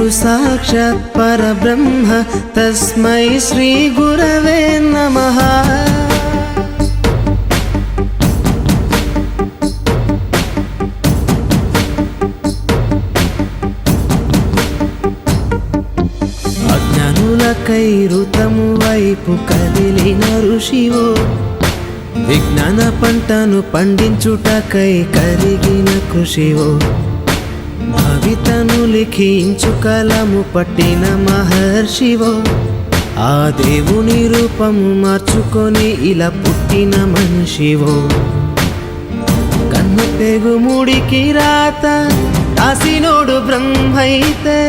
गुरु साक्षात् परब्रह्म तस्मै श्री गुरवे नमः। అజ్ఞానులకై ఋతము వైపు కదిలిన ఋషివో, విజ్ఞాన పంటను పండించుటకై కరిగిన కృషివో, కవితను లిఖించు కలము పట్టిన మహర్షివో, ఆ దేవుని రూపము మార్చుకొని ఇలా పుట్టిన మనిషివో, కన్ను పెగుముడికి రాత రాసినోడు బ్రహ్మైతే,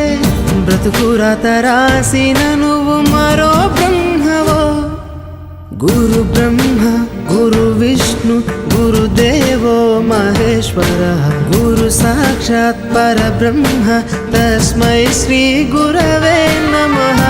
బ్రతుకు రాత రాసిన నువ్వు మరో బ్రహ్మవో। गुरु ब्रह्मा गुरु विष्णु गुरुदेवो महेश्वरः, गुरु साक्षात् परब्रह्म तस्मै श्री गुरवे नमः।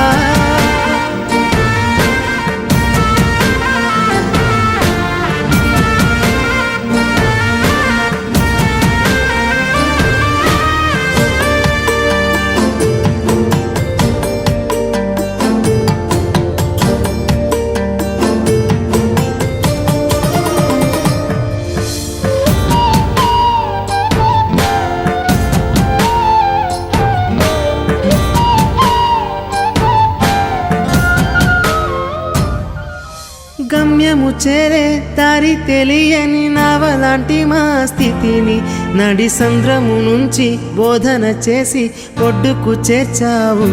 గమ్యము చేరే దారి తెలియని నావలాంటి మా స్థితిని నడి సంద్రము నుంచి బోధన చేసి ఒడ్డుకు చేర్చావు।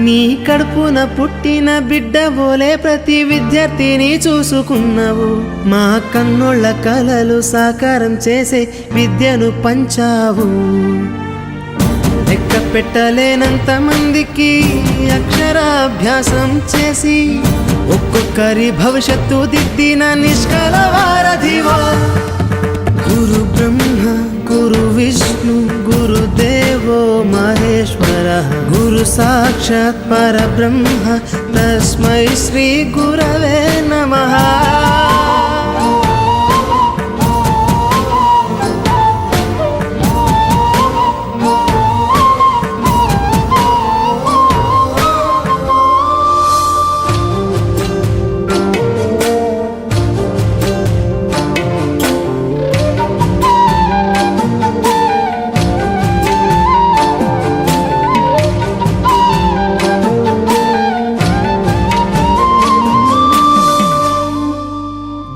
నీ కడుపున పుట్టిన బిడ్డ బోలే ప్రతి విద్యార్థిని చూసుకున్నావు। మా కన్నోళ్ళ కలలు సాకారం చేసే విద్యను పంచావు। లెక్క పెట్టలేనంత మందికి అక్షరాభ్యాసం చేసి ఒక్కొక్కరి భవిష్యత్తు దిద్దిన నిష్కల వారధివో। గురు బ్రహ్మ గురు విష్ణు గురుదేవో మహేశ్వర, గురు సాక్షాత్ పరబ్రహ్మ తస్మై శ్రీ గురవే నమః।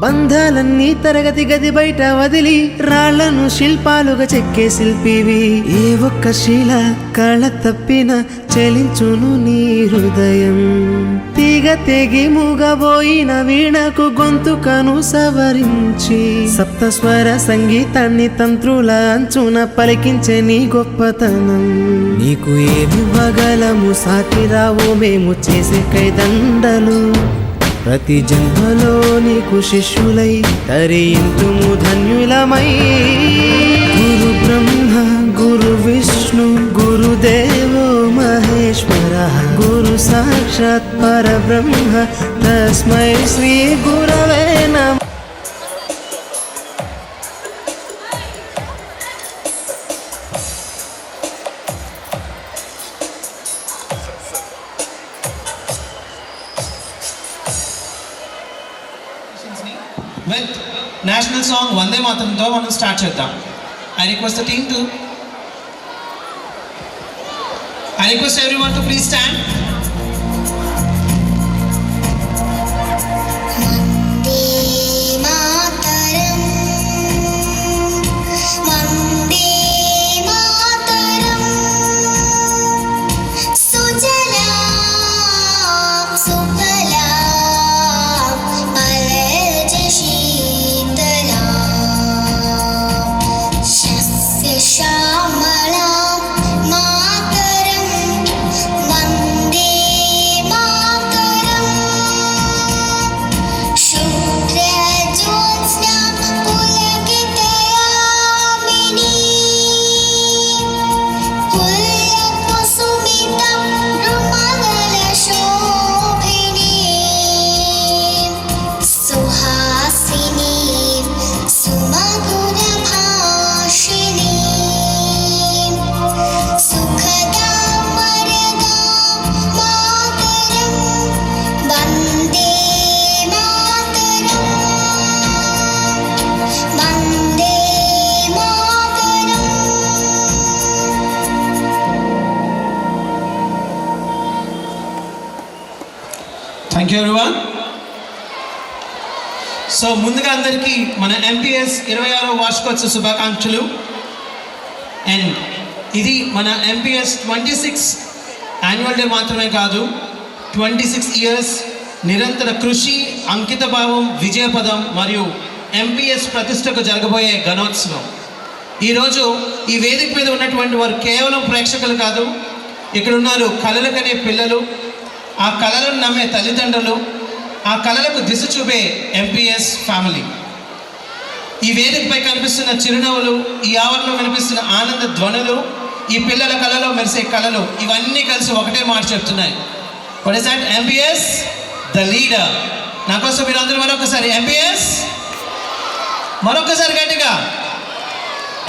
బంధాలన్నీ తరగతి గది బయట వదిలి రాళ్లను శిల్పాలుగా చెక్కే శిల్పివి। ఏ ఒక్క శిల కళ తప్పిన చెలించును నీ హృదయం। తీగ తెగి మూగబోయిన వీణకు గొంతుకను సవరించి సప్తస్వర సంగీతాన్ని తంత్రుల అంచున పలికించే నీ గొప్పతనం। నీకు ఏమి వగలము సాటి రావు మేము చేసే కైదండలు। ప్రతి జన్మలో నీకు శిష్యులై తరింతుము ధన్యులమై। గురు బ్రహ్మ గురు విష్ణు గురుదేవో మహేశ్వర, గురు సాక్షాత్ పరబ్రహ్మ తస్మై శ్రీ గురవే నమః। With national song Vande Mataram తో మనం స్టార్ట్ చేద్దాం। I request everyone to please stand. Shyamala मातरं वन्दे థ్యాంక్ యూ ఎవరీవన్. సో ముందుగా అందరికీ మన ఎంపీఎస్ 26వ వార్షికోత్సవ శుభాకాంక్షలు. అండ్ ఇది మన ఎంపీఎస్ 26 యాన్యువల్ డే మాత్రమే కాదు, 26 ఇయర్స్ నిరంతర కృషి, అంకిత భావం, విజయపదం మరియు ఎంపీఎస్ ప్రతిష్టకు జరగబోయే ఘనోత్సవం. ఈరోజు ఈ వేదిక మీద ఉన్నటువంటి వారు కేవలం ప్రేక్షకులు కాదు, ఇక్కడ ఉన్నారు కళలు కనే పిల్లలు, ఆ కళలను నమ్మే తల్లిదండ్రులు, ఆ కళలకు దిశ చూపే ఎంపీఎస్ ఫ్యామిలీ. ఈ వేదికపై కనిపిస్తున్న చిరునవ్వులు, ఈ ఆవరణలో కనిపిస్తున్న ఆనంద ధ్వనులు, ఈ పిల్లల కళలో మెరిసే కళలు, ఇవన్నీ కలిసి ఒకటే మాట చెప్తున్నాయి. What is that? MPS the leader. నా కోసం మీరు అందరూ మరొకసారి ఎంపీఎస్, మరొకసారి గట్టిగా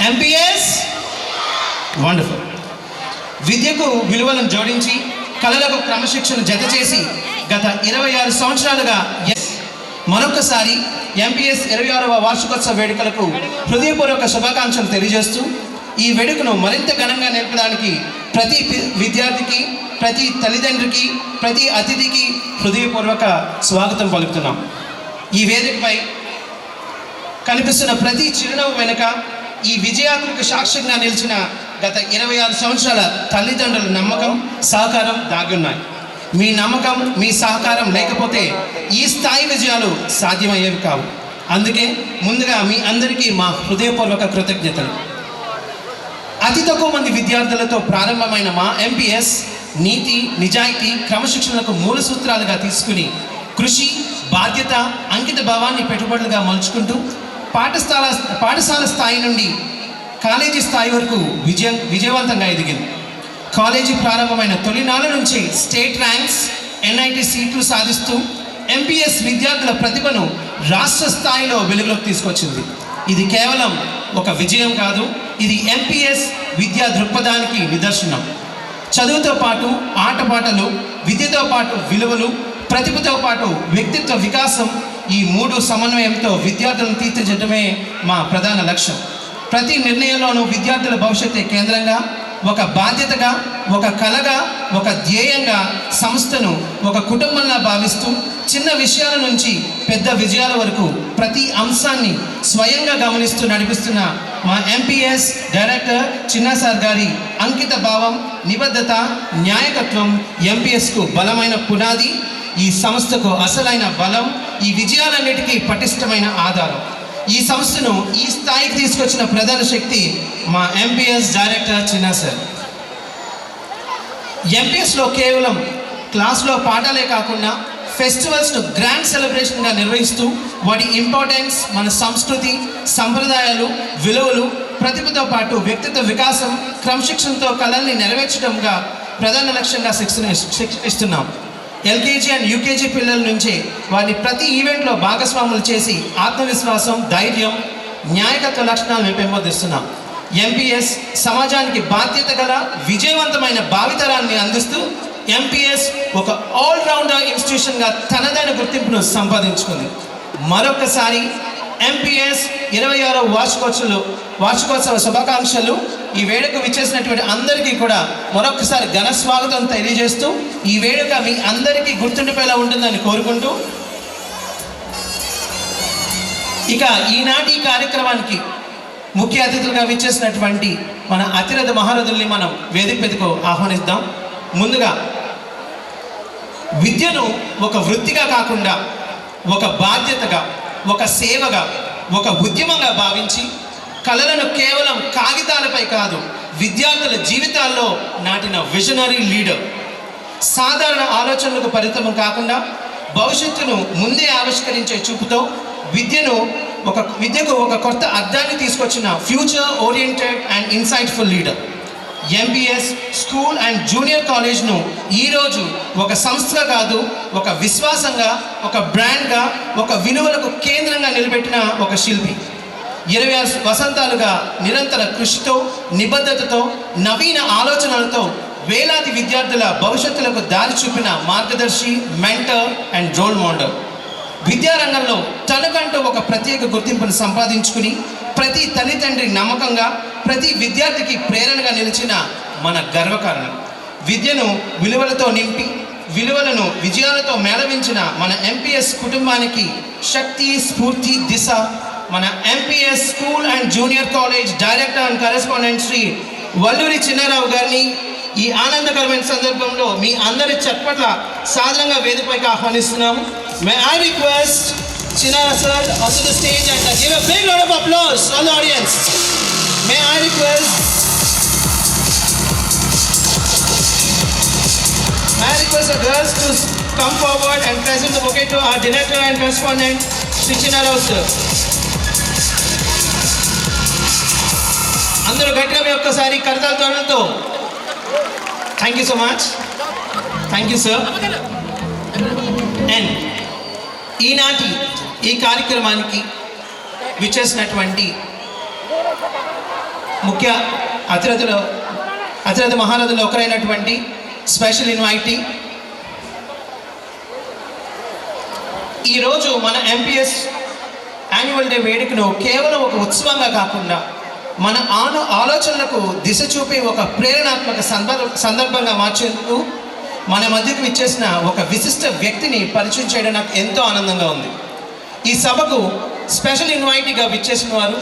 ఎంపీఎస్. వండర్ఫుల్. విద్యకు విలువలను జోడించి కళలకు క్రమశిక్షణ జత చేసి గత 26 సంవత్సరాలుగా మరొకసారి ఎంపీఎస్ 26వ వార్షికోత్సవ వేడుకలకు హృదయపూర్వక శుభాకాంక్షలు తెలియజేస్తూ ఈ వేడుకను మరింత ఘనంగా నేర్పడానికి ప్రతి విద్యార్థికి, ప్రతి తల్లిదండ్రికి, ప్రతి అతిథికి హృదయపూర్వక స్వాగతం పలుకుతున్నాం. ఈ వేదికపై కనిపిస్తున్న ప్రతి చిరునవ్వు వెనుక ఈ విజయాత్మక సాక్ష్యంగా నిలిచిన గత 26 సంవత్సరాల తల్లిదండ్రుల నమ్మకం, సహకారం దాగి ఉన్నాయి. మీ నమ్మకం, మీ సహకారం లేకపోతే ఈ స్థాయి విజయాలు సాధ్యమయ్యేవి కావు. అందుకే ముందుగా మీ అందరికీ మా హృదయపూర్వక కృతజ్ఞతలు. అతి తక్కువ మంది విద్యార్థులతో ప్రారంభమైన మా ఎంపీఎస్ నీతి, నిజాయితీ, క్రమశిక్షణలకు మూల సూత్రాలుగా తీసుకుని కృషి, బాధ్యత, అంకిత భావాన్ని పెట్టుబడులుగా మలుచుకుంటూ పాఠశాల స్థాయి నుండి కాలేజీ స్థాయి వరకు విజయవంతంగా ఎదిగింది. కాలేజీ ప్రారంభమైన తొలినాళ్ళ నుంచి స్టేట్ ర్యాంక్స్, NIT సీట్లు సాధిస్తూ ఎంపీఎస్ విద్యార్థుల ప్రతిభను రాష్ట్ర స్థాయిలో వెలుగులోకి తీసుకొచ్చింది. ఇది కేవలం ఒక విజయం కాదు, ఇది ఎంపీఎస్ విద్యా దృక్పథానికి నిదర్శనం. చదువుతో పాటు ఆటపాటలు, విద్యతో పాటు విలువలు, ప్రతిభతో పాటు వ్యక్తిత్వ వికాసం, ఈ 3 సమన్వయంతో విద్యార్థులను తీర్చిదిద్దడమే మా ప్రధాన లక్ష్యం. ప్రతి నిర్ణయంలోనూ విద్యార్థుల భవిష్యత్తే కేంద్రంగా, ఒక బాధ్యతగా, ఒక కళగా, ఒక ధ్యేయంగా సంస్థను ఒక కుటుంబంలా భావిస్తూ చిన్న విషయాల నుంచి పెద్ద విజయాల వరకు ప్రతి అంశాన్ని స్వయంగా గమనిస్తూ నడిపిస్తున్న మా ఎంపీఎస్ డైరెక్టర్ చిన్నా సార్ గారి అంకిత భావం, నిబద్ధత, న్యాయకత్వం ఎంపీఎస్కు బలమైన పునాది, ఈ సంస్థకు అసలైన బలం, ఈ విజయాలన్నిటికీ పటిష్టమైన ఆధారం. ఈ సంస్థను ఈ స్థాయికి తీసుకొచ్చిన ప్రధాన శక్తి మా ఎంపీఎస్ డైరెక్టర్ చిన్నా సార్. ఎంపీఎస్లో కేవలం క్లాస్లో పాఠాలే కాకుండా ఫెస్టివల్స్ను గ్రాండ్ సెలబ్రేషన్గా నిర్వహిస్తూ వాటి ఇంపార్టెన్స్, మన సంస్కృతి, సంప్రదాయాలు, విలువలు, ప్రతిభతో పాటు వ్యక్తిత్వ వికాసం, క్రమశిక్షణతో కళల్ని నెరవేర్చడంగా ప్రధాన లక్ష్యంగా శిక్షణ ఇస్తున్నాం. LKG అండ్ UKG పిల్లల నుంచే వారిని ప్రతి ఈవెంట్లో భాగస్వాములు చేసి ఆత్మవిశ్వాసం, ధైర్యం, న్యాయకత్వ లక్షణాలను పెంపొందిస్తున్నాం. ఎంపీఎస్ సమాజానికి బాధ్యత గల విజయవంతమైన భావితరాన్ని అందిస్తూ ఎంపీఎస్ ఒక ఆల్రౌండర్ ఇన్స్టిట్యూషన్గా తనదైన గుర్తింపును సంపాదించుకుంది. మరొకసారి ఎంపీఎస్ 26వ వార్షికోత్సవ శుభాకాంక్షలు. ఈ వేడుక విచ్చేసినటువంటి అందరికీ కూడా మరొకసారి ఘన స్వాగతం తెలియజేస్తూ ఈ వేడుక మీ అందరికీ గుర్తుండిపోయేలా ఉంటుందని కోరుకుంటూ ఇక ఈనాటి కార్యక్రమానికి ముఖ్య అతిథులుగా విచ్చేసినటువంటి మన అతిరథ మహారథుల్ని మనం వేదిక మీదకు ఆహ్వానిద్దాం. ముందుగా విద్యను ఒక వృత్తిగా కాకుండా ఒక బాధ్యతగా, ఒక సేవగా, ఒక ఉద్యమంగా భావించి కళలను కేవలం కాగితాలపై కాదు విద్యార్థుల జీవితాల్లో నాటిన విజనరీ లీడర్. సాధారణ ఆలోచనలకు పరిమితం కాకుండా భవిష్యత్తును ముందే ఆవిష్కరించే చూపుతో విద్యకు ఒక కొత్త అర్థాన్ని తీసుకొచ్చిన future oriented and insightful leader. MPS school and junior కాలేజ్ను ఈరోజు ఒక సంస్థగా కాదు, ఒక విశ్వాసంగా, ఒక బ్రాండ్గా, ఒక విలువలకు కేంద్రంగా నిలబెట్టిన ఒక శిల్పి. 26 వసంతాలుగా నిరంతర కృషితో, నిబద్ధతతో, నవీన ఆలోచనలతో వేలాది విద్యార్థుల భవిష్యత్తులకు దారి చూపిన మార్గదర్శి, మెంటర్ అండ్ రోల్ మోడల్. విద్యారంగంలో తనకంటూ ఒక ప్రత్యేక గుర్తింపును సంపాదించుకుని ప్రతి తల్లిదండ్రి నమ్మకంగా, ప్రతి విద్యార్థికి ప్రేరణగా నిలిచిన మన గర్వకారణం. విద్యను విలువలతో నింపి విలువలను విజయాలతో మేళవించిన మన ఎంపీఎస్ కుటుంబానికి శక్తి, స్ఫూర్తి, దిశ మన MPS school and junior college director and correspondent Shri Valluri Chinnarao గారిని ఈ ఆనందకరమైన సందర్భంలో మీ అందరి చప్పట్ల సాధారణంగా వేదికపైకి ఆహ్వానిస్తున్నాము. May I request Chinara sir onto the stage and give a big round of applause to all the audience. May I request the girls to come forward and present the bouquet to our director and correspondent, Sri Chinara sir. అందరూ గట్టిగా మీ ఒక్కసారి కరతాళ ధ్వనులతో thank you so much. Thank you sir. And ఈనాటి ఈ కార్యక్రమానికి విచ్చేసినటువంటి ముఖ్య అతిరథ మహారథులు ఒకరైనటువంటి స్పెషల్ ఇన్వైటీ, ఈరోజు మన ఎంపీఎస్ యాన్యువల్ డే వేడుకను కేవలం ఒక ఉత్సవంగా కాకుండా మన ఆలోచనలకు దిశ చూపే ఒక ప్రేరణాత్మక సందర్భంగా మార్చేందుకు మన మధ్యకు విచ్చేసిన ఒక విశిష్ట వ్యక్తిని పరిచయం చేయడం నాకు ఎంతో ఆనందంగా ఉంది. ఈ సభకు స్పెషల్ ఇన్వైటీగా విచ్చేసిన వారు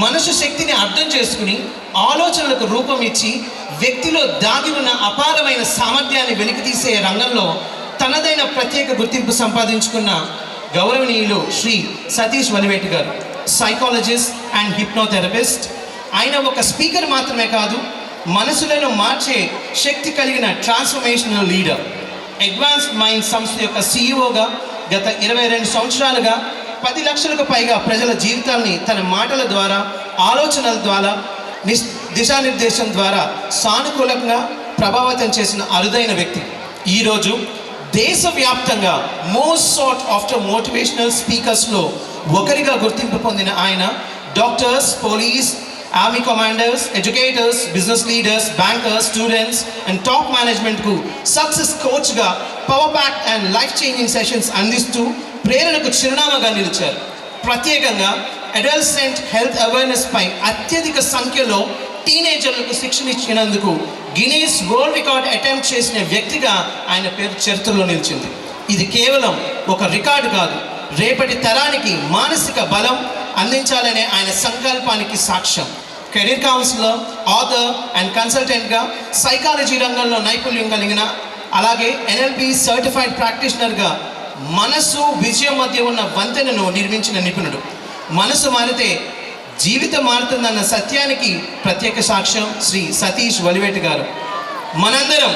మనుష్య శక్తిని అర్థం చేసుకుని ఆలోచనలకు రూపం ఇచ్చి వ్యక్తిలో దాగి ఉన్న అపారమైన సామర్థ్యాన్ని వెలికితీసే రంగంలో తనదైన ప్రత్యేక గుర్తింపు సంపాదించుకున్న గౌరవనీయులు శ్రీ సతీష్ వలివేటి గారు, సైకాలజిస్ట్ అండ్ హిప్నోథెరపిస్ట్. ఆయన ఒక స్పీకర్ మాత్రమే కాదు, మనసులను మార్చే శక్తి కలిగిన ట్రాన్స్ఫర్మేషనల్ లీడర్. అడ్వాన్స్డ్ మైండ్ సంస్థ యొక్క సీఈఓగా గత 22 సంవత్సరాలుగా 10 లక్షలకు పైగా ప్రజల జీవితాల్ని తన మాటల ద్వారా, ఆలోచనల ద్వారా, దిశానిర్దేశం ద్వారా సానుకూలంగా ప్రభావితం చేసిన అరుదైన వ్యక్తి. ఈరోజు దేశవ్యాప్తంగా మోస్ట్ సాట్ ఆఫ్టర్ మోటివేషనల్ స్పీకర్స్లో ఒకరిగా గుర్తింపు పొందిన ఆయన doctors, police, army commanders, educators, business leaders, bankers, students and top మేనేజ్మెంట్కు సక్సెస్ కోచ్గా power pack and life changing sessions అందిస్తూ ప్రేరణకు చిరునామాగా నిలిచారు. ప్రత్యేకంగా అడల్సెంట్ హెల్త్ అవేర్నెస్ పై అత్యధిక సంఖ్యలో టీనేజర్లకు శిక్షణ ఇచ్చినందుకు గిన్నీస్ వరల్డ్ రికార్డ్ అటెంప్ట్ చేసిన వ్యక్తిగా ఆయన పేరు చరిత్రలో నిలిచింది. ఇది కేవలం ఒక రికార్డు కాదు, రేపటి తరానికి మానసిక బలం అందించాలనే ఆయన సంకల్పానికి సాక్ష్యం. కెరీర్ కౌన్సిలర్, ఆథర్ అండ్ కన్సల్టెంట్గా సైకాలజీ రంగంలో నైపుణ్యం కలిగిన, అలాగే ఎన్ఎల్పి సర్టిఫైడ్ ప్రాక్టీషనర్గా మనసు విజయం మధ్య ఉన్న వంతెనను నిర్మించిన నిపుణుడు. మనసు మారితే జీవితం మారుతుందన్న సత్యానికి ప్రత్యేక సాక్ష్యం శ్రీ సతీష్ వలివేటి గారు. మనందరం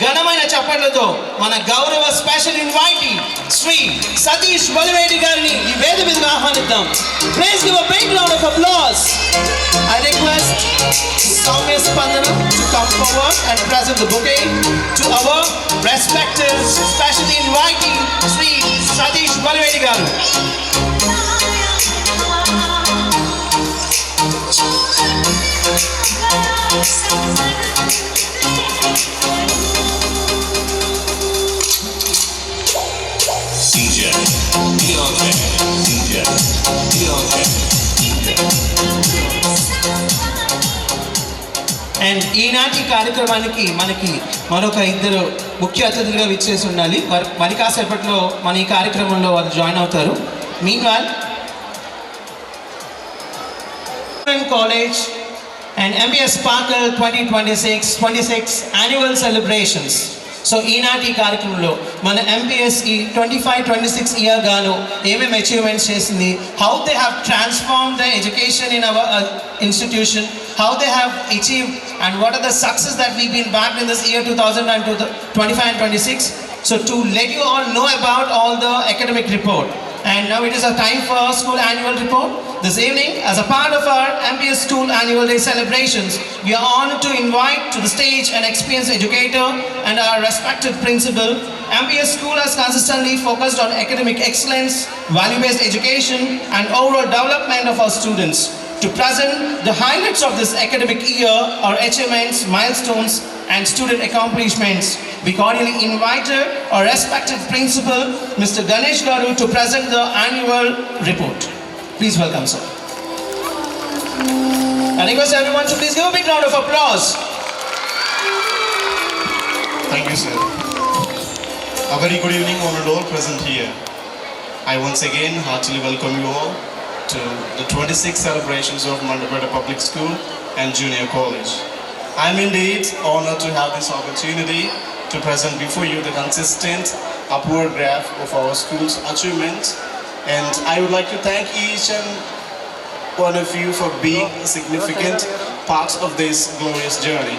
ఘనమైన చప్పట్లతో మన గౌరవ స్పెషల్ ఇన్వైటీ శ్రీ సతీష్ వలివేటి గారిని ఈ వేదిక మీదకి ఆహ్వానిద్దాం. Please give a big round of applause. I request Soumya Spandana to come forward and present the bouquet to our respected special invitee Sri Satish Valivedi garu. And ఈనాటి కార్యక్రమానికి మనకి మరొక ఇద్దరు ముఖ్య అతిథులుగా విచ్చేసి ఉండాలి. మరి కాసేపట్లో మన ఈ కార్యక్రమంలో వారు జాయిన్ అవుతారు. Meanwhile college and MPS sparkle 2026 annual celebrations. So ఈనాటి కార్యక్రమంలో మన ఎంపీఎస్ ఈ 25-26 ఇయర్ గాను ఏమేమి అచీవ్మెంట్స్ చేసింది, how they have transform the education in our institution, how they have achieved and what are the success that we've been backed in this year 2025 and 26. So to let you all know about all the academic report, and now it is a time for our school annual report. This evening, as a part of our MPS School Annual Day celebrations, we are honored to invite to the stage an experienced educator and our respected principal. MPS School has consistently focused on academic excellence, value-based education and overall development of our students. To present the highlights of this academic year, our achievements, milestones and student accomplishments, we cordially invited our respected principal, Mr. Ganesh Garu, to present the annual report. Please welcome, sir. I request everyone to please give a big round of applause. Thank you, sir. A very good evening, honored all present here. I once again heartily welcome you all to the 26th celebrations of Mandapeta Public School and Junior College. I am indeed honored to have this opportunity to present before you the consistent upward graph of our school's achievements, and I would like to thank each and one of you for being a significant part of this glorious journey.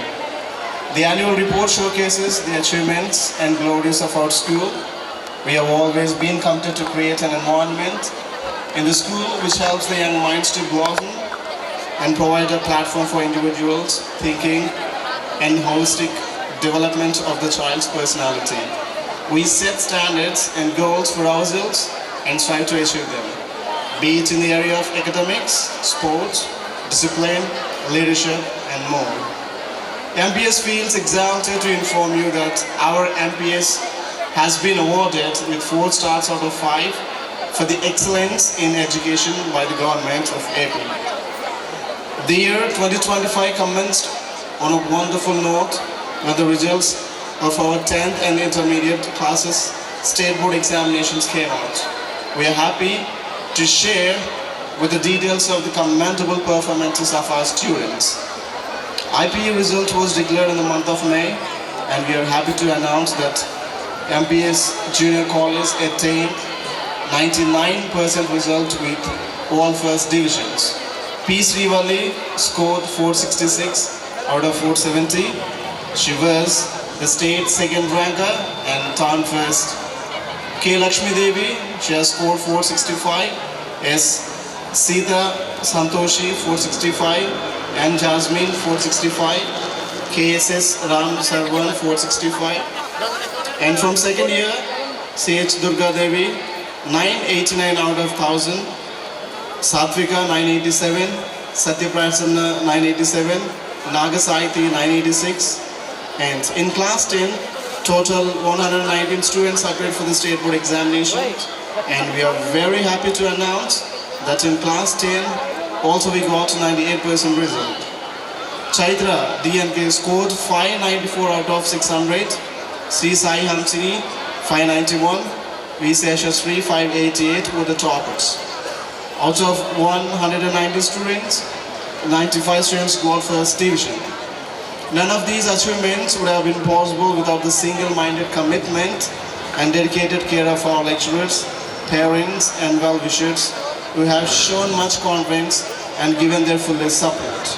The annual report showcases the achievements and glories of our school. We have always been committed to create an environment in the school which helps the young minds to blossom and provide a platform for individuals thinking and holistic development of the child's personality. We set standards and goals for ourselves and strive to achieve them, be it in the area of academics, sports, discipline, leadership, and more. MPS feels exalted to inform you that our MPS has been awarded with 4 stars out of 5 for the excellence in education by the government of AP. The year 2025 commenced on a wonderful note when the results of our 10th and intermediate classes state board examinations came out. We are happy to share with the details of the commendable performances of our students. IPE result was declared in the month of May, and we are happy to announce that MPS Junior College attained 99% result with all first divisions. P. Srivalli scored 466 out of 470. She was the state second ranker and town first. K. Lakshmi Devi, she has scored 465. S. Sita Santoshi 465. N. Jasmine 465. KSS Ram Sarwan 465. And from second year, CH Durga Devi 989 out of 1000. Satvika 987. Satyaprasanna 987. Nagasahiti 986. And in class 10, total 119 students appeared for the state board examinations. And we are very happy to announce that in class 10, also we got 98% result. Chaitra DNK scored 594 out of 600. Sri Sai Hamsini 591. V. Seshasri 588 were the toppers. Out of 190 students, 95 students got first division. None of these achievements would have been possible without the single-minded commitment and dedicated care of our lecturers, parents, and well-wishers who have shown much confidence and given their fullest support.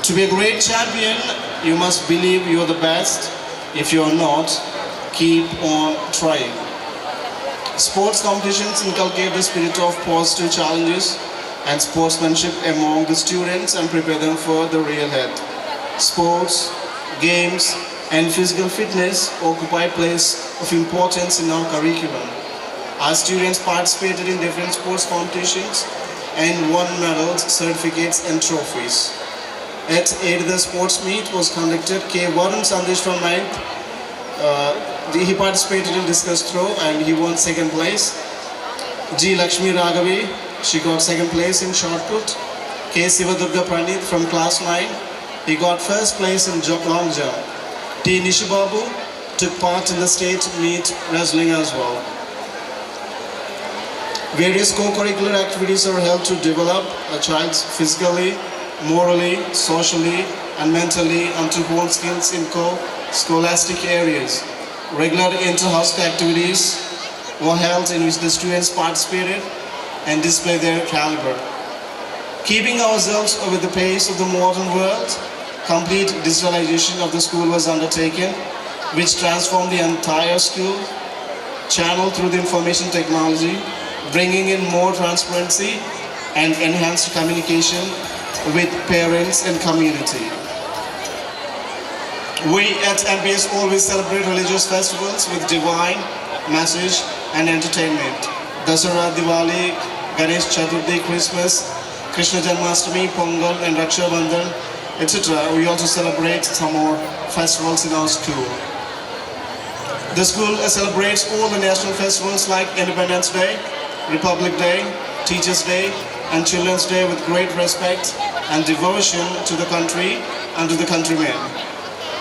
To be a great champion, you must believe you are the best. If you are not, keep on trying. Sports competitions inculcate the spirit of positive challenges and sportsmanship among the students and prepare them for the real head. Sports, games, and physical fitness occupy a place of importance in our curriculum. Our students participated in different sports competitions and won medals, certificates, and trophies. At 8th, the sports meet was conducted. K. Varun Sandesh from 9th. He participated in discus throw and he won second place. G. Lakshmi Raghavi, she got second place in shot put. K. Sivadurga Pranit from class 9, he got first place in long jump. T. Nishibabu took part in the state meet wrestling as well. Various co-curricular activities are held to develop a child's physically, morally, socially, and mentally onto whole skills in scholastic areas. Regular inter-house activities were held in which the students participated and displayed their caliber. Keeping ourselves with the pace of the modern world, complete digitalization of the school was undertaken, which transformed the entire school, channeled through the information technology, bringing in more transparency and enhanced communication with parents and community. We at MPS always celebrate religious festivals with divine message and entertainment. Dasara, Diwali, Ganesh Chaturthi, Christmas, Krishna Janmashtami, Pongal, and Raksha Bandhan, etc. We also celebrate some more festivals in our school. The school celebrates all the national festivals like Independence Day, Republic Day, Teachers' Day, and Children's Day with great respect and devotion to the country and to the countrymen.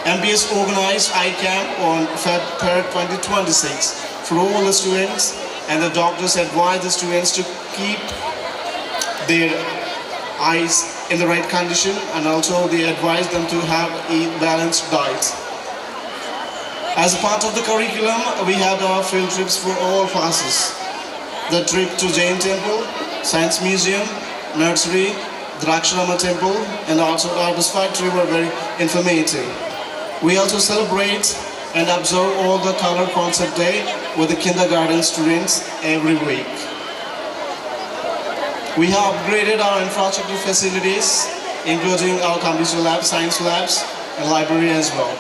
MPS organized iCamp on Feb 3rd, 2026 for all the students, and the doctors advised the students to keep their eyes in the right condition, and also they advised them to eat balanced diets. As a part of the curriculum, we had our field trips for all classes. The trip to Jain Temple, Science Museum, Nursery, Draksharama Temple, and also Artist Factory were very informative. We also celebrate and observe all the color concept day with the kindergarten students every week. We have upgraded our infrastructure facilities, including our computer labs, science labs, and library as well.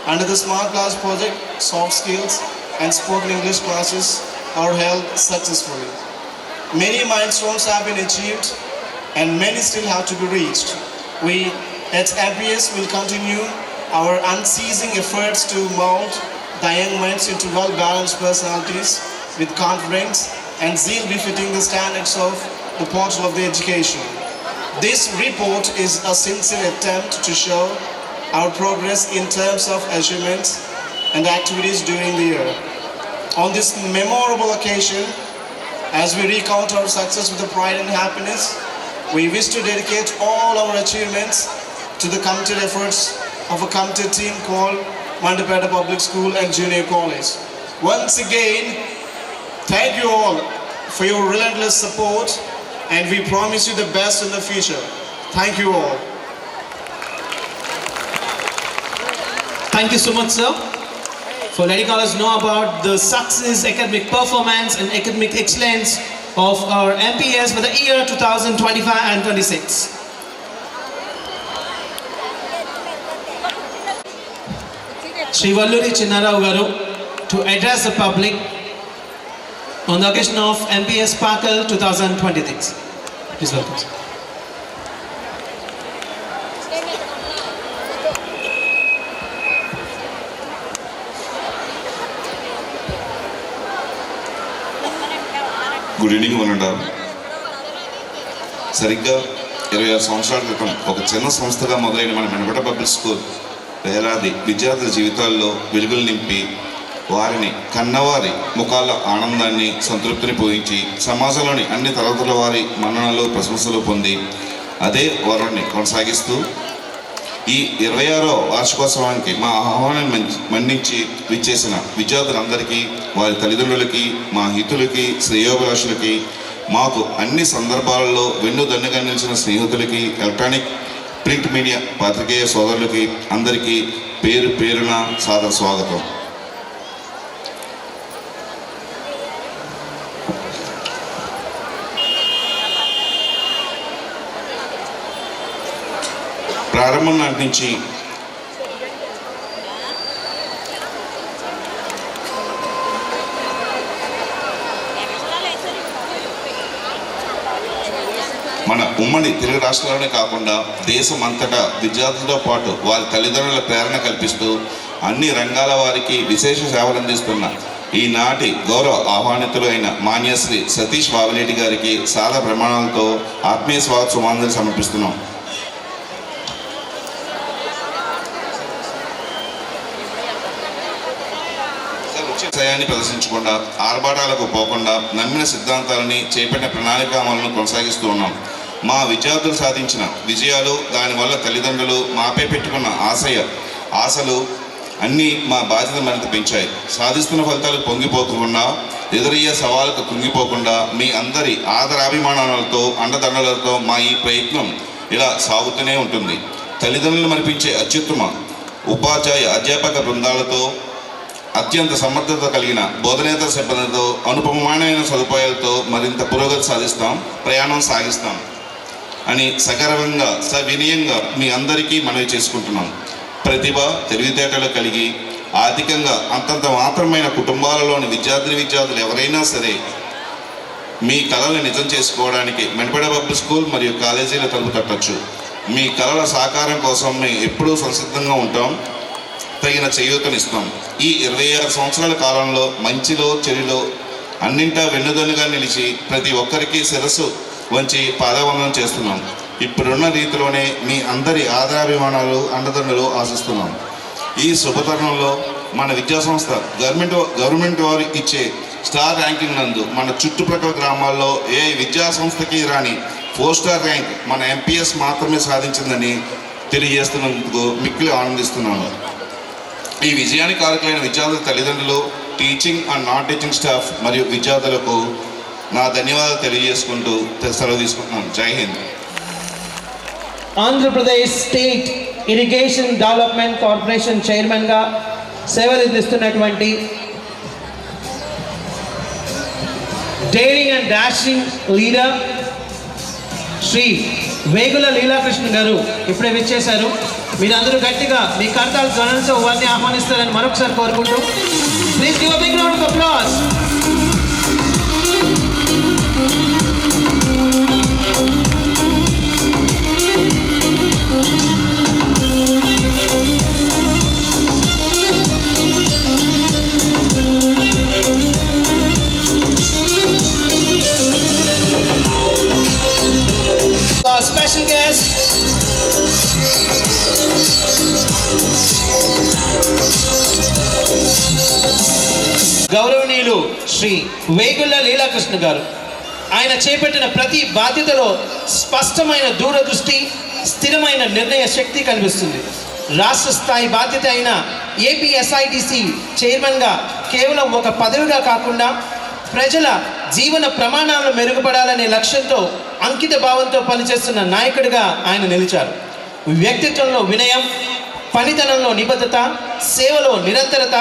Under the Smart Class project, soft skills and spoken English classes are held successfully. Many milestones have been achieved and many still have to be reached. We at MPS will continue our unceasing efforts to mold the young minds into well-balanced personalities with confidence and zeal befitting the standards of the portal of the education. This report is a sincere attempt to show our progress in terms of achievements and activities during the year. On this memorable occasion, as we recount our success with the pride and happiness, we wish to dedicate all our achievements to the committed efforts of a committed team called Mandapeta Public School and Junior College. Once again, thank you all for your relentless support, and we promise you the best in the future. Thank you all. Thank you so much, sir, for letting us know about the success, academic performance, and academic excellence of our MPS for the year 2025 and 26. Shri Valluri Chinnarao Garu to address the public on the occasion of MPS Sparkle 2026. Please welcome, sir. Good evening one and all. సరిగ్గా 26 సంవత్సరాల క్రితం ఒక చిన్న సంస్థగా మొదలైన మన మెనపట public school వేలాది విద్యార్థుల జీవితాల్లో వెలుగులు నింపి వారిని కన్నవారి ముఖాల ఆనందాన్ని, సంతృప్తిని పూజించి సమాజంలోని అన్ని తరగతుల వారి మన్ననలు, ప్రశంసలు పొంది అదే వరాన్ని కొనసాగిస్తూ ఈ 26వ వార్షికోత్సవానికి మా ఆహ్వానం మన్నించి విచ్చేసిన విద్యార్థులందరికీ, వారి తల్లిదండ్రులకి, మా హితులకి, శ్రేయోభిలాషులకి, మాకు అన్ని సందర్భాలలో వెన్నుదన్నుగా నిలిచిన స్నేహితులకి, ఎలక్ట్రానిక్ ప్రింట్ మీడియా పాత్రికేయ సోదరులకి అందరికీ పేరు పేరున సాదర స్వాగతం. ప్రారంభం నాటి నుంచి మన ఉమ్మడి తెలుగు రాష్ట్రాల్లోనే కాకుండా దేశం అంతటా విద్యార్థులతో పాటు వారి తల్లిదండ్రుల ప్రేరణ కల్పిస్తూ అన్ని రంగాల వారికి విశేష సేవలు అందిస్తున్న ఈనాటి గౌరవ ఆహ్వానితులు అయిన మాన్యశ్రీ సతీష్ బాబులేటి గారికి సాదా ప్రమాణాలతో ఆత్మీయ స్వాగత సుమాంజలి సమర్పిస్తున్నాం. విషయాన్ని ప్రదర్శించకుండా, ఆర్భాటాలకు పోకుండా నమ్మిన సిద్ధాంతాలని, చేపట్టిన ప్రణాళిక అమలును కొనసాగిస్తూ ఉన్నాం. మా విద్యార్థులు సాధించిన విజయాలు, దానివల్ల తల్లిదండ్రులు మాపై పెట్టుకున్న ఆశలు అన్నీ మా బాధ్యత మరింత పెంచాయి. సాధిస్తున్న ఫలితాలకు పొంగిపోకుండా, ఎదురయ్యే సవాళ్ళకు కుంగిపోకుండా మీ అందరి ఆదరాభిమానాలతో, అండదండలతో మా ఈ ప్రయత్నం ఇలా సాగుతూనే ఉంటుంది. తల్లిదండ్రులు మరిపించే అత్యుత్తమ ఉపాధ్యాయ అధ్యాపక బృందాలతో, అత్యంత సమర్థత కలిగిన బోధనేతర సిబ్బందితో, అనుపమానమైన సదుపాయాలతో మరింత పురోగతి సాధిస్తాం, ప్రయాణం సాగిస్తాం అని సగర్వంగా, సవినయంగా మీ అందరికీ మనవి చేసుకుంటున్నాం. ప్రతిభ, తెలివితేటలు కలిగి ఆర్థికంగా అంతంత మాత్రమైన కుటుంబాలలోని విద్యార్థులు ఎవరైనా సరే మీ కళలను నిజం చేసుకోవడానికి మెనపట పబ్లిక్ స్కూల్ మరియు కాలేజీల తలుపు తట్టచ్చు. మీ కళల సాకారం కోసం మేము ఎప్పుడూ సంసిద్ధంగా ఉంటాం, తగిన చేయూతనిస్తాం. ఈ 26 సంవత్సరాల కాలంలో మంచిలో చెడులో అన్నింటా వెన్నుదన్నుగా నిలిచి ప్రతి ఒక్కరికి శిరస్సు వంచి పాదవందనం చేస్తున్నాం. ఇప్పుడున్న రీతిలోనే మీ అందరి ఆదరాభిమానాలు, అండదండలు ఆశిస్తున్నాం. ఈ శుభతరుణంలో మన విద్యాసంస్థ గవర్నమెంట్ వారు ఇచ్చే స్టార్ ర్యాంకింగ్ నందు మన చుట్టుప్రక్కల గ్రామాల్లో ఏ విద్యాసంస్థకి రాని 4 స్టార్ ర్యాంక్ మన ఎంపీఎస్ మాత్రమే సాధించిందని తెలియజేస్తున్నందుకు మిక్కిలి ఆనందిస్తున్నాను. ఈ విజయానికి కారకులైన విద్యార్థుల తల్లిదండ్రులు, teaching and non teaching staff మరియు విద్యార్థులకు నా ధన్యవాదాలు తెలియజేసుకుంటూ సెలవు తీసుకుంటున్నాను. Jai Hind. Andhra Pradesh state irrigation development corporation చైర్మన్గా సేవలు అందిస్తున్నటువంటి daring and dashing leader Shri Vegula Leelakrishna గారు ఇప్పుడే విచ్చేశారు. మీరందరూ గట్టిగా మీ కర్తాల ధ్వనులతో వారిని ఆహ్వానిస్తారని మరొకసారి కోరుకుంటూ please give a big round of applause. Our special guest, గౌరవనీయులు శ్రీ వేగుల లీలాకృష్ణ గారు. ఆయన చేపట్టిన ప్రతి బాధ్యతలో స్పష్టమైన దూరదృష్టి, స్థిరమైన నిర్ణయ శక్తి కనిపిస్తుంది. రాష్ట్ర స్థాయి బాధ్యత అయిన ఏపీఎస్ఐడిసి చైర్మన్గా కేవలం ఒక పదవిగా కాకుండా ప్రజల జీవన ప్రమాణాలను మెరుగుపడాలనే లక్ష్యంతో అంకిత భావంతో పనిచేస్తున్న నాయకుడిగా ఆయన నిలిచారు. వ్యక్తిత్వంలో వినయం, పనితనంలో నిబద్ధత, సేవలో నిరంతరత,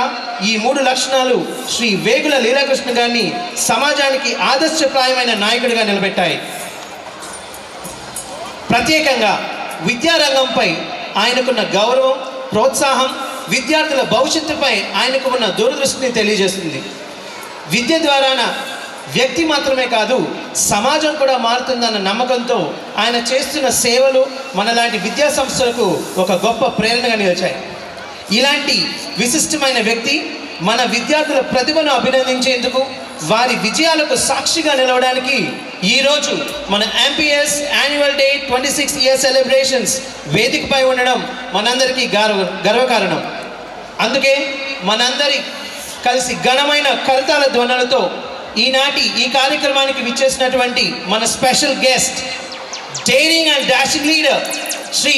ఈ 3 లక్షణాలు శ్రీ వేగుల లీలాకృష్ణ గారిని సమాజానికి ఆదర్శప్రాయమైన నాయకుడిగా నిలబెట్టాయి. ప్రత్యేకంగా విద్యారంగంపై ఆయనకున్న గౌరవం, ప్రోత్సాహం విద్యార్థుల భవిష్యత్తుపై ఆయనకు ఉన్న దూరదృష్టిని తెలియజేస్తుంది. విద్య ద్వారాన వ్యక్తి మాత్రమే కాదు, సమాజం కూడా మారుతుందన్న నమ్మకంతో ఆయన చేస్తున్న సేవలు మనలాంటి విద్యా సంస్థలకు ఒక గొప్ప ప్రేరణగా నిలిచాయి. ఇలాంటి విశిష్టమైన వ్యక్తి మన విద్యార్థుల ప్రతిభను అభినందించేందుకు, వారి విజయాలకు సాక్షిగా నిలవడానికి ఈరోజు మన MPS annual day 26 year celebrations వేదికపై ఉండడం మనందరికీ గర్వకారణం. అందుకే మనందరి కలిసి ఘనమైన కరతాళ ధ్వనులతో ఈనాటి ఈ కార్యక్రమానికి విచ్చేసినటువంటి మన special guest, daring and dashing leader Shri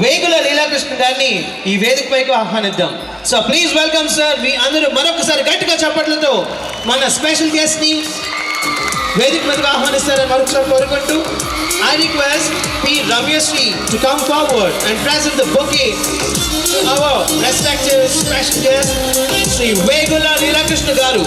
Vegula Leelakrishna గారిని ఈ వేదికపైకి ఆహ్వానిద్దాం. So please welcome sir. మీ అందరూ మరొకసారి గట్టిగా చప్పట్లతో మన స్పెషల్ గెస్ట్ని వేదిక మీదకి ఆహ్వానిస్తారని మరొకసారి కోరుకుంటూ I request P. Ramyasri to come forward and present the bouquet to our respective special guest, Sri Vegula Leelakrishna Garu.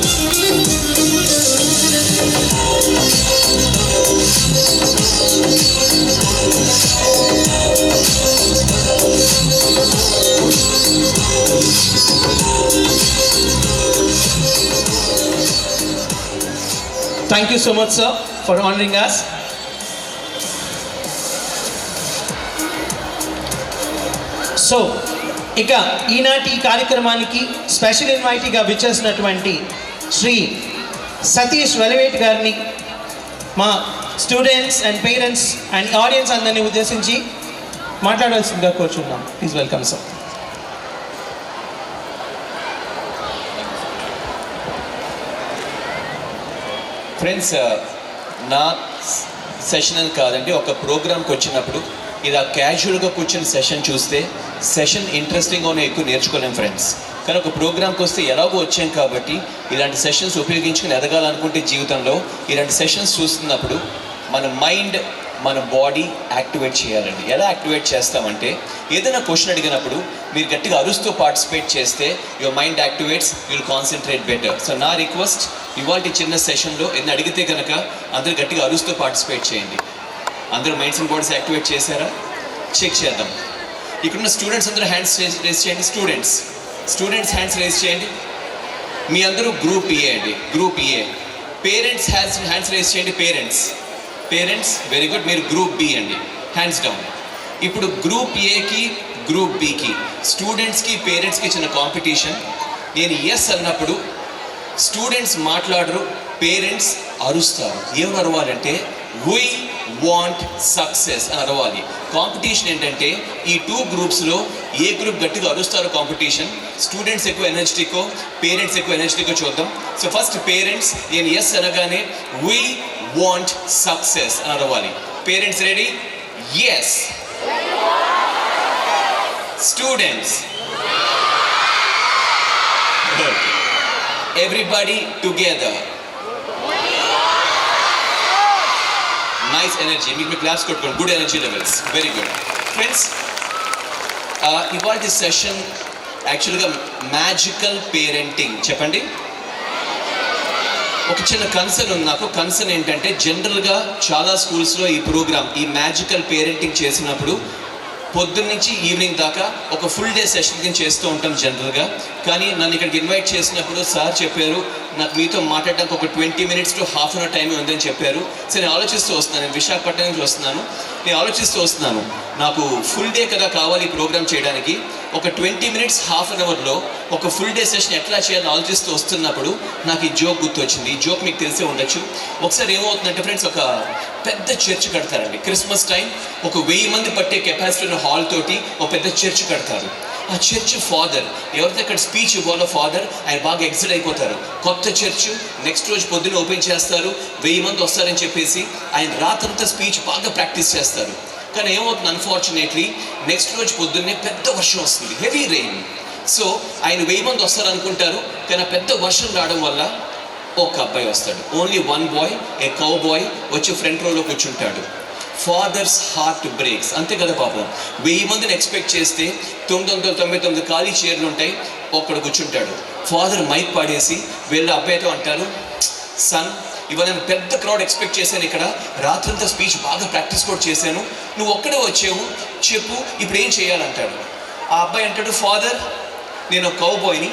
Thank you so much, sir, for honoring us. So ఇక ఈనాటి కార్యక్రమానికి స్పెషల్ ఇన్వైటీగా విచ్చేసినటువంటి Shri Satish velvet గారిని మా students and parents and audience అందరినీ ఉద్దేశించి మాట్లాడాల్సిందిగా కోరుచున్నాం. Please welcome sir. ఫ్రెండ్స్, నా సెషన్ అని కాదండి, ఒక ప్రోగ్రామ్కి వచ్చినప్పుడు ఇలా క్యాజువల్గా కూర్చొని సెషన్ చూస్తే సెషన్ ఇంట్రెస్టింగ్గానే ఎక్కువ నేర్చుకోలేం ఫ్రెండ్స్. కానీ ఒక ప్రోగ్రామ్కి వస్తే ఎలాగో వచ్చాం కాబట్టి ఇలాంటి సెషన్స్ ఉపయోగించుకుని ఎదగాలనుకుంటే జీవితంలో ఇలాంటి సెషన్స్ చూస్తున్నప్పుడు మన మైండ్, మన బాడీ యాక్టివేట్ చేయాలండి. ఎలా యాక్టివేట్ చేస్తామంటే ఏదైనా క్వశ్చన్ అడిగినప్పుడు మీరు గట్టిగా అరుస్తూ పార్టిసిపేట్ చేస్తే your mind activates, you'll concentrate better. So నా రిక్వెస్ట్, ఇవాళ చిన్న సెషన్లో ఏదైనా అడిగితే కనుక అందరూ గట్టిగా అరుస్తూ పార్టిసిపేట్ చేయండి. అందరూ మైండ్స్ అండ్ బాడీస్ యాక్టివేట్ చేశారా? చెక్ చేద్దాం. ఇక్కడున్న స్టూడెంట్స్ అందరూ హ్యాండ్స్ రేస్ చేయండి. స్టూడెంట్స్ హ్యాండ్స్ రేస్ చేయండి. మీ అందరూ గ్రూప్ ఏ అండి, group A. Parents hands raise చేయండి. Parents very good. మీరు గ్రూప్ బి అండి, హ్యాండ్స్ డౌన్. ఇప్పుడు గ్రూప్ ఏకి గ్రూప్ బికి స్టూడెంట్స్కి పేరెంట్స్కి చిన్న కాంపిటీషన్. నేను ఎస్ అన్నప్పుడు స్టూడెంట్స్ మాట్లాడరు, పేరెంట్స్ అరుస్తారు. ఏమని అరవాలంటే వీ వాంట్ సక్సెస్ అని అరవాలి. కాంపిటీషన్ ఏంటంటే ఈ 2 గ్రూప్స్లో ఏ గ్రూప్ గట్టిగా అరుస్తారో కాంపిటీషన్. స్టూడెంట్స్ ఎక్కువ ఎనర్జెటికో, పేరెంట్స్ ఎక్కువ ఎనర్జెటికో చూద్దాం. సో ఫస్ట్ పేరెంట్స్, నేను ఎస్ అనగానే వీ వాంట్ సక్సెస్ అని అరవాలి. Parents ready? Yes. Students everybody together. Nice energy. మీకు క్లాప్స్ కొట్టుకోండి. Good energy levels. Very good friends. ఇవాళ సెషన్ యాక్చువల్గా మ్యాజికల్ పేరెంటింగ్. చెప్పండి. ఒక చిన్న కన్సర్న్ ఉంది నాకు. కన్సర్న్ ఏంటంటే జనరల్గా చాలా స్కూల్స్లో ఈ ప్రోగ్రామ్, ఈ మ్యాజికల్ పేరెంటింగ్ చేసినప్పుడు పొద్దున్న నుంచి ఈవినింగ్ దాకా ఒక ఫుల్ డే సెషన్ కింద చేస్తూ ఉంటాం జనరల్గా. కానీ నన్ను ఇక్కడికి ఇన్వైట్ చేసినప్పుడు సార్ చెప్పారు, నాకు మీతో మాట్లాడడానికి ఒక 20 minutes to half an hour time ఉందని చెప్పారు. సో నేను ఆలోచిస్తూ వస్తున్నాను. నేను విశాఖపట్నం నుంచి వస్తున్నాను. నేను ఆలోచిస్తూ వస్తున్నాను, నాకు ఫుల్ డే కదా కావాలి ఈ ప్రోగ్రామ్ చేయడానికి. ఒక 20 minutes, half an hourలో ఒక ఫుల్ డే సెషన్ ఎట్లా చేయాలని ఆలోచిస్తూ వస్తున్నప్పుడు నాకు ఈ జోక్ గుర్తొచ్చింది. ఈ జోక్ మీకు తెలిసే ఉండొచ్చు. ఒకసారి ఏమవుతుందంటే ఫ్రెండ్స్, ఒక పెద్ద చర్చ్ కడతారండి. క్రిస్మస్ టైం ఒక 1000 మంది పట్టే కెపాసిటీ ఉన్న హాల్ తోటి ఒక పెద్ద చర్చ్ కడతారు. ఆ చర్చ్ ఫాదర్, ఎవరితో అక్కడ స్పీచ్ ఇవ్వాలో ఫాదర్, ఆయన బాగా ఎక్సైట్ అయిపోతారు. కొత్త చర్చ్ నెక్స్ట్ రోజు పొద్దున్న ఓపెన్ చేస్తారు, 1000 మంది వస్తారని చెప్పేసి ఆయన రాత్రంతా స్పీచ్ బాగా ప్రాక్టీస్ చేస్తారు. కానీ ఏమవుతుంది, అన్ఫార్చునేట్లీ నెక్స్ట్ రోజు పొద్దున్నే పెద్ద వర్షం వస్తుంది, హెవీ రెయిన్. సో ఆయన 1000 మంది వస్తారు అనుకుంటారు, కానీ ఆ పెద్ద వర్షం రావడం వల్ల ఒక అబ్బాయి వస్తాడు. Only one boy, a cowboy వచ్చి ఫ్రంట్ రోలో కూర్చుంటాడు. Father's heart breaks. అంతే కదా పాపం. 1000 మందిని ఎక్స్పెక్ట్ చేస్తే 999 ఖాళీ చైర్లు ఉంటాయి, ఒక్కడు కూర్చుంటాడు. ఫాదర్ మైక్ పాడేసి వెళ్ళి అబ్బాయితో అంటారు, సన్, ఇవాళ నేను పెద్ద క్రౌడ్ ఎక్స్పెక్ట్ చేశాను, ఇక్కడ రాత్రంతా స్పీచ్ బాగా ప్రాక్టీస్ కూడా చేశాను, నువ్వు ఒక్కడే వచ్చావు, చెప్పు ఇప్పుడు ఏం చేయాలంటాడు. ఆ అబ్బాయి అంటాడు, ఫాదర్, నేను ఒక కౌ బాయ్ని,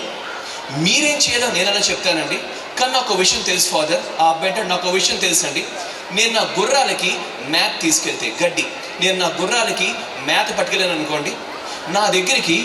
మీరేం చేయాలో నేను అలా చెప్తానండి, కానీ నాకు ఒక విషయం తెలుసు ఫాదర్. ఆ అబ్బాయి అంటాడు, నాకు ఒక విషయం తెలుసండి, నేను నా గుర్రాలకి మ్యాథ్ తీసుకెళ్తే గడ్డి, నేను నా గుర్రాలకి మ్యాథ్ పట్టుకెళ్ళాను అనుకోండి, నా దగ్గరికి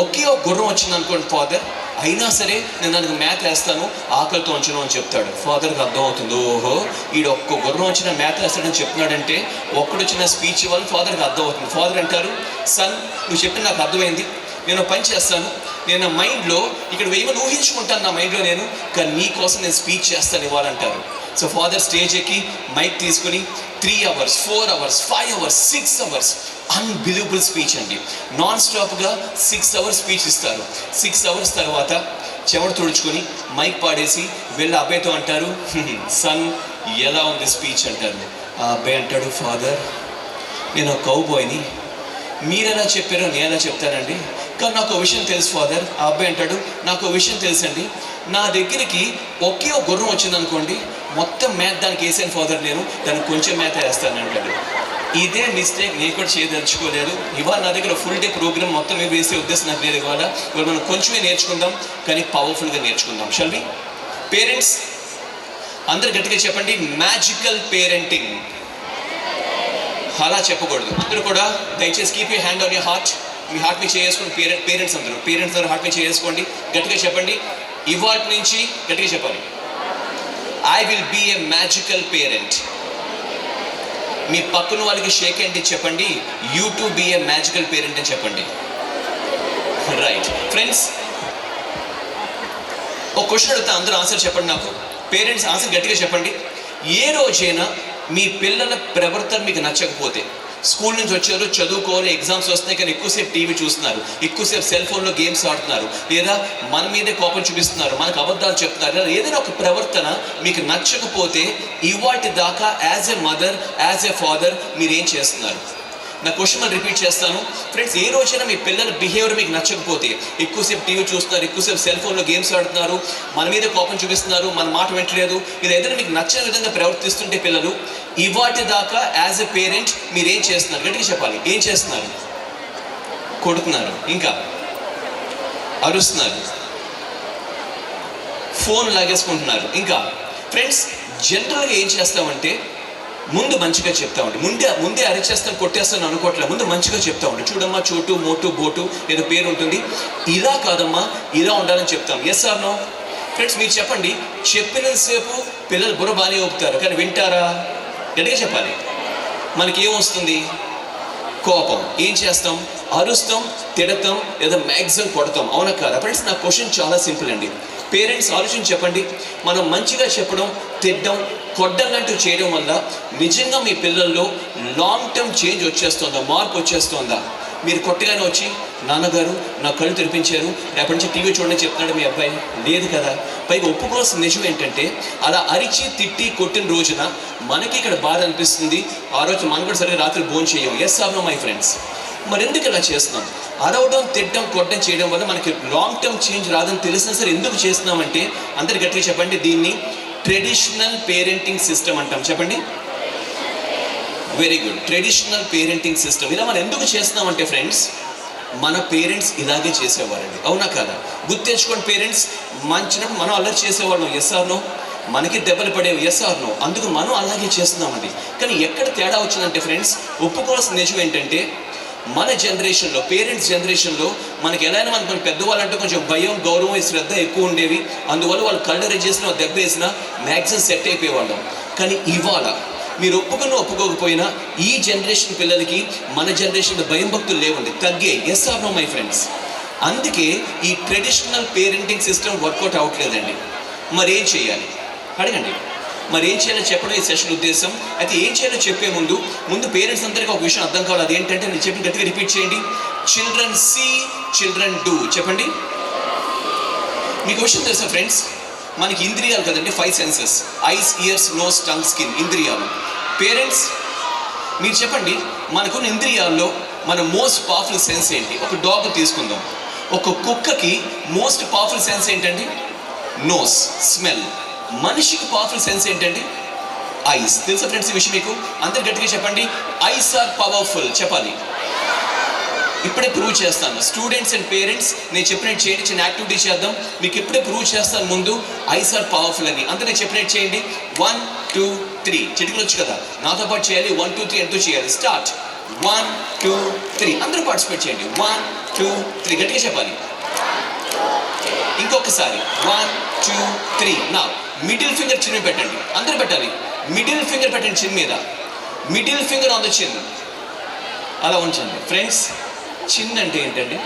ఒకే ఒక గుర్రం వచ్చింది అనుకోండి ఫాదర్, అయినా సరే నేను దానికి మ్యాథ్ వేస్తాను, ఆకలితో ఉంచను అని చెప్తాడు. ఫాదర్కి అర్థం అవుతుంది, ఓహో ఈడు ఒక్క గుర్రం వచ్చిన మ్యాథ్ వేస్తాడని చెప్తున్నాడంటే ఒక్కడు వచ్చిన స్పీచ్ ఇవ్వాలి. ఫాదర్కి అర్థం అవుతుంది. ఫాదర్ అంటారు, సన్, నువ్వు చెప్పిన నాకు అర్థమైంది, నేను పని చేస్తాను, నేను నా మైండ్లో ఇక్కడ 1000 మంది ఊహించుకుంటాను నా మైండ్లో నేను, కానీ నీ కోసం నేను స్పీచ్ చేస్తాను ఇవ్వాలంటారు. సో ఫాదర్ స్టేజ్ ఎక్కి మైక్ తీసుకుని 3 hours, 4 hours, 5 hours, 6 hours unbelievable speech అండి. నాన్ స్టాప్గా 6 hours స్పీచ్ ఇస్తారు. 6 hours తర్వాత చెమట తుడుచుకొని మైక్ పాడేసి వెళ్ళి అబ్బాయితో అంటారు, సన్, ఎలా ఉంది స్పీచ్ అంటారు. ఆ అబ్బాయి అంటాడు, ఫాదర్, నేను ఒక కౌ బాయ్ని, మీరు ఎలా చెప్పారో నేను ఎలా చెప్తానండి, కానీ నాకు ఒక విషయం తెలుసు ఫాదర్. ఆ అబ్బాయి అంటాడు, నాకు ఒక విషయం తెలుసండి, నా దగ్గరికి ఒకే ఒక గుర్రం వచ్చింది అనుకోండి, మొత్తం మ్యాథ్ దానికి వేసాను ఫాదర్, నేను దానికి కొంచెం మ్యాథ్ వేస్తాను అంటాడు. ఇదే మిస్టేక్ నేను కూడా చేయదలుచుకోలేదు. ఇవాళ నా దగ్గర ఫుల్ డే ప్రోగ్రామ్ మొత్తం వేసే ఉద్దేశం నాకు లేదు. ఇవాళ మనం కొంచెమే నేర్చుకుందాం, కానీ పవర్ఫుల్గా నేర్చుకుందాం. Shall we? పేరెంట్స్ అందరు గట్టిగా చెప్పండి, మ్యాజికల్ పేరెంటింగ్. అలా చెప్పకూడదు. అందరూ కూడా దయచేసి keep you hand on your heart. మీ హార్ట్ మీద చేసుకోండి. పేరెంట్స్ అందరూ హార్ట్ మీద చేసుకోండి. గట్టిగా చెప్పండి, ఇవాళ నుంచి గట్టిగా చెప్పాలి, I will be a magical parent. మీ పక్కన వాళ్ళకి షేక్ హ్యాండ్ ఇచ్చి చెప్పండి, you too be a magical parent అని చెప్పండి. రైట్ ఫ్రెండ్స్, ఒక క్వశ్చన్ అడుగుతా, అందరూ ఆన్సర్ చెప్పండి నాకు. పేరెంట్స్ ఆన్సర్ గట్టిగా చెప్పండి. ఏ రోజైనా మీ పిల్లల ప్రవర్తన మీకు నచ్చకపోతే, స్కూల్ నుంచి వచ్చారు, చదువుకోవాలి, ఎగ్జామ్స్ వస్తున్నాయి, కానీ ఎక్కువసేపు టీవీ చూస్తున్నారు, ఎక్కువసేపు సెల్ ఫోన్లో గేమ్స్ ఆడుతున్నారు, లేదా మన మీదే కోపం చూపిస్తున్నారు, మనకు అబద్ధాలు చెప్తున్నారు, లేదా ఏదైనా ఒక ప్రవర్తన మీకు నచ్చకపోతే ఇవాటి దాకా as a mother, as a father మీరేం చేస్తున్నారు? నా క్వశ్చన్ మనం రిపీట్ చేస్తాను. ఫ్రెండ్స్, ఏ రోజైనా మీ పిల్లల బిహేవియర్ మీకు నచ్చకపోతే, ఎక్కువసేపు టీవీ చూస్తున్నారు, ఎక్కువసేపు సెల్ ఫోన్లో గేమ్స్ ఆడుతున్నారు, మన మీద కోపం చూపిస్తున్నారు, మన మాట వింటలేదు, ఇది ఏదైనా మీకు నచ్చిన విధంగా ప్రవర్తిస్తుంటే పిల్లలు, ఇవాటి దాకా యాజ్ ఎ పేరెంట్ మీరేం చేస్తున్నారు? గట్టిగా చెప్పాలి. ఏం చేస్తున్నారు? కొడుతున్నారు, ఇంకా అరుస్తున్నారు, ఫోన్ లాగేసుకుంటున్నారు, ఇంకా ఫ్రెండ్స్ జనరల్గా ఏం చేస్తామంటే ముందు మంచిగా చెప్తా ఉంటే, ముందే అరిచేస్తాను, కొట్టేస్తాను అనుకోవట్లే, ముందు మంచిగా చెప్తా ఉంటే, చూడమ్మా, చోటు, మోటు, బోటు ఏదో పేరు ఉంటుంది, ఇలా కాదమ్మా ఇలా ఉండాలని చెప్తాం. Yes or no? ఫ్రెండ్స్ మీరు చెప్పండి, చెప్పినంతసేపు పిల్లలు బుర్ర బాగానే ఊపుతారు, కానీ వింటారా? గట్టిగా చెప్పాలి. మనకి ఏమొస్తుంది? కోపం. ఏం చేస్తాం? అరుస్తాం, తిడతాం లేదా మ్యాక్సిమం కొడతాం, అవునా కాదా ఫ్రెండ్స్? నా క్వశ్చన్ చాలా సింపుల్ అండి. పేరెంట్స్ ఆలోచించి చెప్పండి, మనం మంచిగా చెప్పడం, తిట్టడం, కొట్టడం లాంటివి చేయడం వల్ల నిజంగా మీ పిల్లల్లో లాంగ్ టర్మ్ చేంజ్ వచ్చేస్తుందా, మార్పు వచ్చేస్తుందా? మీరు కొట్టగానే వచ్చి నాన్నగారు నా కళ్ళు తెరిపించారు, రేపటి నుంచి టీవీ చూడని చెప్తున్నాడు మీ అబ్బాయి, లేదు కదా. పైగా ఒప్పుకోవాల్సిన నిజం ఏంటంటే అలా అరిచి తిట్టి కొట్టిన రోజున మనకి ఇక్కడ బాధ అనిపిస్తుంది, ఆ రోజు మనం కూడా సరిగ్గా రాత్రి భోజనం చేయము. Yes or no my friends? మరి ఎందుకు ఇలా చేస్తున్నాం? అరవడం, తిట్టడం, కొట్టడం చేయడం వల్ల మనకి లాంగ్ టర్మ్ చేంజ్ రాదని తెలిసినా సరే ఎందుకు చేస్తున్నామంటే, అందరు గట్టిగా చెప్పండి, దీన్ని ట్రెడిషనల్ పేరెంటింగ్ సిస్టమ్ అంటాం. చెప్పండి. Very good, traditional parenting system. ఇలా మనం ఎందుకు చేస్తున్నామంటే ఫ్రెండ్స్, మన పేరెంట్స్ ఇలాగే చేసేవారండి, అవునా కాదా? గుర్తెచ్చుకోండి, పేరెంట్స్ మంచినప్పుడు మనం అల్లరి చేసేవాళ్ళం, ఎస్ ఆర్ నో? మనకి దెబ్బలు పడేవి, ఎస్ ఆర్ నో? అందుకు మనం అలాగే చేస్తున్నామండి. కానీ ఎక్కడ తేడా వచ్చిందంటే ఫ్రెండ్స్, ఒప్పుకోవాల్సిన నిజం ఏంటంటే మన జనరేషన్లో, పేరెంట్స్ జనరేషన్లో మనకి ఎలా అయినా మన పెద్దవాళ్ళంటే కొంచెం భయం, గౌరవం, శ్రద్ధ ఎక్కువ ఉండేవి. అందువల్ల వాళ్ళు కళ్ళరి చేసినా, దెబ్బ వేసినా మ్యాక్సిమం సెట్ అయిపోయేవాళ్ళం. కానీ ఇవాళ మీరు ఒప్పుకోకపోయినా ఈ జనరేషన్ పిల్లలకి మన జనరేషన్లో భయం, భక్తులు లేవండి, తగ్గే. Yes or no my friends? అందుకే ఈ ట్రెడిషనల్ పేరెంటింగ్ సిస్టమ్ వర్కౌట్ అవ్వట్లేదండి. మరి ఏం చేయాలి అడగండి. మరి ఏం చేయాలో చెప్పడం ఈ సెషన్ ఉద్దేశం. అయితే ఏం చేయాలో చెప్పే ముందు పేరెంట్స్ అందరికీ ఒక విషయం అర్థం కావాలి. అది ఏంటంటే నేను చెప్పిన గట్టిగా రిపీట్ చేయండి. Children see, children do. చెప్పండి. మీకు విషయం తెలుసా ఫ్రెండ్స్, మనకి ఇంద్రియాలు కదండి, 5 senses: eyes, ears, nose, tongue, skin, ఇంద్రియాలు. పేరెంట్స్ మీరు చెప్పండి, మనకున్న ఇంద్రియాల్లో మన మోస్ట్ పవర్ఫుల్ సెన్స్ ఏంటి? ఒక డాగ్ తీసుకుందాం. ఒక కుక్కకి మోస్ట్ పవర్ఫుల్ సెన్స్ ఏంటండి? Nose, smell. మనిషికి పవర్ఫుల్ సెన్స్ ఏంటండి? ఐస్. తెలుసా ఫ్రెండ్స్ ఈ విషయం మీకు? అందరు గట్టిగా చెప్పండి, ఐస్ ఆర్ పవర్ఫుల్. చెప్పాలి. ఇప్పుడే ప్రూవ్ చేస్తాను. స్టూడెంట్స్ అండ్ పేరెంట్స్ నేను చెప్పినట్టు చేయండి. చిన్న యాక్టివిటీ చేద్దాం. మీకు ఇప్పుడే ప్రూవ్ చేస్తాను ముందు ఐస్ ఆర్ పవర్ఫుల్ అని. అందరూ నేను చెప్పినట్టు చేయండి. 1 2 3. చిటికలు వచ్చు కదా, నాతో పాటు చేయాలి. 1 2 3 అంటూ చేయాలి. స్టార్ట్. 1 2 3. అందరూ పార్టిసిపేట్ చేయండి. 1 2 3. గట్టిగా చెప్పాలి. ఇంకొకసారి 1 2 3. నా మిడిల్ ఫింగర్ చిన్న పెట్టండి. అందరూ పెట్టాలి. మిడిల్ ఫింగర్ పెట్టండి చిన్న మీద. మిడిల్ ఫింగర్ ఆన్ ద చిన్. అలా ఉంచండి. ఫ్రెండ్స్, చిన్ అంటే ఏంటండి?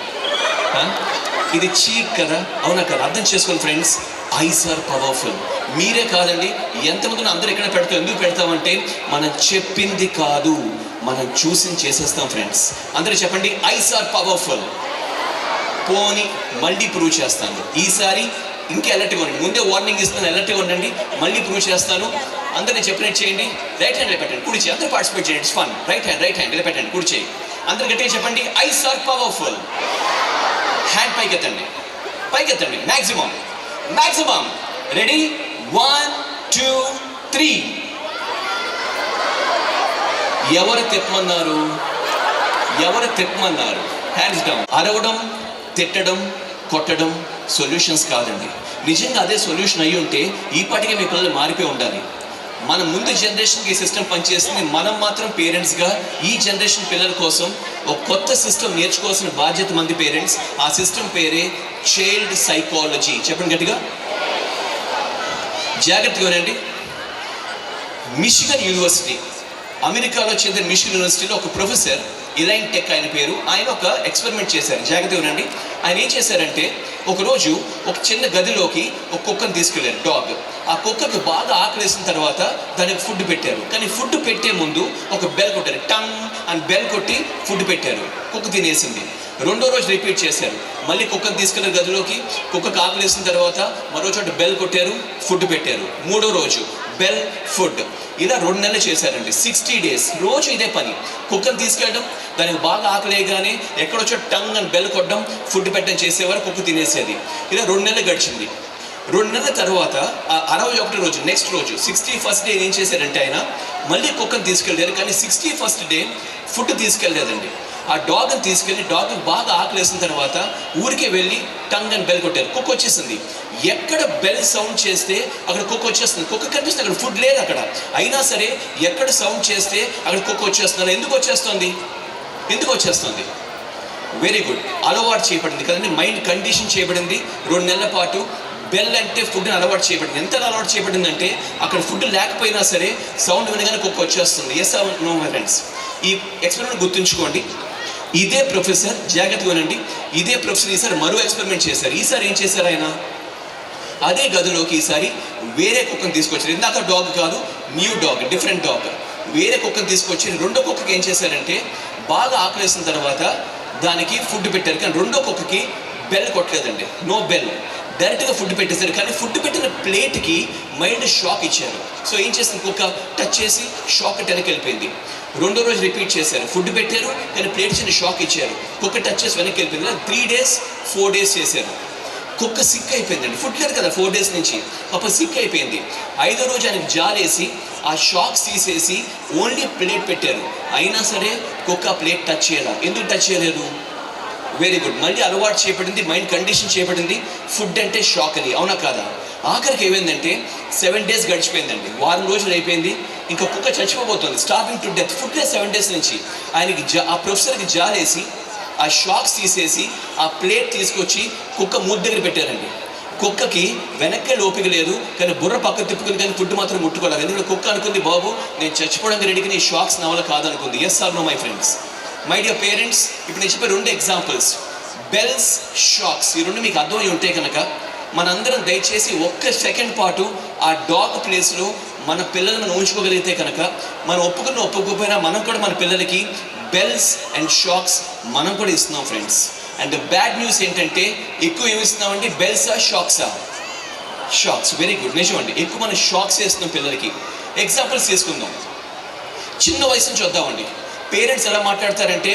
ఇది చీక్ కదా, అవునా కదా? అర్థం చేసుకోండి ఫ్రెండ్స్, ఐస్ ఆర్ పవర్ఫుల్. మీరే కాదండి, ఎంతమంది అందరూ ఎక్కడ పెడతాం. ఎందుకు పెడతామంటే మనం చెప్పింది కాదు, మనం చూసి చేసేస్తాం ఫ్రెండ్స్. అందరూ చెప్పండి, ఐస్ ఆర్ పవర్ఫుల్. పోని మళ్ళీ ప్రూవ్ చేస్తాను. ఈసారి ఇంకా అలర్ట్గా ఉండండి. ముందే వార్నింగ్ ఇస్తాను, అలర్ట్గా ఉండండి. మళ్ళీ ప్రూవ్ చేస్తాను. అందరినీ చెప్పినట్టు చేయండి. రైట్ హ్యాండ్ పెట్టండి, కుడి చేయి. అందరూ పార్టిసిపేట్ చేయండి. It's fun. రైట్ హ్యాండ్ ఇలా పెట్టండి, కుడి చేయి. అందరు గట్టిగా చెప్పండి, ఐస్ ఆర్ పవర్ఫుల్. హ్యాండ్ పైకెత్తండి, పైకెత్తండి. మ్యాక్సిమం. రెడీ? 1 2 3. ఎవరు తిప్పమన్నారు? Hands down. అరవడం, తిట్టడం, కొట్టడం సొల్యూషన్స్ కాదండి. నిజంగా అదే సొల్యూషన్ అయ్యి ఉంటే ఈ పాటికే మీ పిల్లలు మారిపోయి ఉండాలి. మన ముందు జనరేషన్కి ఈ సిస్టమ్ పనిచేస్తుంది. మనం మాత్రం పేరెంట్స్గా ఈ జనరేషన్ పిల్లల కోసం ఒక కొత్త సిస్టమ్ నేర్చుకోవాల్సిన బాధ్యత మంది పేరెంట్స్. ఆ సిస్టమ్ పేరే చైల్డ్ సైకాలజీ. చెప్పండి గట్టిగా, జాగ్రత్తగా వినండి. మిషిగన్ యూనివర్సిటీ, అమెరికాలో చెందిన మిషిగన్ యూనివర్సిటీలో ఒక ప్రొఫెసర్, ఇలైన్ టెక్ ఆయన పేరు, ఆయన ఒక ఎక్స్పెరిమెంట్ చేశారు. జాగ్రత్తగా వినండి. ఆయన ఏం చేశారంటే, ఒకరోజు ఒక చిన్న గదిలోకి ఒక కుక్కను తీసుకెళ్లారు, డాగ్. ఆ కుక్కకి బాగా ఆకలేసిన తర్వాత దానికి ఫుడ్ పెట్టారు. కానీ ఫుడ్ పెట్టే ముందు ఒక బెల్ కొట్టారు. టంగ్ అని బెల్ కొట్టి ఫుడ్ పెట్టారు. కుక్క తినేసింది. రెండో రోజు రిపీట్ చేశారు. మళ్ళీ కుక్కను తీసుకెళ్లారు గదిలోకి. కుక్కకు ఆకలేసిన తర్వాత మరో చోట బెల్ కొట్టారు, ఫుడ్ పెట్టారు. మూడో రోజు బెల్, ఫుడ్. ఇలా 2 నెలలు చేశారండి. 60 days రోజు ఇదే పని. కుక్కను తీసుకెళ్ళడం, దానికి బాగా ఆకలేయగానే ఎక్కడొచ్చో టంగ్ అని బెల్ కొట్టడం, ఫుడ్ పెట్టడం చేసేవారు. కుక్క తినేసేది. ఇలా 2 నెలలు గడిచింది. 2 నెలల తర్వాత 61వ రోజు, నెక్స్ట్ రోజు 61st డే ఏం చేశారంటే ఆయన మళ్ళీ కుక్కను తీసుకెళ్ళారు. కానీ 61st డే ఫుడ్ తీసుకెళ్ళలేదండి. ఆ డాగ్ని తీసుకెళ్ళి, డాగ్ని బాగా ఆకలేసిన తర్వాత ఊరికే వెళ్ళి టంగ్ అని బెల్ కొట్టారు. కుక్క వచ్చేసింది. ఎక్కడ బెల్ సౌండ్ చేస్తే అక్కడ కుక్క వచ్చేస్తుంది. కుక్క కనిపిస్తుంది, అక్కడ ఫుడ్ లేదు అక్కడ. అయినా సరే ఎక్కడ సౌండ్ చేస్తే అక్కడ కుక్క వచ్చేస్తున్నారు. ఎందుకు వచ్చేస్తుంది? Very good. అలవాటు చేయబడింది కదండి, మైండ్ కండిషన్ చేయబడింది. 2 నెలల పాటు బెల్ అంటే ఫుడ్ని అలవాటు చేయబడింది. ఎంత అలవాటు చేయబడిందంటే అక్కడ ఫుడ్ లేకపోయినా సరే సౌండ్ వినగానే కుక్క వచ్చేస్తుంది. Yes no my friends? ఈ ఎక్స్పెరిమెంట్ గుర్తుంచుకోండి. ఇదే ప్రొఫెసర్, జాగ్రత్తగా వినండి, ఇదే ప్రొఫెసర్ ఈసారి మరో ఎక్స్పెరిమెంట్ చేశారు. ఈసారి ఏం చేశారు ఆయన, అదే గదిలోకి ఈసారి వేరే కుక్కను తీసుకొచ్చారు. ఇందాక డాగ్ కాదు, న్యూ డాగ్, డిఫరెంట్ డాగ్, వేరే కుక్కను తీసుకొచ్చి రెండో కుక్కకి ఏం చేశారంటే బాగా ఆకలేసిన తర్వాత దానికి ఫుడ్ పెట్టారు. కానీ రెండో కుక్కకి బెల్ కొట్టలేదండి, నో బెల్, డైరెక్ట్గా ఫుడ్ పెట్టేశారు. కానీ ఫుడ్ పెట్టిన ప్లేట్కి మైల్డ్ షాక్ ఇచ్చారు. సో ఏం చేసింది, కుక్క టచ్ చేసి షాక్ వెనక్కి వెళ్ళిపోయింది. రెండో రోజు రిపీట్ చేశారు, ఫుడ్ పెట్టారు కానీ ప్లేట్ చిన్న షాక్ ఇచ్చారు, కుక్క టచ్ చేసి వెనక్కి వెళ్ళిపోయింది. 3 days 4 days చేశారు. కుక్క సిక్ అయిపోయిందండి, ఫుడ్ లేదు కదా 4 days నుంచి, అప్పుడు సిక్ అయిపోయింది. 5వ రోజు ఆయనకు జాలేసి ఆ షాక్స్ తీసేసి ఓన్లీ ప్లేట్ పెట్టారు. అయినా సరే కుక్క ప్లేట్ టచ్ చేయాలి. ఎందుకు టచ్ చేయలేదు, వెరీ గుడ్, మళ్ళీ అలవాటు చేయబడింది, మైండ్ కండిషన్ చేయబడింది ఫుడ్ అంటే షాక్ అని, అవునా కాదా. ఆఖరికి ఏమైందంటే 7 days గడిచిపోయిందండి, వారం రోజులు అయిపోయింది, ఇంకా కుక్క చచ్చిపోబోతుంది, స్టార్వింగ్ టు డెత్, ఫుడ్ లేదు 7 days నుంచి. ఆయనకి ఆ ప్రొఫెసర్కి జాలేసి ఆ షాక్స్ తీసేసి ఆ ప్లేట్ తీసుకొచ్చి కుక్క మూతి దగ్గర పెట్టారండి. కుక్కకి వెనక్కి ఓపిక లేదు కానీ బుర్ర పక్క తిప్పుకుంది కానీ ఫుడ్ మాత్రం ముట్టుకోలేదు. ఎందుకంటే కుక్క అనుకుంది, బాబు నేను చచ్చిపోవడానికి రెడీకి నీ షాక్స్ నవల కాదనుకుంది. Yes or no my friends, my dear parents, ఇప్పుడు నేను చెప్పే 2 ఎగ్జాంపుల్స్, బెల్స్, షాక్స్, ఈ 2 మీకు అర్థమై ఉంటే కనుక మనందరం దయచేసి ఒక్క సెకండ్ పాటు ఆ డాగ్ ప్లేస్లో మన పిల్లలను మనం ఉంచుకోగలిగితే కనుక మనం ఒప్పుకోకపోయినా మనం కూడా మన పిల్లలకి బెల్స్ అండ్ షాక్స్ మనం కూడా ఇస్తున్నాం ఫ్రెండ్స్. అండ్ బ్యాడ్ న్యూస్ ఏంటంటే ఎక్కువ ఏమి ఇస్తున్నామండి, బెల్సా షాక్సా, షాక్స్, వెరీ గుడ్, నిజమండి, ఎక్కువ మనం షాక్స్ వేస్తున్నాం పిల్లలకి. ఎగ్జాంపుల్స్ తీసుకుందాం, చిన్న వయసు నుంచి వద్దామండి. పేరెంట్స్ ఎలా మాట్లాడతారంటే,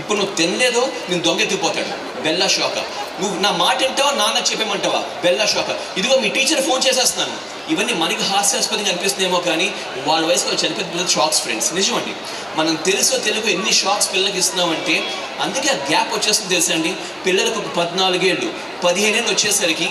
ఇప్పుడు నువ్వు తినలేదో నేను దొంగెత్తిపోతాడు, బెల్లా షాక, నువ్వు నా మాట వింటావా నాన్న చెప్పేమంటావా, బెల్లా షాక, ఇదిగో మీ టీచర్ ఫోన్ చేసేస్తున్నాను. ఇవన్నీ మనకి హాస్యాస్పదంగా అనిపిస్తుందేమో కానీ వాళ్ళ వయసులో చనిపోయిన పిల్లలు షాక్స్ ఫ్రెండ్స్, నిజమండి. మనం తెలుసో తెలుగు ఎన్ని షాక్స్ పిల్లలకి ఇస్తున్నామంటే అందుకే ఆ గ్యాప్ వచ్చేస్తుంది తెలుసా అండి. పిల్లలకు 14 ఏళ్ళు 15 ఏళ్ళు వచ్చేసరికి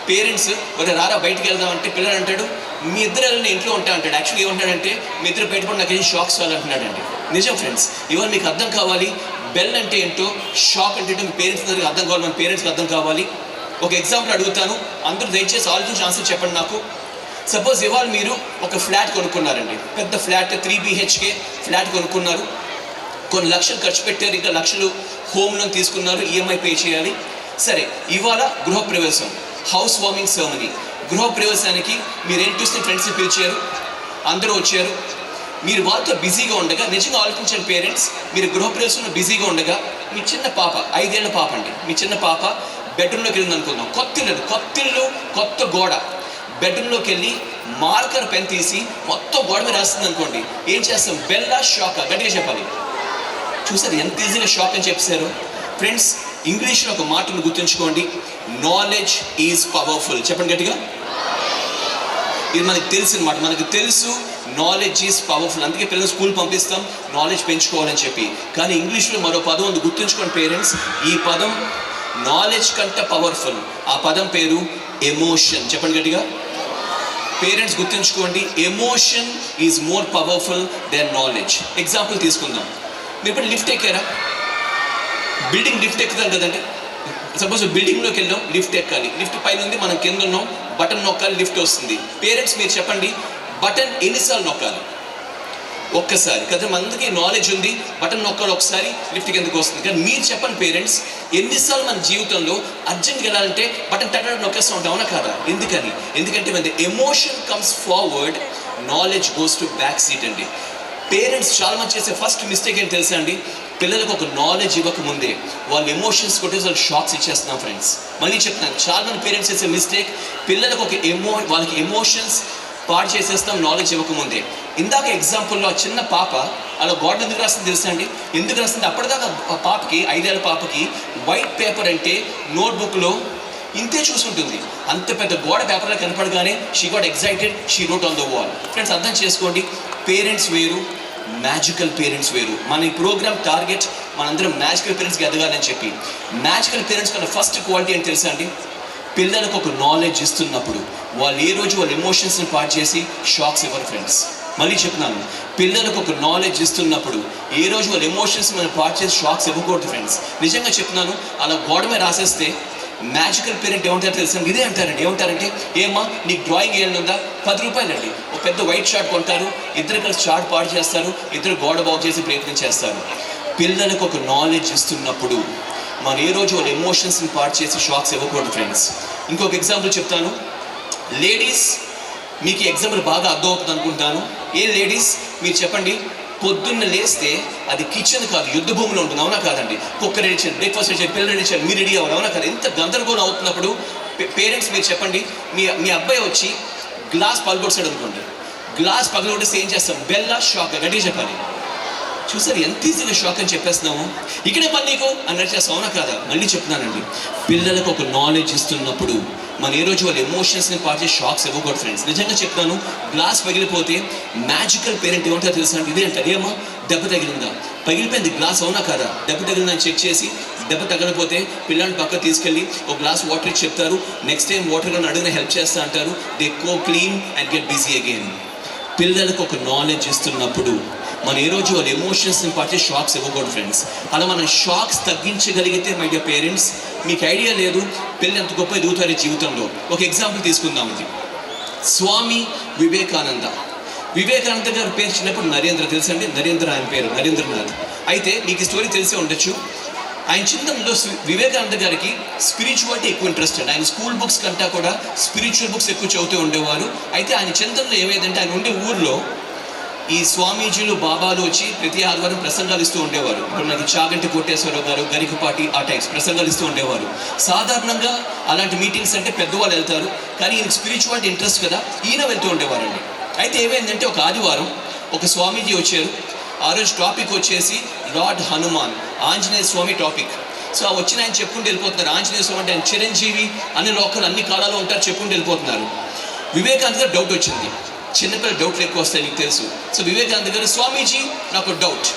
పేరెంట్స్ ఒక రారా బయటకు వెళ్దామంటే పిల్లలు అంటాడు మీ ఇద్దరు వెళ్ళిన ఇంట్లో ఉంటా అంటాడు. యాక్చువల్లీ ఏమంటాడంటే మీ ఇద్దరు బయటపడి నాకు ఏం షాక్స్ అంటున్నాడండి. నిజం ఫ్రెండ్స్, ఇవాళ మీకు అర్థం కావాలి బెల్ అంటే ఏంటో, షాక్ అంటే ఏంటో మీ పేరెంట్స్ దగ్గరికి అర్థం కావాలి, మన పేరెంట్స్కి అర్థం కావాలి. ఒక ఎగ్జాంపుల్ అడుగుతాను, అందరూ దయచేసి ఆలోచించి ఆన్సర్ చెప్పండి నాకు. సపోజ్ ఇవాళ మీరు ఒక ఫ్లాట్ కొనుక్కున్నారండి, పెద్ద ఫ్లాట్ 3 BHK ఫ్లాట్ కొనుక్కున్నారు, కొన్ని లక్షలు ఖర్చు పెట్టారు, ఇంకా లక్షలు హోమ్ లోన్ తీసుకున్నారు, ఈఎంఐ పే చేయాలి. సరే, ఇవాళ గృహప్రవేశం, హౌస్ వార్మింగ్ సెరమనీ. గృహప్రవేశానికి మీరు ఏం చూస్తే ఫ్రెండ్స్ని పిలిచారు, అందరూ వచ్చారు. మీరు వాళ్ళతో బిజీగా ఉండగా, నిజంగా ఆలోచించండి పేరెంట్స్, మీరు గృహప్రవేశంలో బిజీగా ఉండగా మీ చిన్న పాప 5 ఏళ్ల పాప అండి, మీ చిన్న పాప బెడ్రూమ్లోకి వెళ్ళింది అనుకుందాం. కొత్త ఇల్లు కొత్త గోడ, బెడ్రూమ్లోకి వెళ్ళి మార్కర్ పెన్ తీసి మొత్తం గోడ మీద రాస్తుంది అనుకోండి, ఏం చేస్తాం, బెల్లా షాక్, గట్టిగా చెప్పాలి. చూసారు ఎంత ఈజీగా షాక్ అని చెప్పారు ఫ్రెండ్స్. ఇంగ్లీష్లో ఒక మాటను గుర్తుంచుకోండి, నాలెడ్జ్ ఈజ్ పవర్ఫుల్. చెప్పండి గట్టిగా. ఇది మనకు తెలిసిన మాట, మనకు తెలుసు నాలెడ్జ్ ఈజ్ పవర్ఫుల్, అందుకే పిల్లలు స్కూల్ పంపిస్తాం నాలెడ్జ్ పెంచుకోవాలని చెప్పి. కానీ ఇంగ్లీష్లో మరో పదం ఉంది, గుర్తుంచుకోండి పేరెంట్స్, ఈ పదం నాలెడ్జ్ కంటే పవర్ఫుల్. ఆ పదం పేరు ఎమోషన్. చెప్పండి గట్టిగా. పేరెంట్స్ గుర్తుంచుకోండి, emotion is more powerful than knowledge. Example తీసుకుందాం, మీరు ఇప్పుడు లిఫ్ట్ ఎక్కారా, బిల్డింగ్ లిఫ్ట్ ఎక్కుతాం కదండి. సపోజ్ బిల్డింగ్లోకి వెళ్ళాం, లిఫ్ట్ ఎక్కాలి, లిఫ్ట్ పైన ఉంది, మనం కింద ఉన్నాం, బటన్ నొక్కాలి, లిఫ్ట్ వస్తుంది. పేరెంట్స్ మీరు చెప్పండి, బటన్ ఎన్నిసార్లు నొక్కాలి? ఒక్కసారి కదా. మనకి నాలెడ్జ్ ఉంది, బటన్ నొక్కాలి ఒకసారి, లిఫ్ట్ కిందకి వస్తుంది. కానీ మీరు చెప్పండి పేరెంట్స్, ఎన్నిసార్లు మన జీవితంలో అర్జెంట్గా వెళ్ళాలంటే బటన్ టక్ నొక్కేస్తూ ఉంటాం, అవునా కాదా? ఎందుకంటే మన emotion comes forward, knowledge goes to back seat అండి. పేరెంట్స్ చాలా మంది చేసే ఫస్ట్ మిస్టేక్ ఏంటి తెలుసా అండి, పిల్లలకు ఒక నాలెడ్జ్ ఇవ్వకముందే వాళ్ళ ఎమోషన్స్ కొట్టేసి వాళ్ళు షాక్స్ ఇచ్చేస్తున్నాం ఫ్రెండ్స్. మళ్ళీ చెప్తున్నాను, చాలా మంది పేరెంట్స్ చేసే మిస్టేక్, పిల్లలకు ఒక వాళ్ళకి ఎమోషన్స్ పాడు చేసేస్తాం నాలెడ్జ్ ఇవ్వకముందే. ఇందాక ఎగ్జాంపుల్లో ఆ చిన్న పాప అలా గోడ ఎందుకు రాస్తుంది తెలుసా అండి, ఎందుకు రాస్తుంది? అప్పటిదాకా ఆ పాపకి 5 ఏళ్ల పాపకి వైట్ పేపర్ అంటే నోట్బుక్లో ఇంతే చూసుంటుంది, అంత పెద్ద గోడ పేపర్లో కనపడగానే she got excited, she wrote on the wall. Friends అర్థం చేసుకోండి, పేరెంట్స్ వేరు, మ్యాజికల్ పేరెంట్స్ వేరు. మన ఈ ప్రోగ్రామ్ టార్గెట్ మనందరం మ్యాజికల్ పేరెంట్స్కి ఎదగాలని చెప్పి. మ్యాజికల్ పేరెంట్స్ కన్నా ఫస్ట్ క్వాలిటీ ఏంటి తెలుసా అండి, పిల్లలకు ఒక నాలెడ్జ్ ఇస్తున్నప్పుడు వాళ్ళు ఏ రోజు వాళ్ళ ఎమోషన్స్ని పాడు చేసి షాక్స్ ఇవ్వరు ఫ్రెండ్స్. మళ్ళీ చెప్తున్నాను, పిల్లలకు ఒక నాలెడ్జ్ ఇస్తున్నప్పుడు ఏ రోజు వాళ్ళ ఎమోషన్స్ మనం పాడు చేసి షాక్స్ ఇవ్వకూడదు ఫ్రెండ్స్. నిజంగా చెప్తున్నాను, అలా గోడ మీద రాసేస్తే మ్యాజికల్ పేరెంట్ ఏమంటారు తెలుసా, ఇదే అంటారండి. ఏమంటారంటే, ఏమా నీకు డ్రాయింగ్ ఏముందా, 10 రూపాయలండి, ఒక పెద్ద వైట్ షార్ట్ కొంటారు, ఇద్దరు కలిసి షార్ట్ పాడు చేస్తారు, ఇద్దరు గోడ బాగు చేసి ప్రయత్నం చేస్తారు. పిల్లలకు ఒక నాలెడ్జ్ ఇస్తున్నప్పుడు మనం ఏ రోజు వాళ్ళ ఎమోషన్స్ని పాటు చేసి షాక్స్ ఇవ్వకూడదు ఫ్రెండ్స్. ఇంకొక ఎగ్జాంపుల్ చెప్తాను. లేడీస్, మీకు ఎగ్జాంపుల్ బాగా అర్థం అవుతుంది అనుకుంటాను. ఏ లేడీస్ మీరు చెప్పండి, పొద్దున్న లేస్తే అది కిచెన్ కాదు, యుద్ధ భూమిలో ఉంటుంది, అవునా కాదండి? కుక్క రెడీ చేయాలి, బ్రేక్ఫాస్ట్ రెడీ చేయాలి, పిల్లలు రెడీ చేయాలి, మీరు రెడీ అవ్వాలి, అవునా కాదు? ఎంత గందరగోళం అవుతున్నప్పుడు పేరెంట్స్ మీరు చెప్పండి, మీ అబ్బాయి వచ్చి గ్లాస్ పగలగొట్టాడు అనుకోండి, గ్లాస్ పగలగొట్టేస్తే ఏం చేస్తాం? బెల్లా షాక్, గట్టిగా చెప్పాలి. చూసారు ఎంత ఈజీగా షాక్ అని చెప్పేస్తున్నాము. ఇక్కడే పని నీకు అన్నట్టు చేస్తాం, అవునా కాదా? మళ్ళీ చెప్తున్నానండి, పిల్లలకు ఒక నాలెడ్జ్ ఇస్తున్నప్పుడు మన ఏ రోజు వాళ్ళ ఎమోషన్స్ని పాటు చేసి షాక్స్ ఇవ్వకూడదు ఫ్రెండ్స్. నిజంగా చెప్తాను, గ్లాస్ పగిలిపోతే మ్యాజికల్ పేరెంట్ ఏమంటారో తెలుసా అండి? ఇదే అంటారు, ఏమో దెబ్బ తగిలిందా? పగిలిపోయింది గ్లాస్, అవునా కాదా? దెబ్బ తగిలిందని చెక్ చేసి దెబ్బ తగలపోతే పిల్లల్ని పక్క తీసుకెళ్ళి ఒక గ్లాస్ వాటర్ ఇచ్చి చెప్తారు, నెక్స్ట్ టైం వాటర్ అడిగిన హెల్ప్ చేస్తా అంటారు. They go clean and get busy again. పిల్లలకు ఒక నాలెడ్జ్ ఇస్తున్నప్పుడు మనం ఏ రోజు వాళ్ళ ఎమోషన్స్ని పాటు షాక్స్ ఇవ్వకూడదు ఫ్రెండ్స్. అలా మనం షాక్స్ తగ్గించగలిగితే మై డియర్ పేరెంట్స్, మీకు ఐడియా లేదు పిల్లలు ఎంత గొప్ప ఎదుగుతారు జీవితంలో. ఒక ఎగ్జాంపుల్ తీసుకుందాం. ఇది స్వామి వివేకానంద. వివేకానంద గారి పేరు చిన్నప్పుడు నరేంద్ర, తెలుసండి? నరేంద్ర ఆయన పేరు, నరేంద్రనాథ్. అయితే మీకు ఈ స్టోరీ తెలిసే ఉండొచ్చు. ఆయన చిన్నలో వివేకానంద గారికి స్పిరిచువాలిటీ ఎక్కువ ఇంట్రెస్ట్ అండి. ఆయన స్కూల్ బుక్స్ కంటా కూడా స్పిరిచువల్ బుక్స్ ఎక్కువ చదువుతూ ఉండేవారు. అయితే ఆయన చిన్నలో ఏమైందంటే, ఆయన ఉండే ఊర్లో ఈ స్వామీజీలు, బాబాలు వచ్చి ప్రతి ఆదివారం ప్రసంగాలు ఇస్తూ ఉండేవారు. ఇప్పుడు నాకు చాగంటి కోటేశ్వరరావు గారు, గరికపాటి, ఆ టైప్స్ ప్రసంగాలు ఇస్తూ ఉండేవారు. సాధారణంగా అలాంటి మీటింగ్స్ అంటే పెద్దవాళ్ళు వెళ్తారు, కానీ ఈయన స్పిరిచువాలిటీ ఇంట్రెస్ట్ కదా, ఈయన వెళ్తూ ఉండేవారండి. అయితే ఏమైందంటే, ఒక ఆదివారం ఒక స్వామీజీ వచ్చారు. ఆ రోజు టాపిక్ వచ్చేసి లార్డ్ హనుమాన్, ఆంజనేయ స్వామి టాపిక్. సో ఆ వచ్చిన ఆయన చెప్పుకుంటూ వెళ్ళిపోతున్నారు. ఆంజనేయ స్వామి అంటే ఆయన చిరంజీవి, అన్ని లోకలు అన్ని కాలాల్లో ఉంటారు, చెప్పుకుంటూ వెళ్ళిపోతున్నారు. వివేకానంద గారు డౌట్ వచ్చింది. చిన్నపిల్లల డౌట్లు ఎక్కువ వస్తాయి, మీకు తెలుసు. సో వివేకానంద గారు, స్వామీజీ నాకు డౌట్.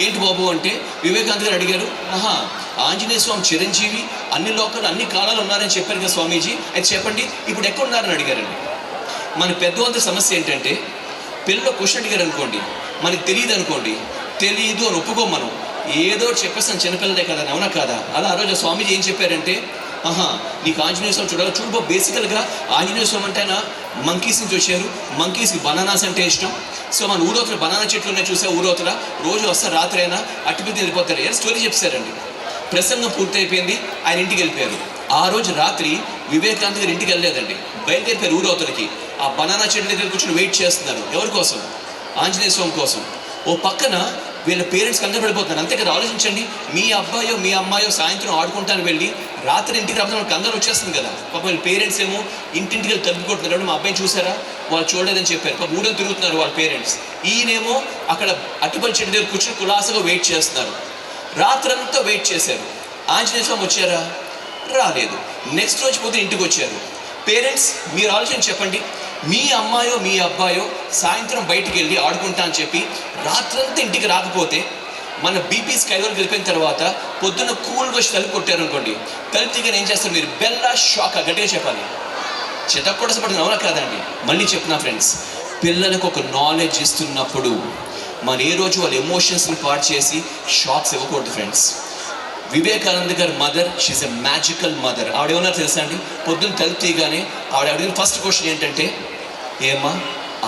ఏంటి బాబు అంటే, వివేకానంద గారు అడిగారు, ఆంజనేయ స్వామి చిరంజీవి, అన్ని లోకలు అన్ని కాలాలు ఉన్నారని చెప్పారు కదా స్వామీజీ, అయితే చెప్పండి ఇప్పుడు ఎక్కడ ఉన్నారని అడిగారండి. మన పెద్దవాళ్ళ సమస్య ఏంటంటే, పిల్లలు క్వశ్చన్ అడిగారు అనుకోండి, మనకి తెలియదు అనుకోండి, తెలియదు అని ఒప్పుకోం మనం, ఏదో చెప్పేస్తాను చిన్నపిల్లలే కదా, అవునా కాదా? అలా ఆ రోజు స్వామీజీ ఏం చెప్పారంటే, నీకు ఆంజనేయ స్వామి చూడబో, బేసికల్గా ఆంజనేయ స్వామి అంటే ఆయన మంకీస్ నుంచి వచ్చారు. మంకీస్కి బనానాస్ అంటే ఇష్టం. సో మన ఊరవతల బనానా చెట్లు ఉన్నాయి చూసా, ఊరవతల రోజు వస్తారు, రాత్రి అయినా అట్టుపతి వెళ్ళిపోతారు. ఏ స్టోరీ చెప్పారండి. ప్రసంగం పూర్తయిపోయింది, ఆయన ఇంటికి వెళ్ళిపోయారు. ఆ రోజు రాత్రి వివేకానంద గారు ఇంటికి వెళ్ళలేదండి, బయలుదేరిపోయారు ఊరవతలకి. ఆ బనానా చెట్ల దగ్గర కూర్చొని వెయిట్ చేస్తున్నారు. ఎవరి కోసం? ఆంజనేయ స్వామి కోసం. ఓ పక్కన వీళ్ళ పేరెంట్స్ కంగారు పడిపోతున్నారు. అంతే కదా, ఆలోచించండి. మీ అబ్బాయో మీ అమ్మాయో సాయంత్రం ఆడుకుంటాను వెళ్ళి రాత్రి ఇంటికి రాకపోతే మనకు కంగారు వచ్చేస్తుంది కదా. పాప వీళ్ళ పేరెంట్స్ ఏమో ఇంటింటికి వెళ్ళి తలుపు కొడుతున్నారు. మా అబ్బాయిని చూసారా, వాళ్ళు చూడలేదని చెప్పారు. పాప ఊళ్ళో తిరుగుతున్నారు వాళ్ళ పేరెంట్స్. ఈయనేమో అక్కడ అట్టుపల్లి చెట్టు దగ్గర కూర్చొని కులాసగా వెయిట్ చేస్తున్నారు. రాత్రంతా వెయిట్ చేశారు. ఆంజనేయ స్వామి వచ్చారా? రాలేదు. నెక్స్ట్ రోజు పోతే ఇంటికి వచ్చారు. పేరెంట్స్ మీరు ఆలోచన చెప్పండి, మీ అమ్మాయో మీ అబ్బాయో సాయంత్రం బయటికి వెళ్ళి ఆడుకుంటా అని చెప్పి రాత్రంతా ఇంటికి రాకపోతే, మన బీపీ స్కైలోకి వెళ్ళిపోయిన తర్వాత పొద్దున్న కూల్గా వచ్చి తలుపు కొట్టారు అనుకోండి, తలుపు తీగని ఏం చేస్తారు మీరు? బెల్లా షాక్, గట్టిగా చెప్పాలి. చితక్కొడసపడుతుంది, అవునా కాదండి? మళ్ళీ చెప్తున్నా ఫ్రెండ్స్, పిల్లలకు ఒక నాలెడ్జ్ ఇస్తున్నప్పుడు మన ఏ రోజు వాళ్ళ ఎమోషన్స్ని పాటు చేసి షాక్స్ ఇవ్వకూడదు ఫ్రెండ్స్. వివేకానంద గారి mother, she a magical mother. ఆవిడేమన్నారు తెలుసా అండి? పొద్దున్న తలుపు తీయగానే ఆవిడ అడిగిన ఫస్ట్ క్వశ్చన్ ఏంటంటే, ఏమా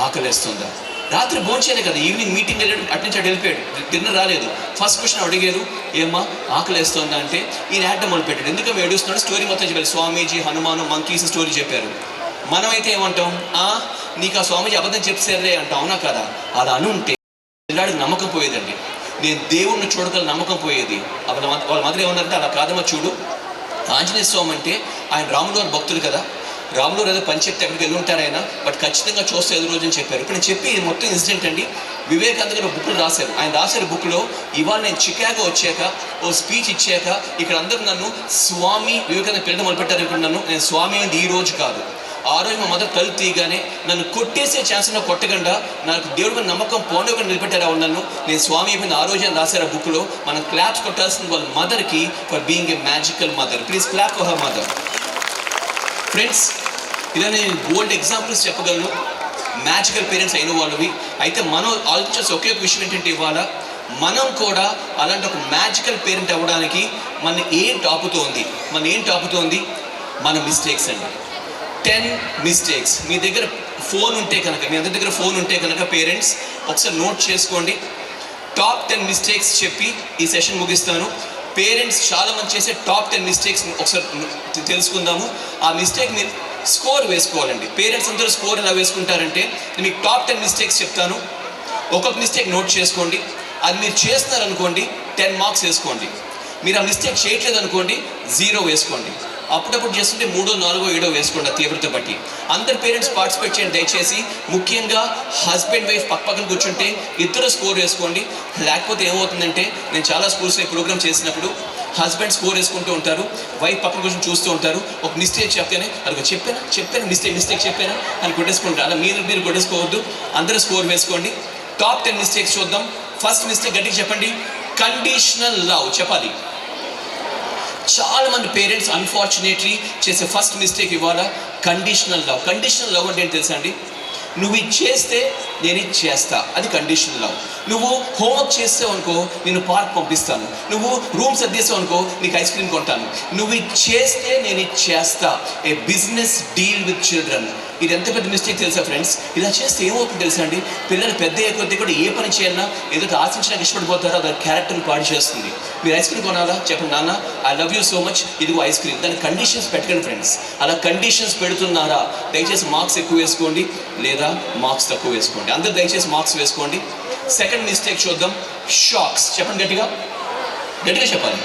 ఆకలిస్తుందా? రాత్రి భోంచేయలే కదా, ఈవినింగ్ మీటింగ్ వెళ్ళాడు, అటు నుంచి అటు వెళ్ళిపోయాడు, డిన్నర్ రాలేదు. ఫస్ట్ క్వశ్చన్ అడిగారు, ఏమా ఆకలిస్తుందా అంటే ఈయన యాడ్డం మొదలు పెట్టాడు. ఎందుకంటే ఏడుస్తున్నాడు, స్టోరీ మొత్తం చెప్పారు. స్వామీజీ, హనుమాను, మంకీస్ స్టోరీ చెప్పారు. మనమైతే ఏమంటాం? నీకు ఆ స్వామీజీ అబద్ధం చెప్పారులే అంటాం, అవునా కదా? అలా అనుంటే పిల్లాడికి నమ్మకం పోయేదండి. నేను దేవుణ్ణి చూడగల నమ్మకం పోయేది. వాళ్ళ మధ్య ఏమన్నారంటే, అలా కాదమ్మా చూడు, ఆంజనేయ స్వామి అంటే ఆయన రాములు వారి భక్తులు కదా, రాములు ఏదో పని చెప్తే ఎక్కడికి వెళ్ళి ఉంటారు ఆయన, బట్ ఖచ్చితంగా చూస్తే ఎదురు రోజు అని చెప్పారు. ఇప్పుడు నేను చెప్పి మొత్తం ఇన్సిడెంట్ అండి. వివేకానంద గారు బుక్లు రాశారు. ఆయన రాశారు బుక్లో, ఇవాళ నేను చికాగో వచ్చాక ఓ స్పీచ్ ఇచ్చాక ఇక్కడ అందరూ నన్ను స్వామి వివేకానంద పిల్లలు మొదలుపెట్టారు. ఇక్కడ నన్ను నేను స్వామి అయింది ఈ రోజు కాదు, ఆ రోజు మా మదర్ తలుపు తీయగానే నన్ను కొట్టేసే ఛాన్స్ ఉన్న కొట్టకుండా నాకు దేవుడి నమ్మకం పోండగా నిలబెట్టారు. వాళ్ళు నన్ను నేను స్వామి అయిపోయింది ఆ రోజు అని రాశారు ఆ బుక్లో. మనం క్లాప్స్ కొట్టాల్సింది వాళ్ళ మదర్కి for being a magical mother. Please clap for her mother. Friends, ఇలా నేను బోల్డ్ ఎగ్జాంపుల్స్ చెప్పగలను మ్యాజికల్ పేరెంట్స్ అయిన వాళ్ళవి. అయితే మనం ఆలోచించాల్సిన ఒకే ఒక విషయం ఏంటంటే, ఇవాళ మనం కూడా అలాంటి ఒక మ్యాజికల్ పేరెంట్ అవ్వడానికి మన ఏం టాపుతోంది? మన మిస్టేక్స్ అండి. 10 మిస్టేక్స్. మీ దగ్గర ఫోన్ ఉంటే కనుక, మీ అందరి దగ్గర ఫోన్ ఉంటే కనుక పేరెంట్స్ ఒకసారి నోట్ చేసుకోండి. టాప్ 10 మిస్టేక్స్ చెప్పి ఈ సెషన్ ముగిస్తాను. పేరెంట్స్ చాలామంది చేసే టాప్ 10 మిస్టేక్స్ ఒకసారి తెలుసుకుందాము. ఆ మిస్టేక్ మీరు స్కోర్ వేసుకోవాలండి. పేరెంట్స్ అందరూ స్కోర్ ఎలా వేసుకుంటారంటే, నేను మీకు టాప్ 10 మిస్టేక్స్ చెప్తాను, ఒక్కొక్క మిస్టేక్ నోట్ చేసుకోండి. అది మీరు చేస్తున్నారనుకోండి 10 మార్క్స్ వేసుకోండి. మీరు ఆ మిస్టేక్ చేయట్లేదు అనుకోండి 0 వేసుకోండి. అప్పుడప్పుడు చేస్తుంటే 3, 4, 7 వేసుకోండి తీవ్రత బట్టి. అందరు పేరెంట్స్ పార్టిసిపేట్ చేయండి దయచేసి. ముఖ్యంగా హస్బెండ్ వైఫ్ పక్కన కూర్చుంటే ఇద్దరు స్కోర్ వేసుకోండి. లేకపోతే ఏమవుతుందంటే, నేను చాలా స్కూల్స్లో ఈ ప్రోగ్రామ్ చేసినప్పుడు హస్బెండ్ స్కోర్ వేసుకుంటూ ఉంటారు, వైఫ్ పక్కన కూర్చొని చూస్తూ ఉంటారు. ఒక మిస్టేక్ చెప్తేనే అదిగో చెప్పాను మిస్టేక్ చెప్పాను అని కొట్టేసుకుంటారు. అలా మీరు కొట్టేసుకోవద్దు, అందరూ స్కోర్ వేసుకోండి. టాప్ 10 మిస్టేక్స్ చూద్దాం. ఫస్ట్ మిస్టేక్ గట్టిగా చెప్పండి, కండిషనల్ లవ్. చెప్పాలి. చాలా మంది పేరెంట్స్ అన్ఫార్చునేట్లీ చేసే ఫస్ట్ మిస్టేక్ ఇవాళ కండిషనల్ లవ్. కండిషనల్ లవ్ అంటే ఏంటి తెలుసా అండి? నువ్వు ఇది చేస్తే నేను ఇది చేస్తా, అది కండిషనల్ లవ్. నువ్వు హోంవర్క్ చేస్తావు అనుకో, నేను పార్క్ పంపిస్తాను. నువ్వు రూమ్ సర్దేసావు అనుకో, నీకు ఐస్ క్రీమ్ కొంటాను. నువ్వు ఇది చేస్తే నేను ఇది చేస్తా. ఏ బిజినెస్ డీల్ విత్ చిల్డ్రన్. ఇది ఎంత పెద్ద మిస్టేక్ తెలుసా ఫ్రెండ్స్? ఇలా చేస్తే ఏమవుతుంది తెలుసా అండి? పిల్లలు పెద్ద కొద్ది కూడా ఏ పని చేయాలన్నా ఏదో ఆశించడానికి ఇష్టపడిపోతారో అది క్యారెక్టర్ని పాడు చేస్తుంది. మీరు ఐస్ క్రీమ్ కొనాలా? చెప్పండి, నాన్న I love you so much, ఇదిగో ఐస్ క్రీమ్. దాని కండిషన్స్ పెట్టకండి ఫ్రెండ్స్. అలా కండిషన్స్ పెడుతున్నారా? దయచేసి మార్క్స్ ఎక్కువ వేసుకోండి, లేదా మార్క్స్ తక్కువ వేసుకోండి. అందరూ దయచేసి మార్క్స్ వేసుకోండి. సెకండ్ మిస్టేక్ చూద్దాం, షాక్స్. చెప్పండి గట్టిగా చెప్పాలి.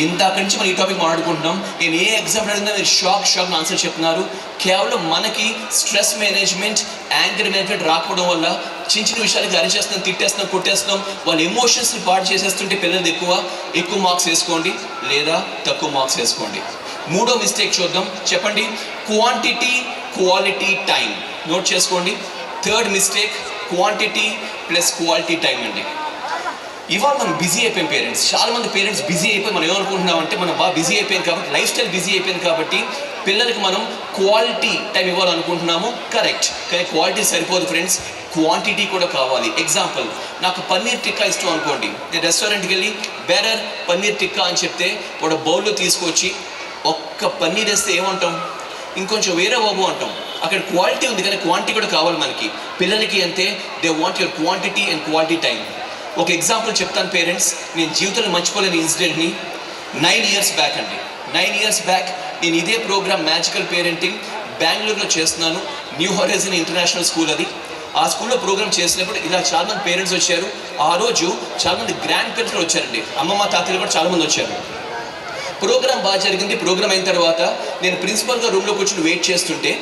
ఇందాక నుంచి మనం ఈ టాపిక్ మాట్లాడుకుంటున్నాం. నేను ఏ ఎగ్జామ్ అడిగినా మీరు షాక్ ఆన్సర్ చెప్తున్నారు. కేవలం మనకి స్ట్రెస్ మేనేజ్మెంట్, యాంగర్ మేనేజ్మెంట్ రాకపోవడం వల్ల చిన్న విషయాలకి అరిచేస్తున్నాం, తిట్టేస్తున్నాం, కొట్టేస్తున్నాం. వాళ్ళ ఎమోషన్స్ని పాడు చేసేస్తుంటే పిల్లలు ఎక్కువ మార్క్స్ వేసుకోండి, లేదా తక్కువ మార్క్స్ వేసుకోండి. మూడో మిస్టేక్ చూద్దాం. చెప్పండి, క్వాంటిటీ క్వాలిటీ టైం. నోట్ చేసుకోండి. Third mistake, quantity plus quality time అండి. ఇవాళ మనం బిజీ అయిపోయాం పేరెంట్స్. చాలా మంది పేరెంట్స్ బిజీ అయిపోయి మనం ఏమనుకుంటున్నాం అంటే, మనం బాగా బిజీ అయిపోయింది కాబట్టి, లైఫ్ స్టైల్ బిజీ అయిపోయింది కాబట్టి పిల్లలకి మనం క్వాలిటీ టైం ఇవ్వాలనుకుంటున్నాము. కరెక్ట్, కానీ క్వాలిటీ సరిపోదు ఫ్రెండ్స్, క్వాంటిటీ కూడా కావాలి. ఎగ్జాంపుల్, నాకు పన్నీర్ టిక్కా ఇష్టం అనుకోండి. నేను రెస్టారెంట్కి వెళ్ళి బేరర్ పన్నీర్ టిక్కా అని చెప్తే వాడు బౌల్లో తీసుకొచ్చి ఒక్క పన్నీర్ వేస్తే ఏమంటాం? ఇంకొంచెం వేరే బాబు అంటాం. అక్కడ క్వాలిటీ ఉంది కానీ క్వాంటిటీ కూడా కావాలి మనకి. పిల్లలకి అంతే, they want your quantity and quality time. ఒక ఎగ్జాంపుల్ చెప్తాను పేరెంట్స్. నేను జీవితంలో మర్చిపోలేని ఇన్సిడెంట్ని 9 years బ్యాక్ అండి. 9 years బ్యాక్ నేను ఇదే ప్రోగ్రామ్ మ్యాజికల్ పేరెంటింగ్ బెంగళూరులో చేస్తున్నాను. న్యూ హొరైజన్ ఇంటర్నేషనల్ స్కూల్ అది. ఆ స్కూల్లో ప్రోగ్రామ్ చేసినప్పుడు ఇలా చాలామంది పేరెంట్స్ వచ్చారు. ఆ రోజు చాలామంది గ్రాండ్ పేరెంట్స్ వచ్చారండి. అమ్మమ్మ తాతయ్యలు కూడా చాలామంది వచ్చారు. ప్రోగ్రామ్ బాగా జరిగింది. ప్రోగ్రామ్ అయిన తర్వాత నేను ప్రిన్సిపల్గా రూమ్లో కూర్చొని వెయిట్ చేస్తుంటే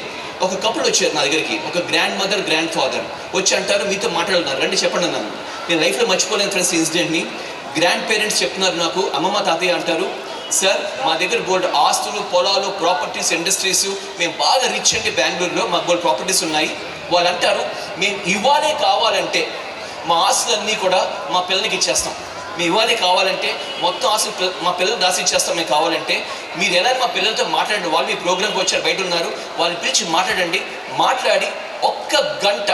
ఒక కపుల్ వచ్చారు నా దగ్గరికి. ఒక గ్రాండ్ మదర్, గ్రాండ్ ఫాదర్ వచ్చి అంటారు, మీతో మాట్లాడుతున్నారు, రండి చెప్పండి అన్నాను. నేను లైఫ్లో మర్చిపోలేని ఫ్రెండ్స్ ఇన్సిడెంట్ని. గ్రాండ్ పేరెంట్స్ చెప్తున్నారు నాకు, అమ్మమ్మ తాతయ్య అంటారు, సార్ మా దగ్గర బోల్డ్ ఆస్తులు, పొలాలు, ప్రాపర్టీస్, ఇండస్ట్రీస్, మేము బాగా రిచ్ అంటే బెంగళూరులో మాకు బోల్డ్ ప్రాపర్టీస్ ఉన్నాయి. వాళ్ళు అంటారు, మేము ఇవ్వాలే కావాలంటే మా ఆస్తులన్నీ కూడా మా పిల్లలకి ఇచ్చేస్తాం. మేము ఇవ్వాలే కావాలంటే మొత్తం ఆస్తులు మా పిల్లలు దాసి ఇచ్చేస్తాం. మేము కావాలంటే మీరు ఎలా మా పిల్లలతో మాట్లాడండి. వాళ్ళు మీ ప్రోగ్రామ్కి వచ్చారు, బయట ఉన్నారు, వాళ్ళని పిలిచి మాట్లాడండి. మాట్లాడి 1 గంట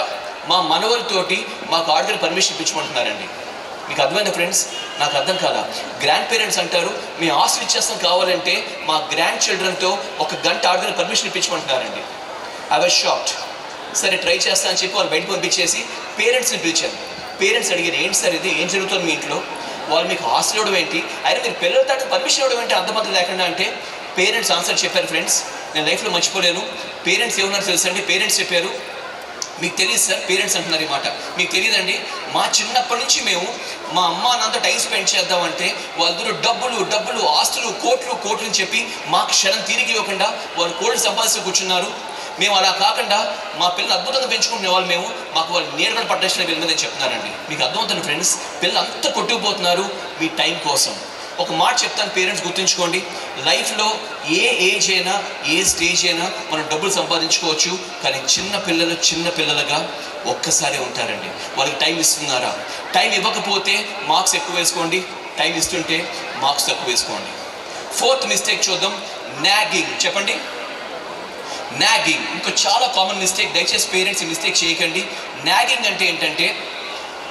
మా మనవలతోటి మాకు ఆర్డర్ పర్మిషన్ ఇప్పించమంటున్నారండి. మీకు అర్థమైంది ఫ్రెండ్స్? నాకు అర్థం కాదా. గ్రాండ్ పేరెంట్స్ అంటారు, మీ ఆస్తులు ఇచ్చేస్తాం కావాలంటే మా గ్రాండ్ చిల్డ్రన్తో 1 గంట ఆర్డర్ పర్మిషన్ ఇప్పించమంటున్నారండి. I was shocked. సరే ట్రై చేస్తా అని చెప్పి వాళ్ళు బయట పంపించేసి పేరెంట్స్ని పిలిచారు. పేరెంట్స్ అడిగారు, ఏంటి సార్ ఇది, ఏం జరుగుతుంది మీ ఇంట్లో? వాళ్ళు మీకు ఆస్తులు ఇవ్వడం ఏంటి, అయినా మీరు పిల్లలతో పర్మిషన్ ఇవ్వడం ఏంటి అంతమంది లేకుండా అంటే పేరెంట్స్ ఆన్సర్ చెప్పారు ఫ్రెండ్స్. నేను లైఫ్లో మర్చిపోలేను. పేరెంట్స్ ఏమన్నారు తెలుసా అండి? పేరెంట్స్ చెప్పారు, మీకు తెలియదు సార్, పేరెంట్స్ అంటున్నారు ఈ మాట, మీకు తెలియదండి, మా చిన్నప్పటి నుంచి మేము మా అమ్మ నాన్నతో టైం స్పెండ్ చేద్దామంటే వాళ్ళందరూ డబ్బులు ఆస్తులు కోట్లు అని చెప్పి మాకు క్షణం తిరిగి ఇవ్వకుండా వాళ్ళు కోట్లు సంపాదిస్తూ కూర్చున్నారు. మేము అలా కాకుండా మా పిల్లలు అద్భుతంగా పెంచుకునే వాళ్ళు, మేము మాకు వాళ్ళు నేరుగా పట్టేసిన వెళ్ళమని చెప్తున్నారండి. మీకు అర్థమవుతుంది ఫ్రెండ్స్, పిల్లలు అంతా కొట్టుకుపోతున్నారు మీ టైం కోసం. ఒక మాట చెప్తాను పేరెంట్స్, గుర్తుంచుకోండి, లైఫ్లో ఏ ఏజ్ అయినా ఏ స్టేజ్ అయినా మనం డబ్బులు సంపాదించుకోవచ్చు. కానీ చిన్న పిల్లలుగా ఒక్కసారి ఉంటారండి. వాళ్ళకి టైం ఇస్తున్నారా? టైం ఇవ్వకపోతే మార్క్స్ ఎక్కువ వేసుకోండి, టైం ఇస్తుంటే మార్క్స్ తక్కువ వేసుకోండి. 4th మిస్టేక్ చూద్దాం, నాగింగ్. చెప్పండి, నాగింగ్. ఇంకో చాలా కామన్ మిస్టేక్. దయచేసి పేరెంట్స్ ఈ మిస్టేక్ చేయకండి. నాగింగ్ అంటే ఏంటంటే,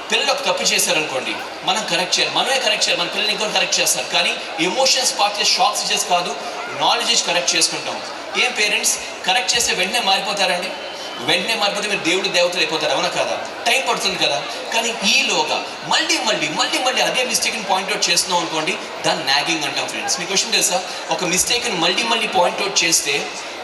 పిల్లలు ఒక తప్పు చేశారనుకోండి, మనం కరెక్ట్ చేయాలి, మనమే కరెక్ట్ చేయాలి, మన పిల్లలు ఇంకొకరు కరెక్ట్ చేస్తారు. కానీ ఎమోషన్స్ పార్ట్ చేసి షాక్స్ ఇచ్చేసి కాదు, నాలెడ్జ్ ఇచ్చి కరెక్ట్ చేసుకుంటాం. ఏం పేరెంట్స్ కరెక్ట్ చేస్తే వెంటనే మారిపోతారండి? వెంటనే మారిపోతే మీరు దేవుడు దేవతలు అయిపోతారు, అవునా కదా? టైం పడుతుంది కదా. కానీ ఈలోగా మళ్ళీ మళ్ళీ మళ్ళీ మళ్ళీ అదే మిస్టేక్ని పాయింట్అవుట్ చేస్తున్నాం అనుకోండి, దాన్ని నాగింగ్ అంటాం ఫ్రెండ్స్. మీ క్వశ్చన్ తెలుసా? ఒక మిస్టేక్ని మళ్ళీ మళ్ళీ పాయింట్అవుట్ చేస్తే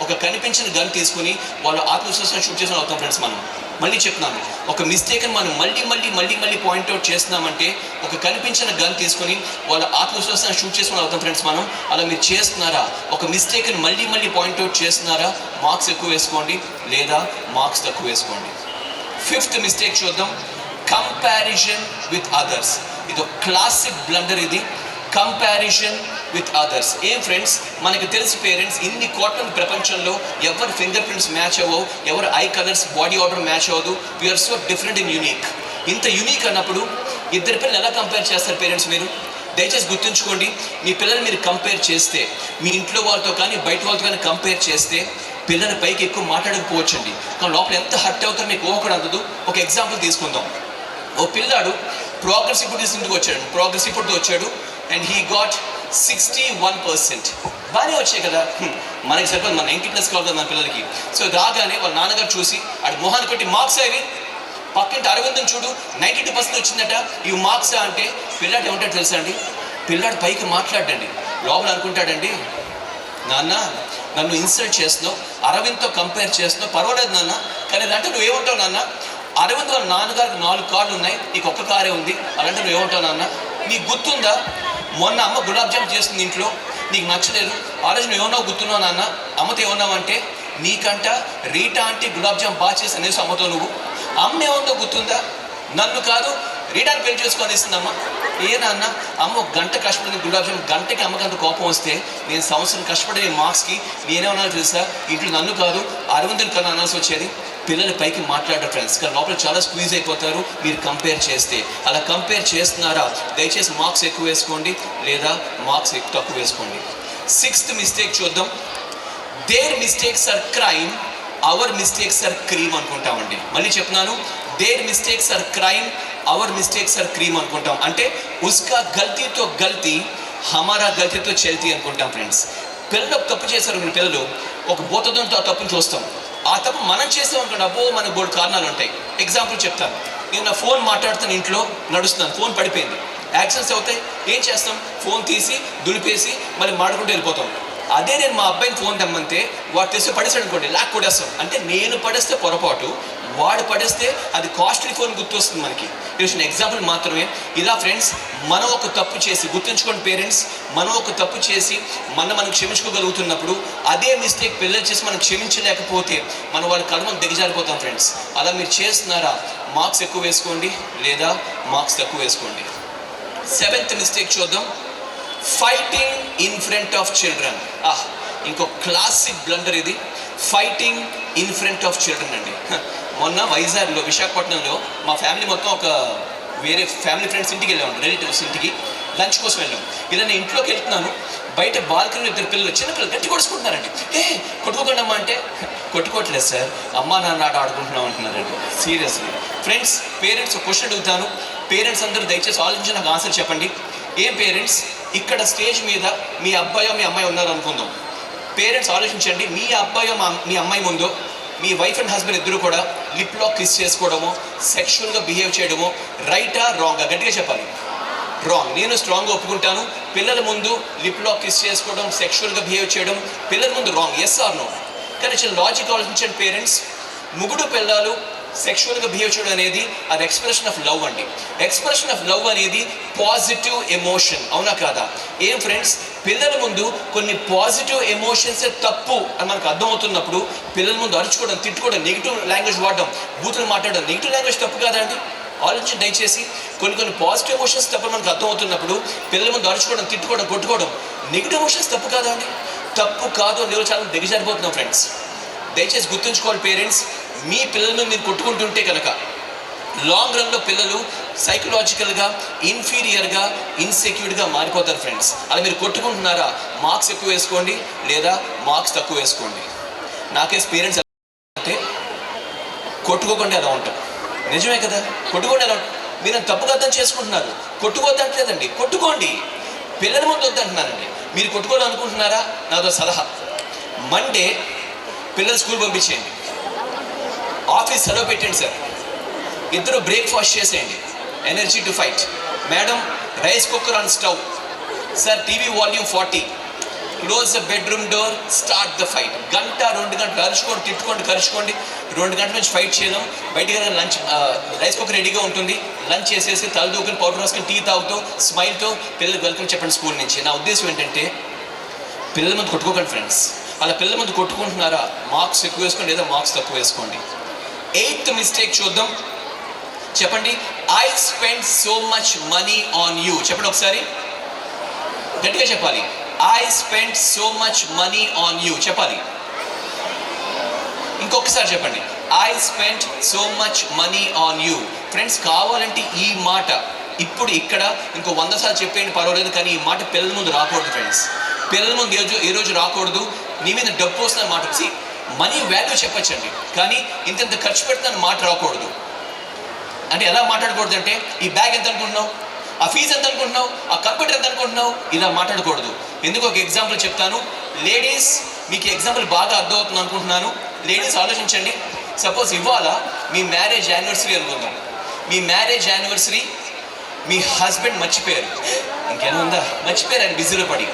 ఒక కనిపించిన గన్ తీసుకుని వాళ్ళు ఆత్మవిశ్వాసం షూట్ చేసిన అవుతాం ఫ్రెండ్స్. మనం మళ్ళీ చెప్తున్నాను, ఒక మిస్టేక్ని మనం మళ్ళీ మళ్ళీ మళ్ళీ మళ్ళీ పాయింట్అవుట్ చేస్తున్నామంటే ఒక కనిపించిన గన్ తీసుకుని వాళ్ళ ఆత్మవిశ్వాసాన్ని షూట్ చేసుకుని అవుతాం ఫ్రెండ్స్ మనం. అలా మీరు చేస్తున్నారా? ఒక మిస్టేక్ని మళ్ళీ మళ్ళీ పాయింట్అవుట్ చేస్తున్నారా? మార్క్స్ ఎక్కువ వేసుకోండి, లేదా మార్క్స్ తక్కువ వేసుకోండి. 5th మిస్టేక్ చూద్దాం, కంపారిజన్ విత్ అదర్స్. ఇది ఒక క్లాసిక్ బ్లండర్. ఇది కంపారిజన్ విత్ అదర్స్. ఏం ఫ్రెండ్స్, మనకి తెలుసు పేరెంట్స్, ఇన్ని కోట్ల ప్రపంచంలో ఎవరు ఫింగర్ ప్రింట్స్ మ్యాచ్ అవ్వవు, ఎవరు eye colours body odour match అవ్వదు. We are so different and unique. ఇంత యూనిక్ అన్నప్పుడు ఇద్దరు పిల్లలు ఎలా కంపేర్ చేస్తారు పేరెంట్స్? మీరు దయచేసి గుర్తుంచుకోండి, మీ పిల్లల్ని మీరు కంపేర్ చేస్తే, మీ ఇంట్లో వాళ్ళతో కానీ బయట వాళ్ళతో కానీ కంపేర్ చేస్తే పిల్లల పైకి ఎక్కువ మాట్లాడకపోవచ్చండి, కానీ లోపల ఎంత హర్ట్ అవుతారో మీకు ఊహకూడదు అందదు. ఒక ఎగ్జాంపుల్ తీసుకుందాం. ఓ పిల్లాడు ప్రోగ్రెస్ రిపోర్ట్ ఇంటికి వచ్చాడు, ప్రోగ్రెస్ రిపోర్ట్తో వచ్చాడు అండ్ హీ గాట్ 61%. బాగానే వచ్చాయి కదా, మనకి సరిపోదు, మన 90+ కావాలి కదా మన పిల్లలకి. సో రాగానే వాళ్ళ నాన్నగారు చూసి ఆడు మొహాన్ని కొట్టి మార్క్స్ అవి పక్కింటి అరవిందం చూడు 92% వచ్చిందట, ఇవి మార్క్సా అంటే పిల్లాడు ఏమంటాడు తెలుసా అండి? పిల్లాడు పైకి మాట్లాడండి, లోపల అనుకుంటాడండి, నాన్న నన్ను ఇన్సల్ట్ చేస్తున్నావు, అరవింద్తో కంపేర్ చేస్తున్నావు, పర్వాలేదు నాన్న, కానీ అంటే నువ్వేమంటావు నాన్న? అరవింద్ వాళ్ళ నాన్నగారికి 4 కార్లు ఉన్నాయి, నీకు ఒక్క కారే ఉంది, అలాంటి నువ్వేమంటావు నాన్న? నీకు గుర్తుందా మొన్న అమ్మ గులాబ్ జామ్ చేస్తుంది ఇంట్లో, నీకు నచ్చలేదు, ఆ రోజు నువ్వు ఏమన్నావు గుర్తున్నావు నాన్న? అమ్మతో ఏమన్నావు అంటే, నీకంట రీటా ఆంటీ గులాబ్ జామ్ బాగా చేసి అనేసి అమ్మతో నువ్వు. అమ్మ ఏమన్నా గుర్తుందా? నన్ను కాదు రీటాని పెళ్లి చేసుకొని ఇస్తుందమ్మ. ఏ నాన్న, అమ్మ 1 గంట కష్టపడింది గులాబ్ జామ్, గంటకి అమ్మకి అంత కోపం వస్తే నేను సంవత్సరం కష్టపడే మార్క్స్కి నేనేమన్నా తెలుసా, ఇంట్లో నన్ను కాదు అరవిందుని కన్నా అనాల్సి వచ్చేది. పిల్లలు పైకి మాట్లాడారు ఫ్రెండ్స్, కానీ లోపల చాలా స్క్వీజ్ అయిపోతారు మీరు కంపేర్ చేస్తే. అలా కంపేర్ చేస్తున్నారా? దయచేసి మార్క్స్ ఎక్కువ వేసుకోండి, లేదా మార్క్స్ తక్కువ వేసుకోండి. 6th మిస్టేక్ చూద్దాం, their mistakes are crime, our mistakes are cream అనుకుంటామండి. మళ్ళీ చెప్తున్నాను, their mistakes are crime, our mistakes are cream అనుకుంటాం. అంటే ఉస్కా గల్తీతో గల్తీ, హమారా గల్తీతో చల్తీ అనుకుంటాం ఫ్రెండ్స్. పిల్లలు తప్పు చేశారు, మీ పిల్లలు ఒక బోతదంతో ఆ తప్పును చూస్తాం, ఆ తప్పు మనం చేస్తాం అనుకోండి, అబ్బో మనకు 3 కారణాలు ఉంటాయి. ఎగ్జాంపుల్ చెప్తాను, నేను నా ఫోన్ మాట్లాడుతాను, ఇంట్లో నడుస్తున్నాను, ఫోన్ పడిపోయింది, యాక్సిడెంట్స్ అవుతాయి. ఏం చేస్తాం? ఫోన్ తీసి దులిపేసి మళ్ళీ మాడుకుంటూ వెళ్ళిపోతాం. అదే నేను మా అబ్బాయిని ఫోన్ తెమ్మంటే వాడు తెస్తే పడేసాడు అనుకోండి, లాక్ కొడేస్తాం. అంటే నేను పడేస్తే పొరపాటు, వాడు పడేస్తే అది కాస్ట్లీ ఫోన్ గుర్తొస్తుంది మనకి. ఇది ఎగ్జాంపుల్ మాత్రమే. ఇలా ఫ్రెండ్స్, మనం ఒక తప్పు చేసి, గుర్తుంచుకోండి పేరెంట్స్, మనం ఒక తప్పు చేసి మనం క్షమించుకోగలుగుతున్నప్పుడు అదే మిస్టేక్ పిల్లలు చేసి మనం క్షమించలేకపోతే మనం వాళ్ళ కడుపు దిగజారిపోతాం ఫ్రెండ్స్. అలా మీరు చేస్తున్నారా? మార్క్స్ ఎక్కువ వేసుకోండి, లేదా మార్క్స్ తక్కువ వేసుకోండి. 7th మిస్టేక్ చూద్దాం, fighting in front of children. ఇంకో క్లాసిక్ బ్లండర్ ఇది, fighting in front of children అండి. మొన్న వైజాగ్లో, విశాఖపట్నంలో మా ఫ్యామిలీ మొత్తం ఒక వేరే ఫ్యామిలీ ఫ్రెండ్స్ ఇంటికి వెళ్ళాము, రిలేటివ్స్ ఇంటికి లంచ్ కోసం వెళ్ళాము. ఇలా నేను ఇంట్లోకి వెళ్తున్నాను, బయట బాల్కనీలో 2 పిల్లలు, చిన్నపిల్లలు గట్టి కొడుచుకుంటున్నారండి. కొట్టుకోకండి అమ్మా అంటే, కొట్టుకోవట్లేదు సార్, అమ్మా నాన్న ఆట ఆడుకుంటున్నాం అంటున్నారండి. సీరియస్లీ ఫ్రెండ్స్, పేరెంట్స్ ఒక క్వశ్చన్ అడుగుతాను, పేరెంట్స్ అందరూ దయచేసి ఆలోచించి నాకు ఆన్సర్ చెప్పండి. ఏం పేరెంట్స్, ఇక్కడ స్టేజ్ మీద మీ అబ్బాయో మీ అమ్మాయి ఉన్నారు అనుకుందాం. పేరెంట్స్ ఆలోచించండి, మీ అబ్బాయో మీ అమ్మాయి ముందో మీ వైఫ్ అండ్ హస్బెండ్ ఇద్దరు కూడా లిప్లో కిస్ చేసుకోవడము, సెక్షువల్గా బిహేవ్ చేయడము రైటా రాంగా? గట్టిగా చెప్పాలి. రాంగ్. నేను స్ట్రాంగ్గా ఒప్పుకుంటాను, పిల్లల ముందు లిప్లో కిస్ చేసుకోవడం, సెక్షువల్గా బిహేవ్ చేయడం పిల్లల ముందు రాంగ్. Yes or no? కానీ చిన్న లాజిక్ ఆలోచించండి పేరెంట్స్, ముగ్గురు పిల్లలు సెక్షువల్గా బిహేవ్ చేయడం అనేది అది ఎక్స్ప్రెషన్ ఆఫ్ లవ్ అండి. ఎక్స్ప్రెషన్ ఆఫ్ లవ్ అనేది పాజిటివ్ ఎమోషన్, అవునా కాదా? ఏం ఫ్రెండ్స్, పిల్లల ముందు కొన్ని పాజిటివ్ ఎమోషన్సే తప్పు అని మనకు అర్థమవుతున్నప్పుడు పిల్లల ముందు అరుచుకోవడం, తిట్టుకోవడం, నెగిటివ్ లాంగ్వేజ్ వాడడం, బూతులు మాట్లాడడం, నెగిటివ్ లాంగ్వేజ్ తప్పు కాదా అండి? ఆలోచించి దయచేసి. కొన్ని పాజిటివ్ ఎమోషన్స్ తప్పు మనకు అర్థమవుతున్నప్పుడు పిల్లల ముందు అరుచుకోవడం, తిట్టుకోవడం, కొట్టుకోవడం, నెగిటివ్ ఎమోషన్స్ తప్పు కాదా అండి? తప్పు కాదు అని చాలా దిగజారిపోతున్నాం ఫ్రెండ్స్. దయచేసి గుర్తుంచుకోవాలి పేరెంట్స్, మీ పిల్లలను మీరు కొట్టుకుంటుంటే కనుక లాంగ్ రన్లో పిల్లలు సైకలాజికల్గా ఇన్ఫీరియర్గా, ఇన్సెక్యూర్డ్గా మారిపోతారు ఫ్రెండ్స్. అలా మీరు కొట్టుకుంటున్నారా? మార్క్స్ ఎక్కువ వేసుకోండి, లేదా మార్క్స్ తక్కువ వేసుకోండి. నాకేసి పేరెంట్స్ అంటే కొట్టుకోకుండా ఎలా ఉంటాం, నిజమే కదా? కొట్టుకోండి ఎలా ఉంటాం. మీరు తప్పుగా అర్థం చేసుకుంటున్నారు. కొట్టుకోవద్దంటలేదండి, కొట్టుకోండి, పిల్లల ముందు వద్దంటున్నానండి. మీరు కొట్టుకోవాలనుకుంటున్నారా? నాదో సలహా, మండే పిల్లలు స్కూల్ పంపించేయండి. ఆఫీస్ సెలవు పెట్టండి సార్, ఇద్దరు బ్రేక్ఫాస్ట్ చేసేయండి, energy to fight. Madam rice cooker on stove, sir TV volume 40, close the bedroom door, start the fight. గంట 2 గంటలు అరుచుకోండి, తిట్టుకోండి, కరుచుకోండి. 2 గంటల నుంచి ఫైట్ చేయడం. బయటికి లంచ్, రైస్ కుక్కర్ రెడీగా ఉంటుంది. లంచ్ చేసేసి తలదూకుని పౌడర్ రాసుకొని టీ తాగుతూ స్మైల్తో పిల్లలకు వెల్కమ్ చెప్పండి స్కూల్ నుంచి. నా ఉద్దేశం ఏంటంటే పిల్లల ముందు కొట్టుకోకండి ఫ్రెండ్స్. అలా పిల్లల ముందు కొట్టుకుంటున్నారా, మార్క్స్ ఎక్కువ వేసుకోండి లేదా మార్క్స్ తక్కువ వేసుకోండి. 8th మిస్టేక్ చూద్దాం. చెప్పండి, I spend so much money on you. చెప్పండి ఒకసారి గట్టిగా చెప్పాలి. I spend so much money on you చెప్పాలి. ఇంకొకసారి చెప్పండి, I spend so much money on you. Friends, కావాలంటే ఈ మాట ఇప్పుడు ఇక్కడ ఇంకో 100 సార్లు చెప్పేయండి పర్వాలేదు, కానీ ఈ మాట పిల్లల ముందు రాకూడదు ఫ్రెండ్స్. పిల్లల ముందు ఏ రోజు రాకూడదు. నీ మీద డబ్బు వస్తున్న మాట, మనీ వాల్యూ చెప్పచ్చండి, కానీ ఇంత ఖర్చు పెడుతున్న మాట రాకూడదు. అంటే ఎలా మాట్లాడకూడదు అంటే, ఈ బ్యాగ్ ఎంత అనుకుంటున్నావు, ఆ ఫీజు ఎంత అనుకుంటున్నావు, ఆ కంప్యూటర్ ఎంత అనుకుంటున్నావు, ఇలా మాట్లాడకూడదు. ఎందుకు ఒక ఎగ్జాంపుల్ చెప్తాను. లేడీస్, మీకు ఎగ్జాంపుల్ బాగా అర్థమవుతుంది అనుకుంటున్నాను. లేడీస్ ఆలోచించండి. సపోజ్ ఇవాళ మీ మ్యారేజ్ యానివర్సరీ అనుకుందాం. మీ మ్యారేజ్ యానివర్సరీ మీ హస్బెండ్ మర్చిపోయారు, ఇంకేముందా మర్చిపోయారు, ఆయన బిజీలో పడి.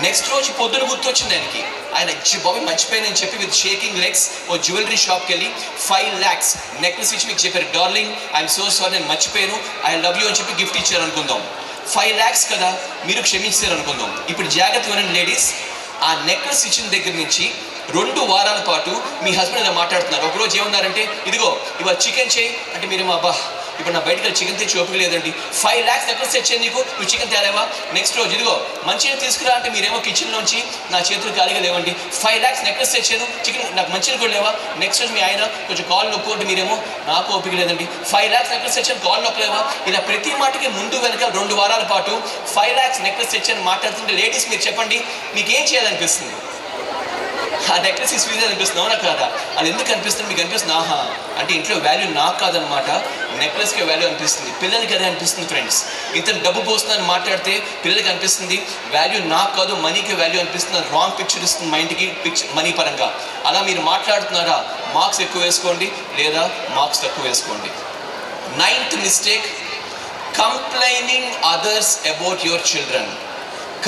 నెక్స్ట్ రోజు పొద్దున గుర్తొచ్చింది ఆయనకి, ఆయన బాబు మర్చిపోయానని చెప్పి విత్ షేకింగ్ లెగ్స్ ఓ జ్యువెలరీ షాప్కి వెళ్ళి 5 lakhs నెక్లెస్ ఇచ్చి మీకు చెప్పారు, డార్లింగ్ ఐఎమ్ సో సారీ నేను మర్చిపోయాను, ఐ లవ్ యూ అని చెప్పి గిఫ్ట్ ఇచ్చారు అనుకుందాం. 5 lakhs కదా, మీరు క్షమించారు అనుకుందాం. ఇప్పుడు జాగ్రత్త వినండి లేడీస్, ఆ నెక్లెస్ ఇచ్చిన దగ్గర నుంచి 2 వారాల పాటు మీ హస్బెండ్ ఇలా మాట్లాడుతున్నారు. ఒకరోజు ఏమన్నారంటే, ఇదిగో ఇవాళ చికెన్ చేయి అంటే మీరేమో అబ్బా ఇప్పుడు నా బయటకు చికెన్ తెచ్చి ఓపిక లేదండి, 5 lakhs నెక్లెస్ తెచ్చాను నీకు, నువ్వు చికెన్ తేలేవా. నెక్స్ట్ రోజు ఇదిగో మంచిగా తీసుకురా అంటే మీరేమో కిచెన్లోంచి నా చేతులు ఖాళీగా లేవండి, 5 lakhs నెక్లెస్ తెచ్చాను చికెన్ నాకు మంచిగా కూడా లేవా. నెక్స్ట్ రోజు మీ ఆయన కొంచెం కాల్ నొక్కు అంటే మీరేమో నాకు ఓపిక లేదండి, 5 lakhs నెక్లెస్ తెచ్చాను కాల్ నొక్కలేవా. ఇలా ప్రతి మాటకి ముందు వెనక 2 వారాల పాటు 5 lakhs నెక్లెస్ తెచ్చాను మాట్లాడుతుంటే లేడీస్ మీరు చెప్పండి మీకు ఏం చేయాలనిపిస్తుంది? ఆ నెక్లెస్ ఈ స్వీజ్ అనిపిస్తుంది, అవునా కాదా? అది ఎందుకు అనిపిస్తుంది మీకు? అనిపిస్తుంది ఆహా అంటే ఇంట్లో వాల్యూ నాకు కాదనమాట, నెక్లెస్కి వాల్యూ అనిపిస్తుంది. పిల్లలకి అదే అనిపిస్తుంది ఫ్రెండ్స్. ఇతను డబ్బు పోస్తుందని మాట్లాడితే పిల్లలకి అనిపిస్తుంది వాల్యూ నాకు కాదు మనీకి వాల్యూ అనిపిస్తుంది. రాంగ్ పిక్చర్ ఇస్తుంది మైండ్కి, మనీ పరంగా. అలా మీరు మాట్లాడుతున్నారా, మార్క్స్ ఎక్కువ వేసుకోండి లేదా మార్క్స్ తక్కువ వేసుకోండి. 9th mistake, complaining others about your children.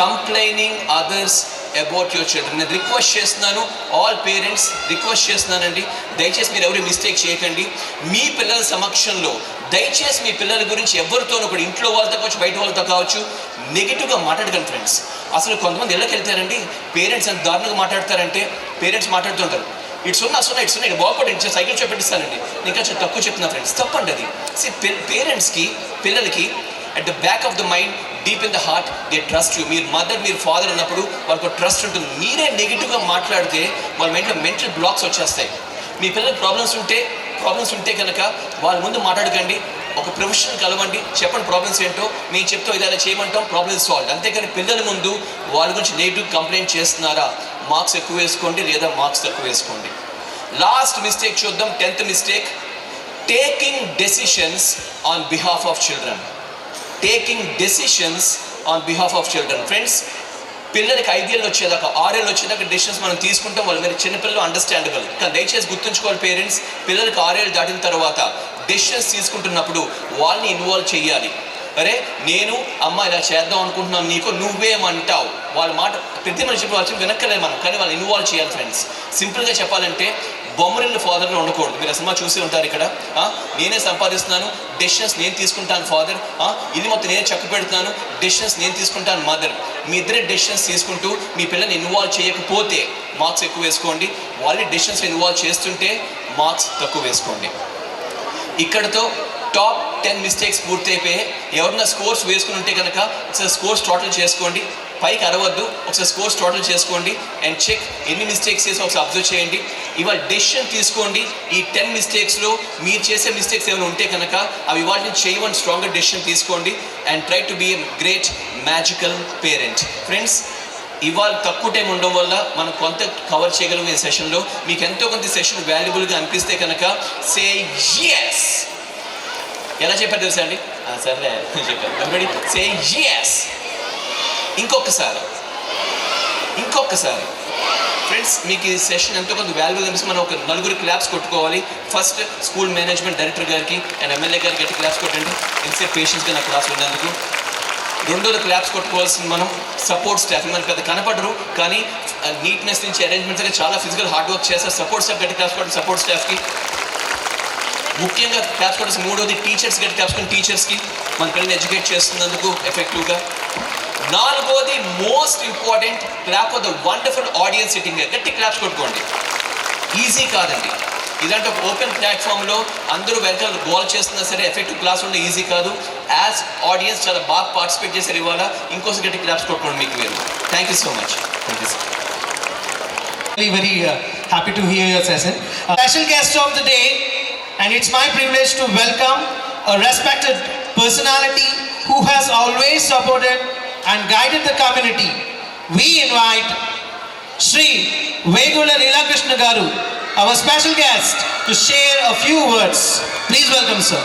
Complaining others about your children. నేను రిక్వెస్ట్ చేస్తున్నాను, ఆల్ పేరెంట్స్ రిక్వెస్ట్ చేస్తున్నానండి, దయచేసి మీరు ఎవరు మిస్టేక్ చేయకండి. మీ పిల్లల సమక్షంలో దయచేసి మీ పిల్లల గురించి ఎవరితోనూ కూడా, ఇంట్లో వాళ్ళతో కావచ్చు బయట వాళ్ళతో కావచ్చు, నెగిటివ్గా మాట్లాడగలను ఫ్రెండ్స్. అసలు కొంతమంది ఇళ్ళకి వెళ్తారండి, పేరెంట్స్ ఎంత దారుణంగా మాట్లాడతారంటే, పేరెంట్స్ మాట్లాడుతుంటారు ఇట్స్ ఉన్నాయి బాగుపడి సైకిల్ చూపెట్టిస్తానండి, నేను కొంచెం తక్కువ చెప్తున్నా ఫ్రెండ్స్, తప్పండి అది. పేరెంట్స్కి పిల్లలకి at the back of the mind, deep in the heart they trust you. మీరు మదర్ మీరు ఫాదర్ అన్నప్పుడు వాళ్ళకు ట్రస్ట్ ఉంటుంది. మీరే నెగిటివ్గా మాట్లాడితే వాళ్ళ మైండ్లో మెంటల్ బ్లాక్స్ వచ్చేస్తాయి. మీ పిల్లలకు ప్రాబ్లమ్స్ ఉంటే కనుక వాళ్ళ ముందు మాట్లాడకండి, ఒక ప్రొఫెషనల్ కలవండి, చెప్పండి ప్రాబ్లమ్స్ ఏంటో, మేము చెప్తాం ఇది అలా చేయమంటాం, ప్రాబ్లమ్స్ సాల్వ్. అంతేకాని పిల్లల ముందు వాళ్ళ గురించి నెగిటివ్ కంప్లైంట్ చేస్తున్నారా, మార్క్స్ ఎక్కువ వేసుకోండి లేదా మార్క్స్ తక్కువ వేసుకోండి. లాస్ట్ మిస్టేక్ చూద్దాం, 10th mistake, taking decisions on behalf of children. Taking decisions on behalf of children. Friends, పిల్లలకి 5 ఏళ్ళు వచ్చేదాకా 6 ఏళ్ళు వచ్చేదాకా డెసిషన్స్ మనం తీసుకుంటాం, వాళ్ళు మీరు చిన్నపిల్లలు అండర్స్టాండబుల్. కానీ దయచేసి గుర్తుంచుకోవాలి పేరెంట్స్, పిల్లలకి 6 ఏళ్ళు దాటిన తర్వాత డెసిషన్స్ తీసుకుంటున్నప్పుడు వాళ్ళని ఇన్వాల్వ్ చేయాలి. అరే నేను అమ్మ ఇలా చేద్దాం అనుకుంటున్నాం, నీకు నువ్వేమంటావు, వాళ్ళ మాట ప్రతి మనిషి చెప్పి వెనక్కలేదు మనం, కానీ వాళ్ళు ఇన్వాల్వ్ చేయాలి ఫ్రెండ్స్. సింపుల్గా చెప్పాలంటే బొమ్మరిల్లు ఫాదర్లో ఉండకూడదు. మీరు సినిమా చూసి ఉంటారు, ఇక్కడ నేనే సంపాదిస్తున్నాను, డెసిషన్స్ నేను తీసుకుంటాను ఫాదర్, ఇది మొత్తం నేనే చక్క పెడుతున్నాను, డెసిషన్స్ నేను తీసుకుంటాను మదర్. మీ ఇద్దరే డెసిషన్స్ తీసుకుంటూ మీ పిల్లల్ని ఇన్వాల్వ్ చేయకపోతే మార్క్స్ ఎక్కువ వేసుకోండి, వాళ్ళని డెసిషన్స్ ఇన్వాల్వ్ చేస్తుంటే మార్క్స్ తక్కువ వేసుకోండి. ఇక్కడతో టాప్ 10 మిస్టేక్స్ పూర్తయిపోయి, ఎవరన్నా స్కోర్స్ వేసుకుని ఉంటే కనుక ఒకసారి స్కోర్స్ టోటల్ చేసుకోండి, పైకి అరవద్దు, ఒకసారి స్కోర్స్ టోటల్ చేసుకోండి అండ్ చెక్ ఎన్ని మిస్టేక్స్ చేసి ఒకసారి అబ్జర్వ్ చేయండి. ఇవాళ డెసిషన్ తీసుకోండి. ఈ 10 మిస్టేక్స్లో మీరు చేసే మిస్టేక్స్ ఏమైనా ఉంటే కనుక అవి వాటిని చేయమని స్ట్రాంగర్ డెసిషన్ తీసుకోండి and try to be a great magical parent. Friends, ఇవాళ తక్కువ టైం ఉండడం వల్ల మనం కొంత కవర్ చేయగలం ఈ సెషన్లో. మీకు ఎంతో కొంత సెషన్ వాల్యుబుల్గా అనిపిస్తే కనుక సే yes. ఎలా చెప్పారు తెలుసా అండి? సర్లే చెప్పారు. సే yes. ఇంకొకసారి ఫ్రెండ్స్ మీకు ఈ సెషన్ ఎంతో కొంత వాల్యూ కనిపిస్తే మనం ఒక నలుగురు క్లాప్స్ కొట్టుకోవాలి. ఫస్ట్ స్కూల్ మేనేజ్మెంట్ డైరెక్టర్ గారికి అండ్ ఎమ్మెల్యే గారికి గట్టి క్లాప్స్ కొట్టండి ఇంతసేపు పేషెంట్స్గా నా క్లాస్ విన్నందుకు. రెండోది క్లాప్స్ కొట్టుకోవాల్సింది మనం సపోర్ట్ స్టాఫ్. మనకి పెద్ద కనపడరు కానీ నీట్నెస్ నుంచి అరేంజ్మెంట్స్ దగ్గర చాలా ఫిజికల్ హార్డ్ వర్క్ చేస్తారు. సపోర్ట్ స్టాఫ్ గట్టి క్లాప్స్ కొట్టండి సపోర్ట్ స్టాఫ్కి. ముఖ్యంగా క్లాప్స్ కొట్టాల్సి మూడోది టీచర్స్ గట్టి క్లాప్స్ కొట్టి టీచర్స్కి మన పిల్లల్ని ఎడ్యుకేట్ చేస్తున్నందుకు ఎఫెక్టివ్గా. నాలుగోది most important clap for the wonderful audience sitting. గట్టి క్లాప్స్ కొట్టుకోండి. ఈజీ కాదండి. ఇలాంటి ఒక ఓపెన్ ప్లాట్ఫామ్లో అందరూ వెనకాల గోల్ చేస్తున్నా సరే ఎఫెక్టివ్ క్లాస్ ఉండే ఈజీ కాదు. యాజ్ ఆడియన్స్ చాలా బాగా పార్టిసిపేట్ చేశారు ఇవాళ. ఇంకోసారి గట్టి క్లాప్స్ కొట్టుకోండి మీకు మీరు. Thank you so much. Thank you sir. Very happy to hear your session. Special guest of the day, and it's my privilege to welcome a respected personality who has always supported and guided the community. We invite Shri Vegula Leelakrishna Garu, our special guest, to share a few words. Please welcome, sir.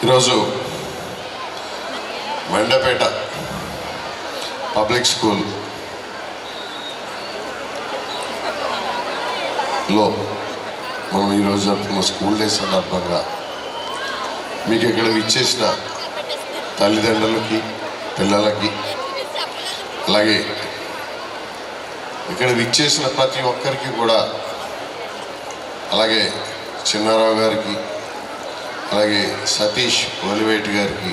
ఈరోజు Mandapeta public స్కూల్లో మనం ఈరోజు జరుపుకున్న school day సందర్భంగా మీకు ఇక్కడ ఇచ్చేసిన తల్లిదండ్రులకి పిల్లలకి అలాగే ఇక్కడ ఇచ్చేసిన ప్రతి ఒక్కరికి కూడా అలాగే చిన్నారావు గారికి అలాగే సతీష్ ఒలివేటి గారికి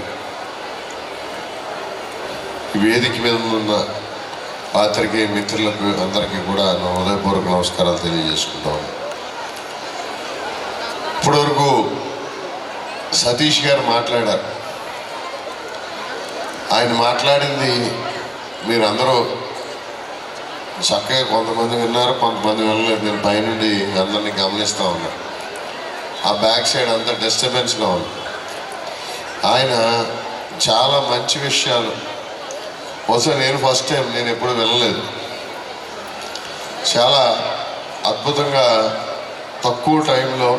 వేదిక మీద ఉన్న పాత్రికేయ మిత్రులకు అందరికీ కూడా నా హృదయపూర్వక నమస్కారాలు తెలియజేసుకుంటాం. ఇప్పటివరకు సతీష్ గారు మాట్లాడారు. ఆయన మాట్లాడింది మీరు అందరూ చక్కగా కొంతమంది విన్నారు, కొంతమంది వినలేదు. నేను పైనుండి అందరినీ గమనిస్తూ ఉన్నాను. ఆ బ్యాక్ సైడ్ అంతా డిస్టర్బెన్స్గా ఉంది. ఆయన చాలా మంచి విషయాలు బహుశా నేను ఫస్ట్ టైం నేను ఎప్పుడు వినలేదు. చాలా అద్భుతంగా తక్కువ టైంలో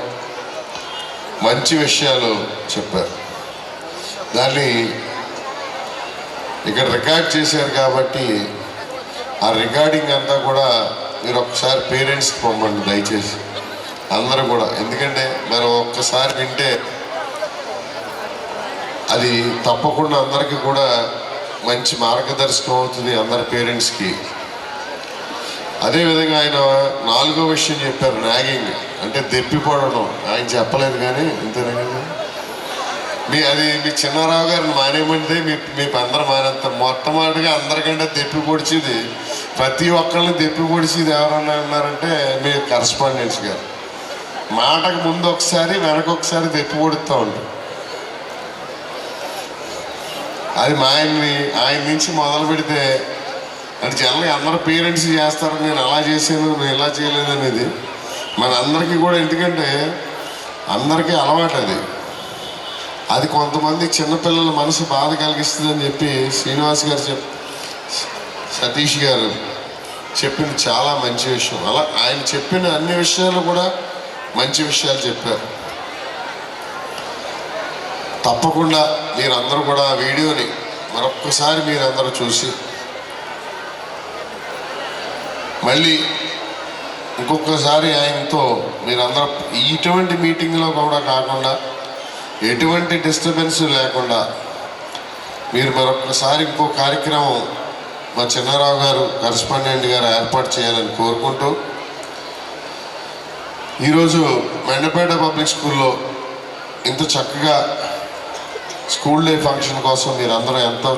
మంచి విషయాలు చెప్పారు. దాన్ని ఇక్కడ రికార్డ్ చేశారు కాబట్టి ఆ రికార్డింగ్ అంతా కూడా మీరు ఒక్కసారి పేరెంట్స్కి పంపండి దయచేసి అందరూ కూడా. ఎందుకంటే మరి ఒక్కసారి వింటే అది తప్పకుండా అందరికీ కూడా మంచి మార్గదర్శకం అవుతుంది అందరి పేరెంట్స్కి. అదేవిధంగా ఆయన నాలుగో విషయం చెప్పారు, నాగింగ్ అంటే దెప్పిపడడం. ఆయన చెప్పలేదు కానీ ఇంతేనా కదా అది మీ చిన్నారావు గారిని మానేమంటే మీ అందరూ మానేస్తారు. మొట్టమొదటిగా అందరికంటే దెప్పి పొడిచేది ప్రతి ఒక్కరిని దెప్పి పొడిచేది ఎవరన్నా ఉన్నారంటే మీ కరస్పాండెంట్స్ గారు. మాటకు ముందు ఒకసారి వెనకొకసారి దెప్పి పొడుతూ ఉంటారు. అది మా ఆయన నుంచి మొదలు పెడితే అంటే జనరల్గా అందరూ పేరెంట్స్ చేస్తారు, నేను అలా చేశాను నేను ఇలా చేయలేదు అనేది మన అందరికీ కూడా. ఎందుకంటే అందరికీ అలవాటు అది కొంతమంది చిన్నపిల్లల మనసు బాధ కలిగిస్తుందని చెప్పి శ్రీనివాస్ గారు సతీష్ గారు చెప్పింది చాలా మంచి విషయం. అలా ఆయన చెప్పిన అన్ని విషయాలు కూడా మంచి విషయాలు చెప్పారు. తప్పకుండా మీరందరూ కూడా ఆ వీడియోని మరొక్కసారి మీరందరూ చూసి మళ్ళీ ఇంకొకసారి ఆయనతో మీరందరూ ఇటువంటి మీటింగ్లో కూడా కాకుండా ఎటువంటి డిస్టర్బెన్స్ లేకుండా మీరు మరొకసారి ఇంకో కార్యక్రమం మా చిన్నారావు గారు కరస్పాండెంట్ గారు ఏర్పాటు చేయాలని కోరుకుంటూ ఈరోజు మండపేట పబ్లిక్ స్కూల్లో ఇంత చక్కగా స్కూల్ డే ఫంక్షన్ కోసం మీరందరూ ఎంతో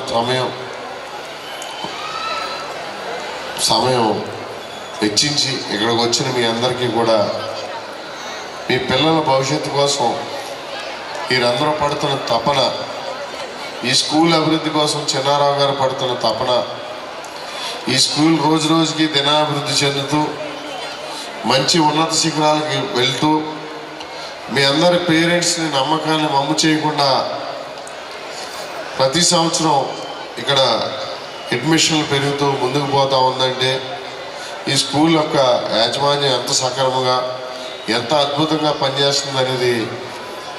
సమయం వెచ్చించి ఇక్కడికి వచ్చిన మీ అందరికీ కూడా మీ పిల్లల భవిష్యత్తు కోసం మీరందరూ పడుతున్న తపన, ఈ స్కూల్ అభివృద్ధి కోసం చిన్నారావు గారు పడుతున్న తపన, ఈ స్కూల్ రోజు రోజుకి దినాభివృద్ధి చెందుతూ మంచి ఉన్నత శిఖరాలకి వెళ్తూ మీ అందరి పేరెంట్స్ని నమ్మకాన్ని మమ్ము చేయకుండా ప్రతి సంవత్సరం ఇక్కడ అడ్మిషన్లు పెరుగుతూ ముందుకు పోతూ ఉందంటే ఈ స్కూల్ యొక్క యాజమాన్యం ఎంత సక్రమంగా ఎంత అద్భుతంగా పనిచేస్తుంది అనేది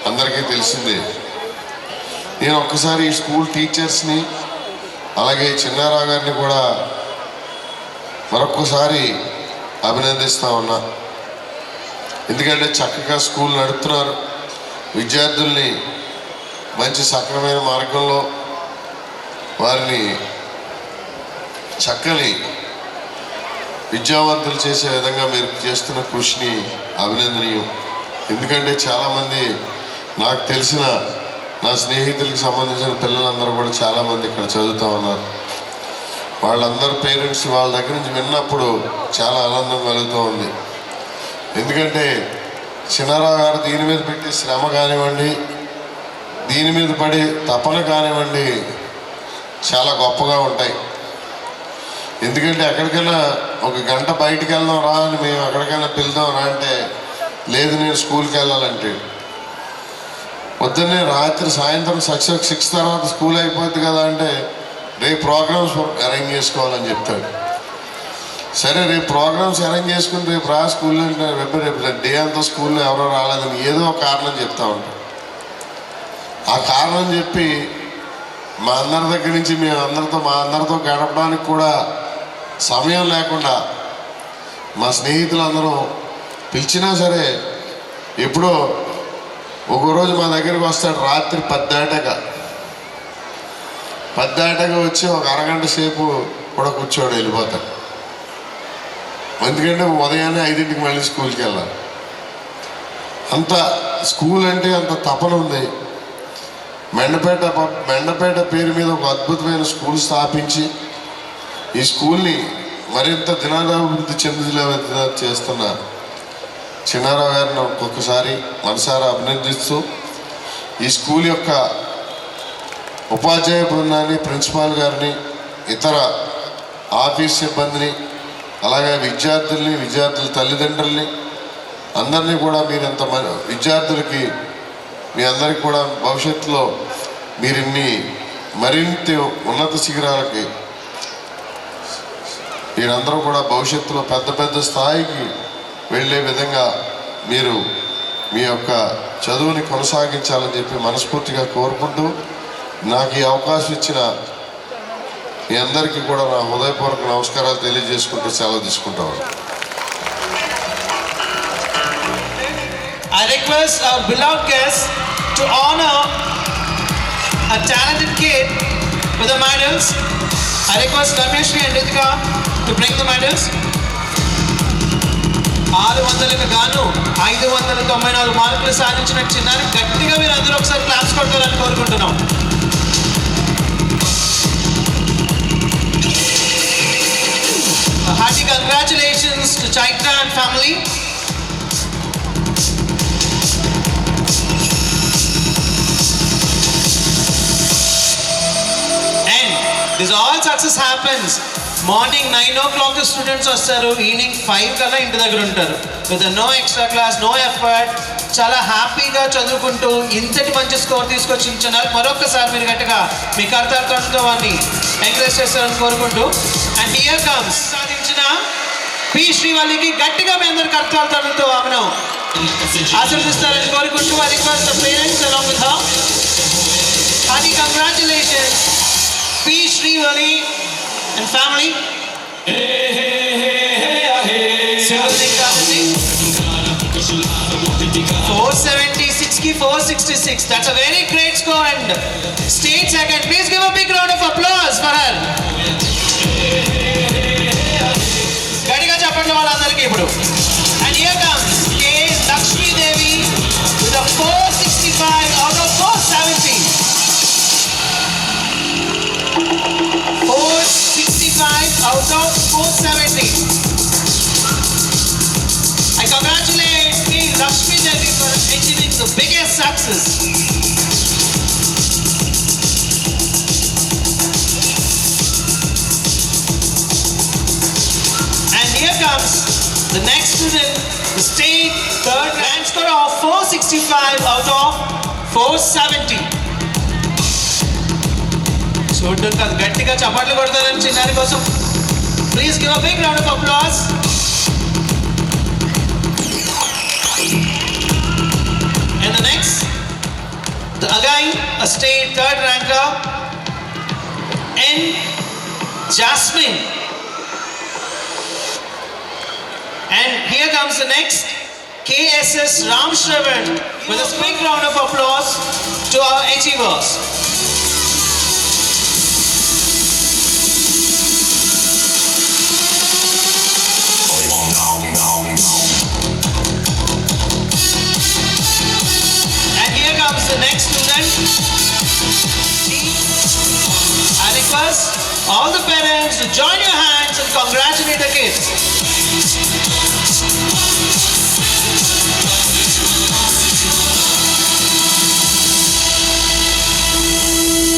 అందరికీ తెలిసిందే. నేను ఒక్కసారి ఈ స్కూల్ టీచర్స్ని అలాగే చిన్నారావు గారిని కూడా మరొక్కసారి అభినందిస్తా ఉన్నా. ఎందుకంటే చక్కగా స్కూల్ నడుపుతున్నారు, విద్యార్థుల్ని మంచి సక్రమైన మార్గంలో వారిని చక్కని విద్యావంతులు చేసే విధంగా మీరు చేస్తున్న కృషిని అభినందనీయం. ఎందుకంటే చాలామంది నాకు తెలిసిన నా స్నేహితులకు సంబంధించిన పిల్లలందరూ కూడా చాలామంది ఇక్కడ చదువుతూ ఉన్నారు. వాళ్ళందరూ పేరెంట్స్ వాళ్ళ దగ్గర నుంచి విన్నప్పుడు చాలా ఆనందం కలుగుతూ ఉంది. ఎందుకంటే చిన్నారావు గారు దీని మీద పెట్టే శ్రమ కానివ్వండి, దీని మీద పడే తపన కానివ్వండి చాలా గొప్పగా ఉంటాయి. ఎందుకంటే ఎక్కడికైనా ఒక గంట బయటికి వెళ్దాం రా అని మేము ఎక్కడికైనా పిలుదాం రా అంటే లేదు నేను స్కూల్కి వెళ్ళాలంటే, పొద్దున్నే రాత్రి సాయంత్రం 6 తర్వాత స్కూల్ అయిపోద్ది కదా అంటే రేపు ప్రోగ్రామ్స్ అరేంజ్ చేసుకోవాలని చెప్తాడు. సరే రేపు ప్రోగ్రామ్స్ అరేంజ్ చేసుకుని రేపు రా స్కూల్ అంటే రేపు డే అంతా స్కూల్లో ఎవరో రాలేదని ఏదో ఒక కారణం చెప్తా ఉంటాం. ఆ కారణం చెప్పి మా అందరి దగ్గర నుంచి మా అందరితో గడపడానికి కూడా సమయం లేకుండా మా స్నేహితులందరూ పిలిచినా సరే ఎప్పుడో ఒకరోజు మా దగ్గరికి వస్తాడు రాత్రి 10 దాటాక వచ్చి ఒక అరగంట సేపు కూడా కూర్చోడు, వెళ్ళిపోతాడు. ఎందుకంటే ఉదయాన్నే 5ంటికి మళ్ళీ స్కూల్కి వెళ్ళాలి. అంత స్కూల్ అంటే అంత తపన ఉంది. మెండపేట పేరు మీద ఒక అద్భుతమైన స్కూల్ స్థాపించి ఈ స్కూల్ని మరింత దినాభివృద్ధి చెందిన చేస్తున్న చిన్నారావు గారిని ఒక్కొక్కసారి మనసారా అభినందిస్తూ ఈ స్కూల్ యొక్క ఉపాధ్యాయ బృందాన్ని, ప్రిన్సిపాల్ గారిని, ఇతర ఆఫీస్ సిబ్బందిని, అలాగే విద్యార్థుల తల్లిదండ్రుల్ని అందరినీ కూడా మీరంత విద్యార్థులకి మీ అందరికి కూడా భవిష్యత్తులో మీరు మరింత ఉన్నత శిఖరాలకి మీరందరూ కూడా భవిష్యత్తులో పెద్ద స్థాయికి వెళ్ళే విధంగా మీరు మీ యొక్క చదువుని కొనసాగించాలని చెప్పి మనస్ఫూర్తిగా కోరుకుంటూ నాకు ఈ అవకాశం ఇచ్చిన మీ అందరికీ కూడా నా హృదయపూర్వక నమస్కారాలు తెలియజేసుకుంటూ సెలవు తీసుకుంటాను. I request our beloved guests to honor a talented kid with the medals. I request Rameshri and Ritika to bring the medals. 600కు గాను 594 మార్కులు సాధించిన చిన్నారి గట్టిగా మీరు అందరూ ఒకసారి క్లాప్స్ కొట్టాలని కోరుకుంటున్నాం. Hearty congratulations to Chaitra and family. And this all success happens morning 9 o'clock students వస్తారు, ఈవినింగ్ 5 కల్లా ఇంటి దగ్గర ఉంటారు. With no extra class, no effort, చాలా హ్యాపీగా చదువుకుంటూ ఇంతటి మంచి స్కోర్ తీసుకొచ్చించున్నారు. మరొకసారి మీరు గట్టిగా మీ కర్తవ్యంతో వారిని ఎంకరేజ్ చేస్తారని కోరుకుంటూ, అండ్ హియర్ కమ్స్ సాధించిన పి శ్రీవల్లికి గట్టిగా మీ అందరి కర్తవ్యంతో ఆమెను ఆశీర్వదిస్తారని కోరుకుంటూ I request the parents along with her. Hearty congratulations P Srivalli and family. 476 ki 466. That's a very great score and state second. Please give a big round of applause for her. గట్టిగా చెప్పండి వాళ్ళందరికీ ఇప్పుడు. And here comes K. Lakshmi Devi with a 465 out of 470. 465 out of 470. I congratulate K. Lakshmi Devi for achieving the biggest success. And here comes the next student, the state third rank score of 465 out of 470. చూడడం కాదు, గట్టిగా చప్పట్లు కొడతారని చిన్నారి కోసం. Please give a big round of applause. And the next, again a state third ranker, N. Jasmine. And here comes the next, KSS Ramshravan, with a big round of applause to our achievers. And here comes the next student. I request all the parents to join your hands and congratulate the kids.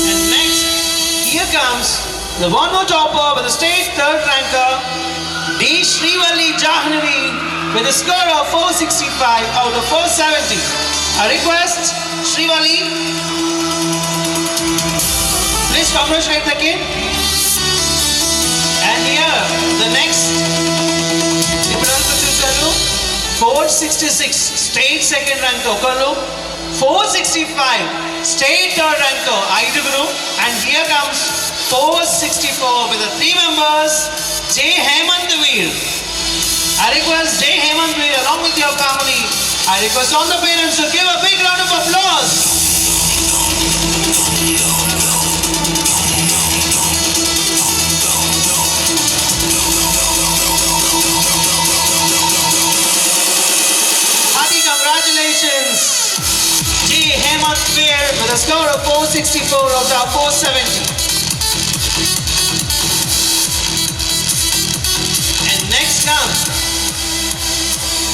And next, here comes the one more topper with the state third ranker, D. Srivalli Jahnari, with a score of 465 out of 470. I request Srivalli, please congratulate the kid. And here, the next, 466 state second rank okalu, 465 state third rank aiduguru, and here comes 464 with the 3 members, J. Hemant Veer. I request J. Hemant Veer along with your family. I request all the parents to give a big round of applause. Congratulations, G. Hemant Veer with a score of 464 out of 470. And next comes,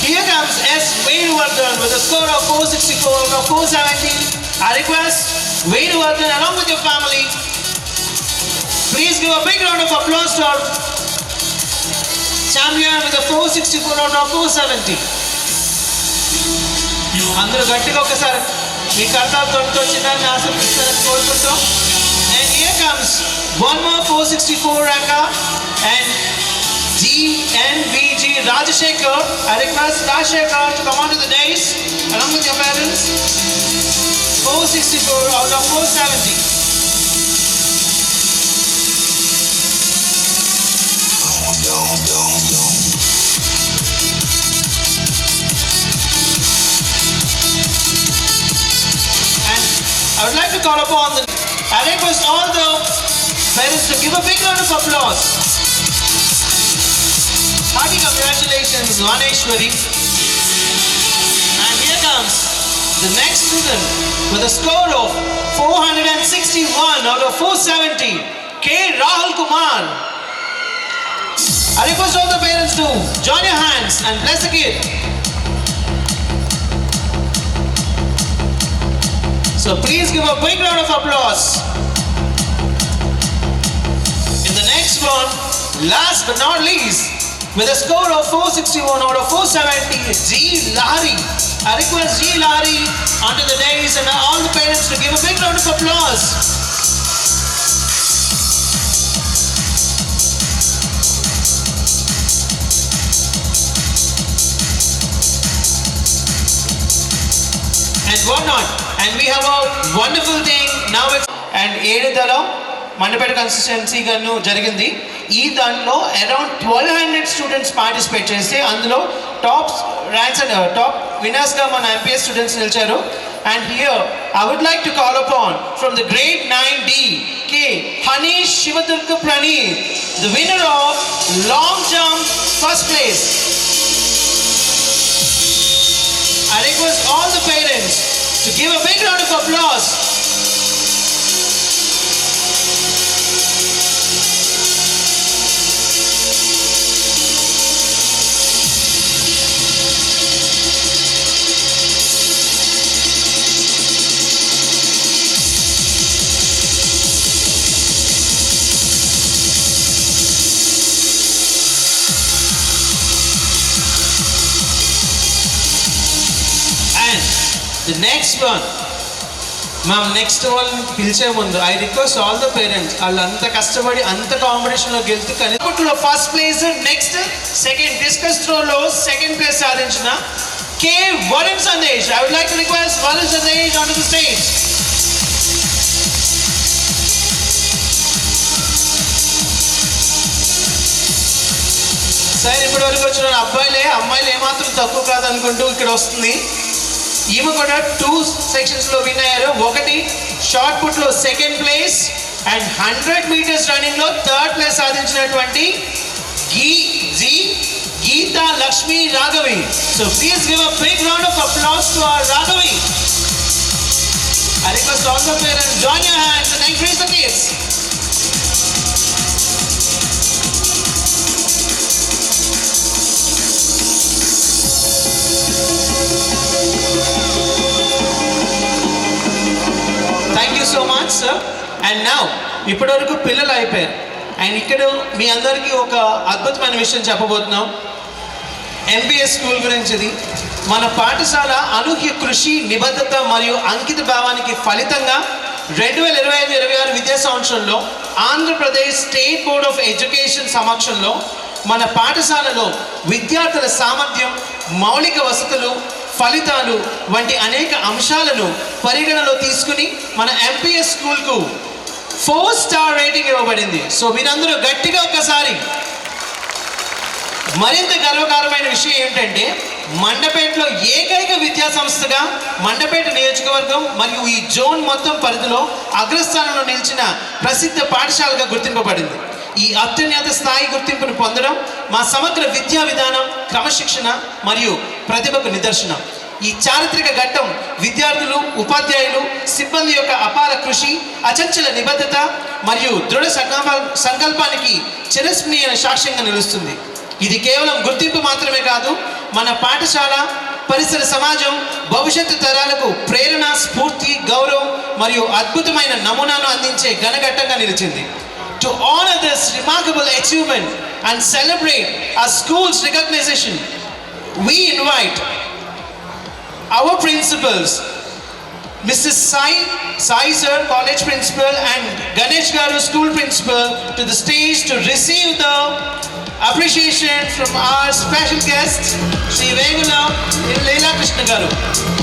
here comes S. Veduvardhan with a score of 464 out of 470. I request Veduvardhan along with your family, please give a big round of applause to our champion with a 464 out of 470. అందరూ గట్టిగా ఒకసారి మీ కర్తాలు తొట్టుకొచ్చిందని ఆశిస్తారని కోరుకుంటాం. And here comes one more 464 ranker and GNVG Rajashekhar. I request Rajashekhar to come onto the dais along with your parents. 464 out of 470. I would like to call upon the, I request all the parents to give a big round of applause. Hearty congratulations, Vaneshwari. And here comes the next student with a score of 461 out of 470, K. Rahul Kumar. I request all the parents to join your hands and bless the kid. So please give a big round of applause. In the next one, last but not least, with a score of 461 out of 470, G. Lahari. I request G. Lahari onto the dais and all the parents to give a big round of applause. And whatnot. And we have a wonderful thing now. And ఏడుదల Mandapeta consistency గాను జరిగింది. ఈ దాంట్లో around 1200 students participate చేస్తే అందులో top ranks and top విన్నర్స్గా మన MPS students నిలిచారు. And here I would like to call upon from the grade 9D K. Hanish Shivadurga Praneeth, the winner of long jump first place. I request all the parents to give a big round of applause. The next one, ma'am, next one పిలిచే ముందు I request all the parents, వాళ్ళు అంత కష్టపడి అంత కాంపిటీషన్లో గెలుతూ కనీసం first place, next second discus త్రోలో సెకండ్ ప్లేస్ సాధించిన K. Varun Sandesh. I would like to request Varun Sandesh onto the stage. Sir ఇప్పటి వరకు వచ్చిన అబ్బాయిలే, అమ్మాయిలు ఏమాత్రం తక్కువ కాదనుకుంటూ ఇక్కడ వస్తుంది. ఈమె కూడా 2 సెక్షన్స్లో విన్ అయ్యారు. ఒకటి షార్ట్ పుట్లో 2nd ప్లేస్ అండ్ 100 మీటర్స్ రన్నింగ్లో 3rd ప్లేస్ సాధించినటువంటి Geetha Lakshmi Raghavi. So please give a big round of applause to our Raghavi. I request all the parents join your hands and encourage the kids. Thank you so much, sir. And now, ఇప్పటివరకు పిల్లలు అయిపోయారు. And ఇక్కడ మీ అందరికీ ఒక అద్భుతమైన విషయం చెప్పబోతున్నాం. MPS school గురించిది. మన పాఠశాల అనూహ్య కృషి, నిబద్ధత మరియు అంకిత భావానికి ఫలితంగా 2025-26 విద్యా సంవత్సరంలో Andhra Pradesh state board of education సమక్షంలో మన పాఠశాలలో విద్యార్థుల సామర్థ్యం, మౌలిక వసతులు, ఫలితాలు వంటి అనేక అంశాలను పరిగణలో తీసుకుని మన ఎంపీఎస్ స్కూల్కు 4 స్టార్ రేటింగ్ ఇవ్వబడింది. సో మీరందరూ గట్టిగా ఒక్కసారి. మరింత గర్వకారమైన విషయం ఏంటంటే మండపేటలో ఏకైక విద్యా సంస్థగా మండపేట నియోజకవర్గం మరియు ఈ జోన్ మొత్తం పరిధిలో అగ్రస్థానంలో నిలిచిన ప్రసిద్ధ పాఠశాలగా గుర్తింపబడింది. ఈ అత్యున్నత స్థాయి గుర్తింపును పొందడం మా సమగ్ర విద్యా విధానం, క్రమశిక్షణ మరియు ప్రతిభకు నిదర్శనం. ఈ చారిత్రక ఘట్టం విద్యార్థులు, ఉపాధ్యాయులు, సిబ్బంది యొక్క అపార కృషి, అచంచల నిబద్ధత మరియు దృఢ సంకల్పానికి చిరస్మరణీయ సాక్ష్యంగా నిలుస్తుంది. ఇది కేవలం గుర్తింపు మాత్రమే కాదు, మన పాఠశాల, పరిసర సమాజం, భవిష్యత్తు తరాలకు ప్రేరణ, స్ఫూర్తి, గౌరవం మరియు అద్భుతమైన నమూనాను అందించే ఘనఘట్టంగా నిలిచింది. To honor this remarkable achievement and celebrate our school's recognition, we invite our principals, Mr. Sai Sir, college principal, and Ganesh Garu, school principal, to the stage to receive the appreciation from our special guest, Sri Vegula Leela Krishna Garu.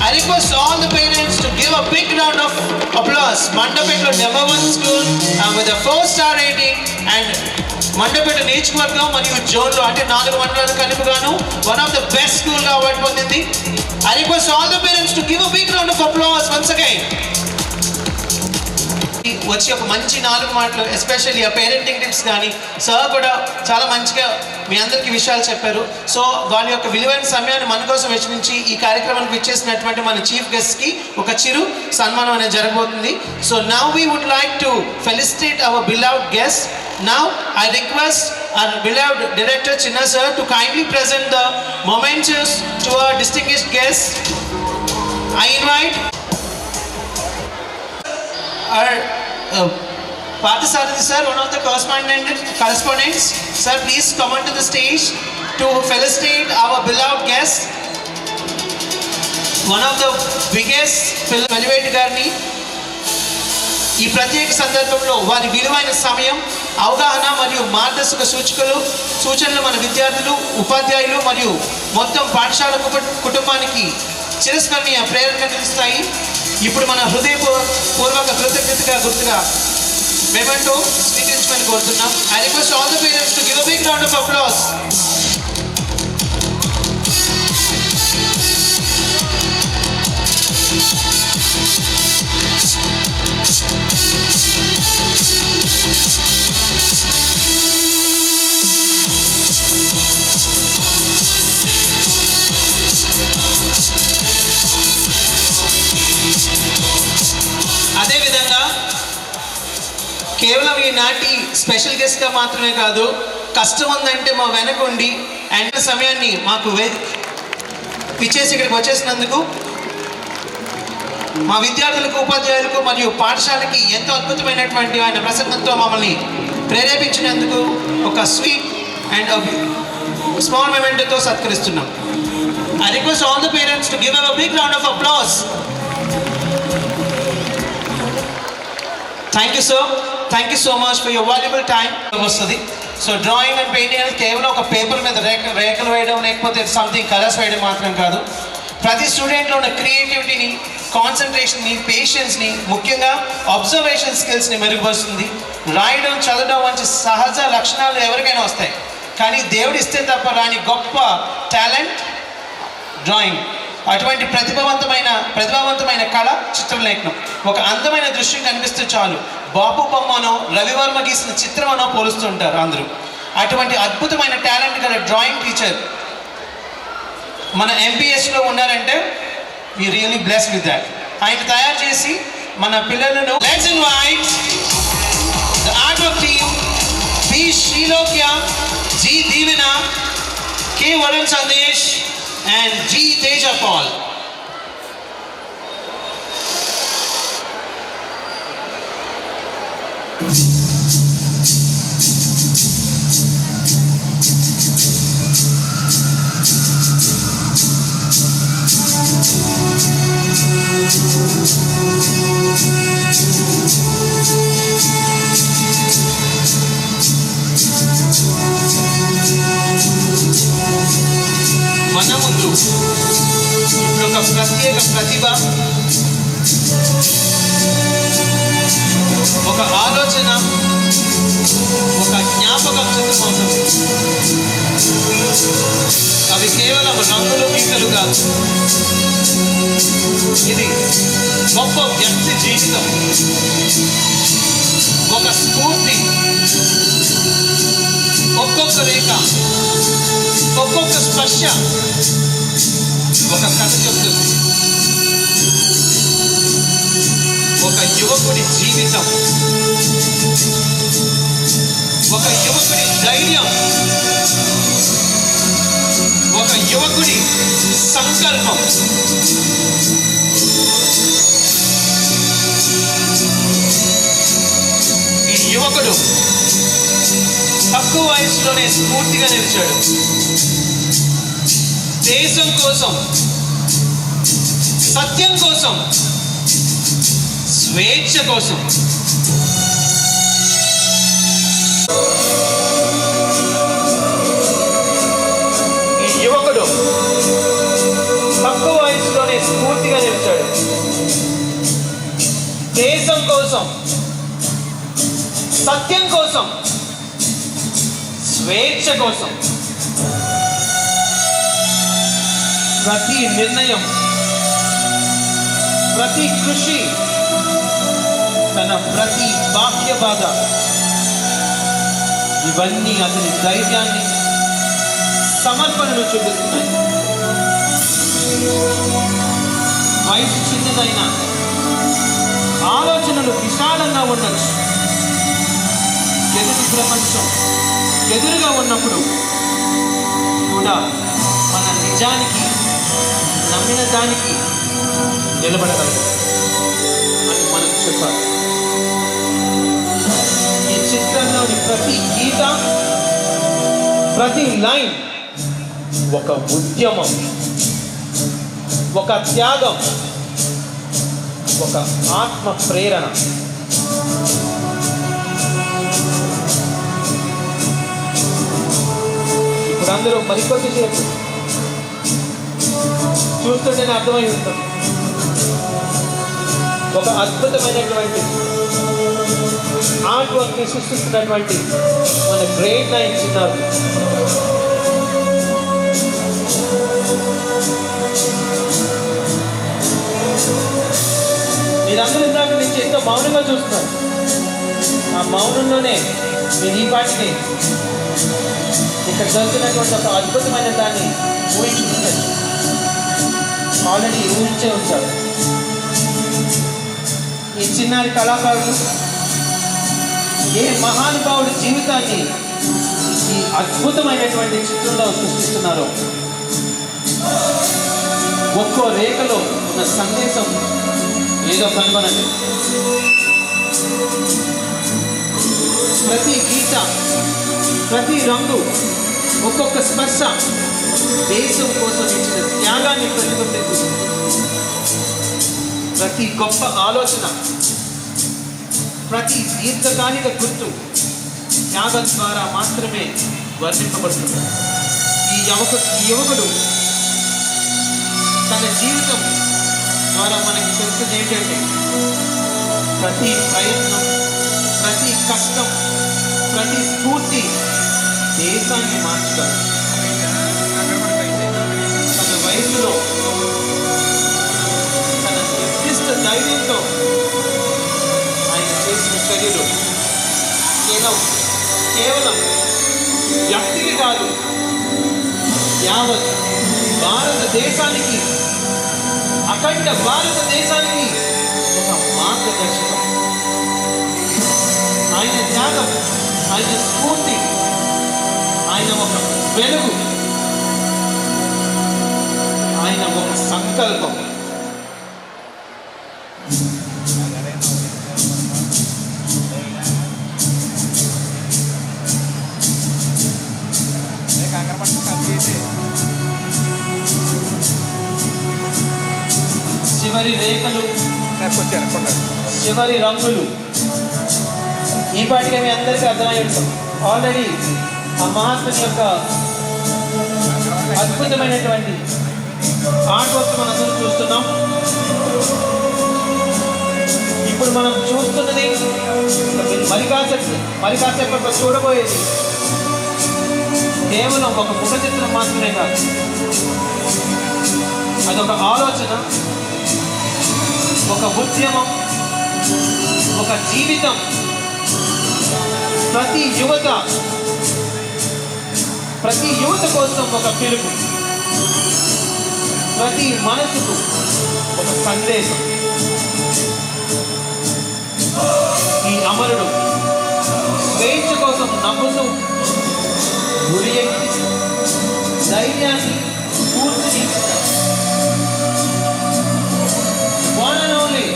I request all the parents to give a big round of applause. Mandapetlo #1 school with a 4-star rating, and Mandapeta నియోజకవర్గం మరియు జోన్లో అంటే 4 మండలాలు కలుపుగాను one of the best స్కూల్గా award పొందింది. I request all the parents to give a big round of applause once again. వచ్చి ఒక మంచి 4 మాటలు, ఎస్పెషల్లీ ఆ పేరెంటింగ్ టిప్స్ కానీ సార్ కూడా చాలా మంచిగా మీ అందరికీ విషయాలు చెప్పారు. సో వాళ్ళ యొక్క విలువైన సమయాన్ని మన కోసం వెచ్చించి ఈ కార్యక్రమానికి ఇచ్చేసినటువంటి మన చీఫ్ గెస్ట్కి ఒక చిరు సన్మానం అనేది జరగబోతుంది. So now we would like to felicitate our beloved guest. Now I request our beloved director Chinna sir to kindly present the mementos to our distinguished guests. I invite our Parthasarathi sir, one of the correspondents. Sir, please come onto the stage to felicitate our beloved guest. One of the biggest Veliveti Garni. ఈ ప్రత్యేక సందర్భంలో వారి విలువైన సమయం, అవగాహన మరియు మార్గదర్శక సూచనలు మన విద్యార్థులు, ఉపాధ్యాయులు మరియు మొత్తం పాఠశాల కుటుంబానికి చిరస్మరణీయ ప్రేరణగా నిలుస్తాయి. ఇప్పుడు మన హృదయపూర్వక కృతజ్ఞతగా గుర్తుగా మెమెంటో స్వీకరించమని కోరుతున్నాం. I request all the parents to give a big round of applause. అదేవిధంగా కేవలం ఈనాటి స్పెషల్ గెస్ట్గా మాత్రమే కాదు, కష్టం ఉందంటే మా వెనకుండి అండ్ సమయాన్ని మాకు ఇచ్చేసి ఇక్కడికి వచ్చేసినందుకు మా విద్యార్థులకు, ఉపాధ్యాయులకు మరియు పాఠశాలకి ఎంతో అద్భుతమైనటువంటి ఆయన ప్రసంగంతో మమ్మల్ని ప్రేరేపించినందుకు ఒక స్వీట్ అండ్ స్మాల్ మెమెంటోతో సత్కరిస్తున్నాం. I request all the parents to give a big round of applause. Thank you sir. Thank you so much for your valuable time. So drawing and painting అనేది కేవలం ఒక పేపర్ మీద రేఖలు వేయడం లేకపోతే something colours వేయడం మాత్రం కాదు. ప్రతి స్టూడెంట్లో ఉన్న క్రియేటివిటీని, కాన్సన్ట్రేషన్ని, పేషెన్స్ని, ముఖ్యంగా అబ్జర్వేషన్ స్కిల్స్ని మెరుగుపరుస్తుంది. రాయడం, చదవడం వంటి సహజ లక్షణాలు ఎవరికైనా వస్తాయి, కానీ దేవుడు ఇస్తే తప్ప రాని గొప్ప టాలెంట్ డ్రాయింగ్. అటువంటి ప్రతిభావంతమైన కళ చిత్రలేఖనం. ఒక అందమైన దృశ్యం కనిపిస్తే చాలు బాపు బొమ్మనో రవివర్మ గీసిన చిత్రమనో పోలుస్తుంటారు అందరూ. అటువంటి అద్భుతమైన టాలెంట్ గల డ్రాయింగ్ టీచర్ మన ఎంపీఎస్లో ఉన్నారంటే we really blessed with that. ఆయన తయారు చేసి మన పిల్లలను let's invite the art work team, P Srilokya, G Deevena, K Varun Sandesh and G Teja Paul. మన ముందు ఇప్పుడు ఒక ప్రత్యేక ప్రతిభ, ఒక ఆలోచన, ఒక జ్ఞాపకం చిత్రమవుతుంది. అవి కేవలం రంగులు గీతలు కాదు, ఇది గొప్ప వ్యక్తి జీవితం, ఒక స్ఫూర్తి. ఒక్కొక్క రేఖ, ఒక్కొక్క స్పర్శ ఒక కథ చెప్తుంది. ఒక యువకుడి జీవితం, ఒక యువకుడి ధైర్యం, ఒక యువకుడి సంకల్పం. ఈ యువకుడు తక్కువ వయసులోనే స్ఫూర్తిగా నిలిచాడు. దేశం కోసం, సత్యం కోసం, స్వేచ్ఛ కోసం. ఈ యువకుడు తక్కువ వయసులోనే స్ఫూర్తిగా నిలిచాడు. దేశం కోసం, సత్యం కోసం, స్వేచ్ఛ కోసం. ప్రతి నిర్ణయం, ప్రతి కృషి, తన ప్రతి బాహ్య బాధ, ఇవన్నీ అతని ధైర్యాన్ని, సమర్పణను చూపిస్తున్నాయి. వయసు చిన్నదైన, ఆలోచనలు విశాలంగా ఉండొచ్చు. ఎదుటి ప్రపంచం ఎదురుగా ఉన్నప్పుడు కూడా మన నిజానికి, నమ్మిన దానికి నిలబడగలదు అని మనం చెప్పాలి. ఈ చిత్రంలోని ప్రతి గీత, ప్రతి లైన్ ఒక ఉద్యమం, ఒక త్యాగం, ఒక ఆత్మ ప్రేరణ. ఇప్పుడు అందరూ మరికొద్ది సేపు చూస్తుంటేనే అర్థమై ఉంటుంది. ఒక అద్భుతమైనటువంటి ఆర్ట్ వర్క్ని సృష్టిస్తున్నటువంటి మన గ్రేట్ లైన్స్ ఉన్నారు. మీరందరూ ఇందాక నుంచి ఎంతో మౌనంగా చూస్తున్నారు. ఆ మౌనంలోనే మీరు ఈ పాటిని ఇక్కడ జరుగుతున్నటువంటి ఒక అద్భుతమైన దాన్ని ఊహించుకుంటారు. ఆల్రెడీ ఊహించే ఉంటారు. ఈ చిన్నారి కళాకారులు ఏ మహానుభావుడి జీవితాన్ని ఈ అద్భుతమైనటువంటి చిత్రంలో సృష్టిస్తున్నారో, ఒక్కో రేఖలో ఉన్న సందేశం ఏదో కనుగొనండి. ప్రతి గీత, ప్రతి రంగు, ఒక్కొక్క స్పర్శ దేశం కోసం ఇచ్చిన త్యాగాన్ని ప్రతిబింబిస్తుంది. ప్రతి గొప్ప ఆలోచన, ప్రతి దీర్ఘకాలిక గుర్తు త్యాగం ద్వారా మాత్రమే వర్ణింపబడుతుంది. ఈ యువకుడు తన జీవితం ద్వారా మనకి చెప్తుంది ఏంటంటే, ప్రతి ప్రయత్నం, ప్రతి కష్టం, ప్రతి స్ఫూర్తి దేశాన్ని మార్చగలరు. తన వయసులో తన నిర్దిష్ట ధైర్యంతో ఆయన చేసిన చర్యలు కేవలం వ్యక్తికి కాదు, యావత్ భారతదేశానికి, అఖండ భారతదేశానికి ఒక మార్గదర్శకం. ఆయన త్యాగం, ఆయన స్ఫూర్తి, ఆయన ఒక వెలుగు, ఆయన ఒక సంకల్పం. చివరి రేఖలు, చివరి రంగులు ఈ పాటిగా మీ అందరికీ అర్థమై ఉంటుంది. ఆల్రెడీ ఆ మహాత్ముని యొక్క అద్భుతమైనటువంటి ఆర్ట్ వర్క్ మనం అందరం చూస్తున్నాం. ఇప్పుడు మనం చూస్తున్నది మరి కాసేపట్లో చూడబోయేది కేవలం ఒక ముఖ చిత్రం మాత్రమే కాదు, అదొక ఆలోచన, ఒక ఉద్యమం, ఒక జీవితం. ప్రతి యువత కోసం ఒక పిలుపు, ప్రతి మనసుకు ఒక సందేశం. ఈ అమరుడు స్వేచ్ఛ కోసం నవ్వుతూ గురి ఎక్కి ధైర్యాన్ని, స్ఫూర్తిని ఇచ్చిన one and only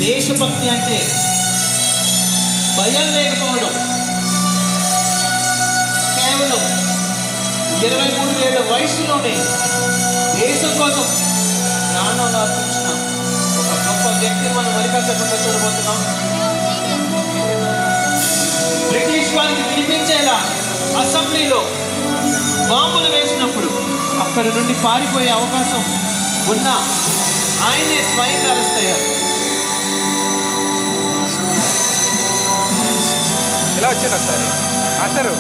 దేశభక్తి అంటే భయం లేకపోవడం. కేవలం 23 ఏళ్ల వయసులోనే దేశం కోసం ప్రాణాలు అర్పించిన ఒక గొప్ప వ్యక్తిని మనం మరికాసేపట్లో చూడబోతున్నాం. బ్రిటిష్ వారికి వినిపించేలా అసెంబ్లీలో బాంబులు వేసినప్పుడు అక్కడి నుండి పారిపోయే అవకాశం ఉన్న ఆయనే స్వయంగా అరెస్ట్ అయ్యారు. ఇలా వచ్చారు ఒకసారి మాస్టరు.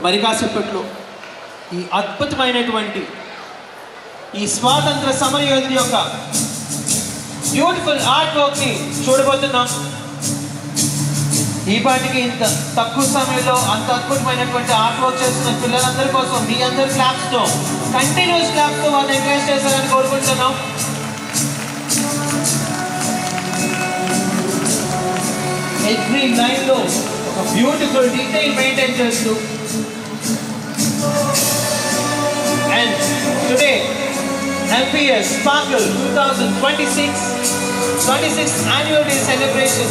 మరి కాసేపట్లో ఈ అద్భుతమైనటువంటి ఈ స్వాతంత్ర సమరయోధుడి యొక్క బ్యూటిఫుల్ ఆర్ట్ వర్క్ని చూడబోతున్నాం. ఈ పాటికి ఇంత తక్కువ సమయంలో అంత అద్భుతమైనటువంటి ఆర్ట్ వర్క్ చేస్తున్న పిల్లలందరి కోసం మీ అందరి క్లాప్స్తో, కంటిన్యూస్ క్లాప్స్తో వాళ్ళు ఎంకరేజ్ చేస్తారని కోరుకుంటున్నాం. ఎవ్రీ లైన్లో ఒక బ్యూటిఫుల్ డీటెయిల్ మెయింటైన్ చేస్తూ. And today, MPS Sparkle 26th Annual Day Celebration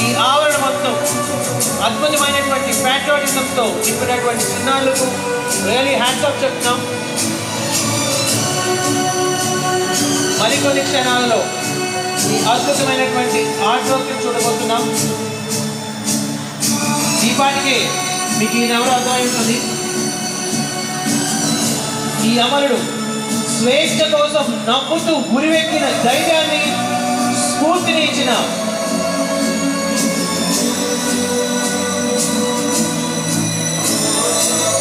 ఈ ఆవరణ మొత్తం అద్భుతమైనటువంటి ప్యాట్రియాటిజంతో నింపినటువంటి చిన్నారులకు రియల్లీ హ్యాండ్స్ ఆఫ్ చెప్తున్నాం. మరికొన్ని క్షణాలలో ఈ అద్భుతమైనటువంటి ఆర్ట్ వర్క్ చూడబోతున్నాం. ఈ పాటికి మీకు ఈయనెవరో అర్థమై ఉంటుంది. ఈ అమరుడు స్వేచ్ఛ కోసం నవ్వుతూ గురివెక్కిన ధైర్యాన్ని, స్ఫూర్తిని ఇచ్చిన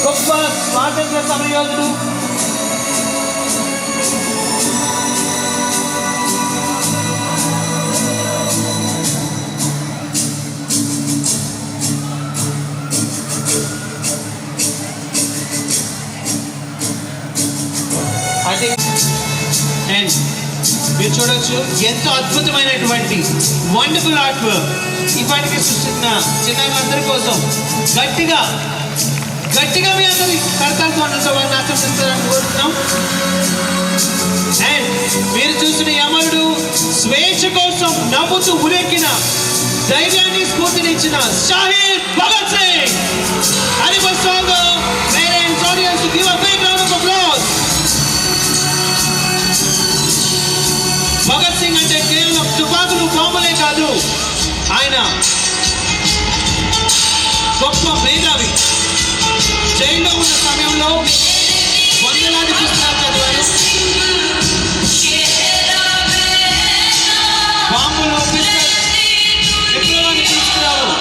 గొప్ప స్వాతంత్ర సమరయోధుడు. అండ్ మీరు చూడొచ్చు ఎంతో అద్భుతమైనటువంటి వండర్ఫుల్ ఆర్ట్ వర్క్ ఇప్పటికే సృష్టించిన చిన్నారులందరి కోసం గట్టిగా మీ అందరి కర్తవ్య వారిని ఆశిస్తారని కోరుతున్నాం. అండ్ మీరు చూసిన అమరుడు స్వేచ్ఛ కోసం నవ్వుతూ ఉరెక్కిన ధైర్యాన్ని స్ఫూర్తినిచ్చిన Shahid Bhagat Singh. I request all the parents, audience to give a big round of applause. Bhagat Singh అంటే కేవలం తుపాకులు బాంబులే కాదు, ఆయన గొప్ప మేధావి. జైల్లో ఉన్న సమయంలో వందలాది పుస్తకాలు చదివారు. బాంబులు విప్లవాన్ని తీసుకురావు.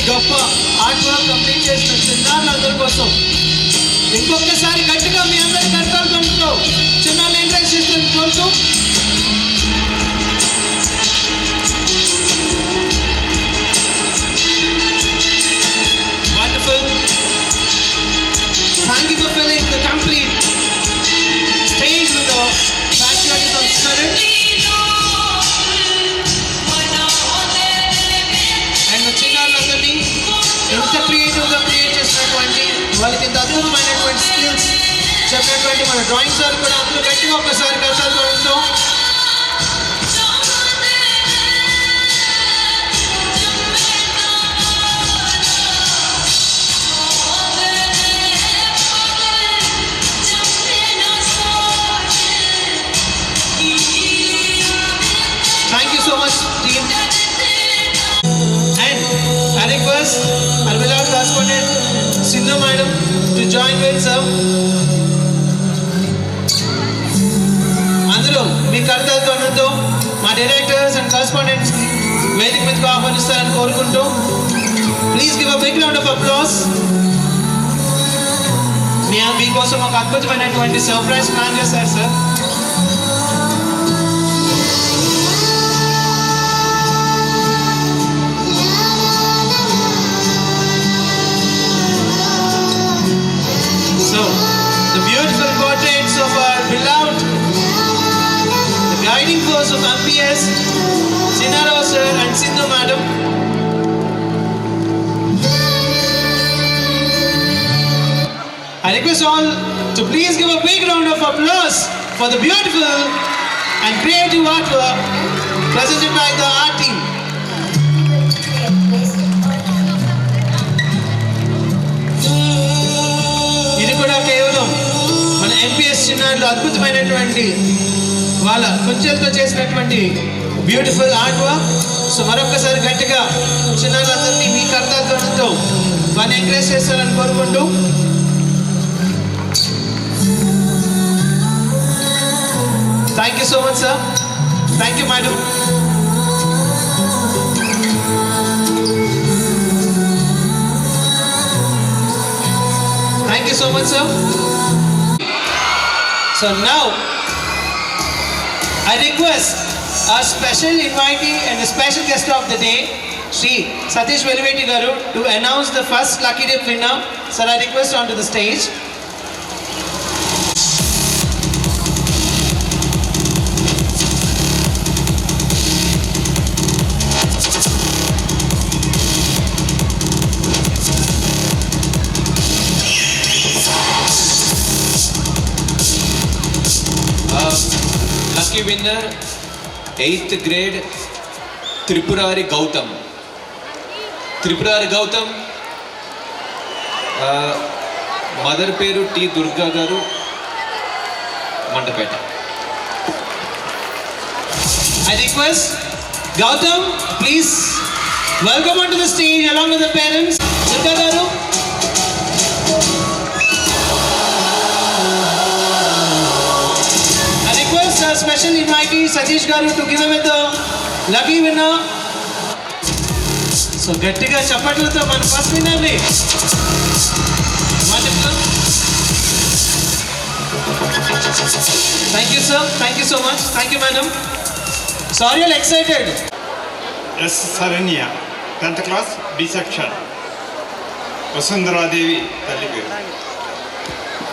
గొప్ప ఆర్ట్ వర్క్ కంప్లీట్ చేసిన చిన్నారులందరి కోసం ఇంకొకసారి గట్టిగా మీ అందరి కర్తవ్యంతో చిన్నారులు ఎంకరేజ్ చేస్తున్న కోరుతూ wonderful. Thank you for filling the complete stage with the patriotism spirit. చిన్నారులందరినీ ఎంత క్రియేటివ్గా క్రియేట్ చేసినటువంటి వాళ్ళకి ఎంత అద్భుతమైనటువంటి స్కిల్స్ చెప్పినటువంటి మన డ్రాయింగ్ సార్ కూడా అందరూ గట్టిగా ఒక్కసారి కలతో thank you so much team. I request our beloved correspondent Sindhu Madam to join with sir. అందరూ మీ కర్తవ్యంతో మా డైరెక్టర్స్ అండ్ కరెస్పాండెంట్స్ వేదిక మీదకు ఆహ్వానిస్తారని కోరుకుంటూ please give a big round of applause. మీకోసం ఒక అద్భుతమైనటువంటి సర్ప్రైజ్ ప్లాన్ చేశారు sir. So, the beautiful portraits of our beloved, the guiding force of MPS, Sinara sir and Sindhu madam. I request all to please give a big round of applause for the beautiful and creative artwork presented by the art team. ఇది కూడా కేవలం మన MPS చిన్నారులు అద్భుతమైనటువంటి వాళ్ళ కుంచెలతో చేసినటువంటి beautiful art work. So మరొకసారి గట్టిగా చిన్నారులందరినీ మీ కర్తవ్యంతో వాళ్ళని ఎంకరేజ్ చేస్తారని కోరుకుంటూ thank you so much sir. Thank you madam. Thank you so much, sir. So now, I request our special invitee and the special guest of the day, Shri Satish Veliveti Garu, to announce the first Lucky Dip winner. Sir, I request onto the stage. Lucky winner, 8th grade, Tripurari Gautam. Tripurari Gautam, mother peru T. Durga Garu, Mandapeta. I request Gautam, please welcome onto the stage along with the parents. Durga Garu. A special invitee Satish Garu to give away the lucky winner. So గట్టిగా చప్పట్లతో మన first winner ని Thank you sir, thank you so much, thank you madam. So are you all excited? S. Saranya, 10th class, B section. Vasundhara Devi, Talli.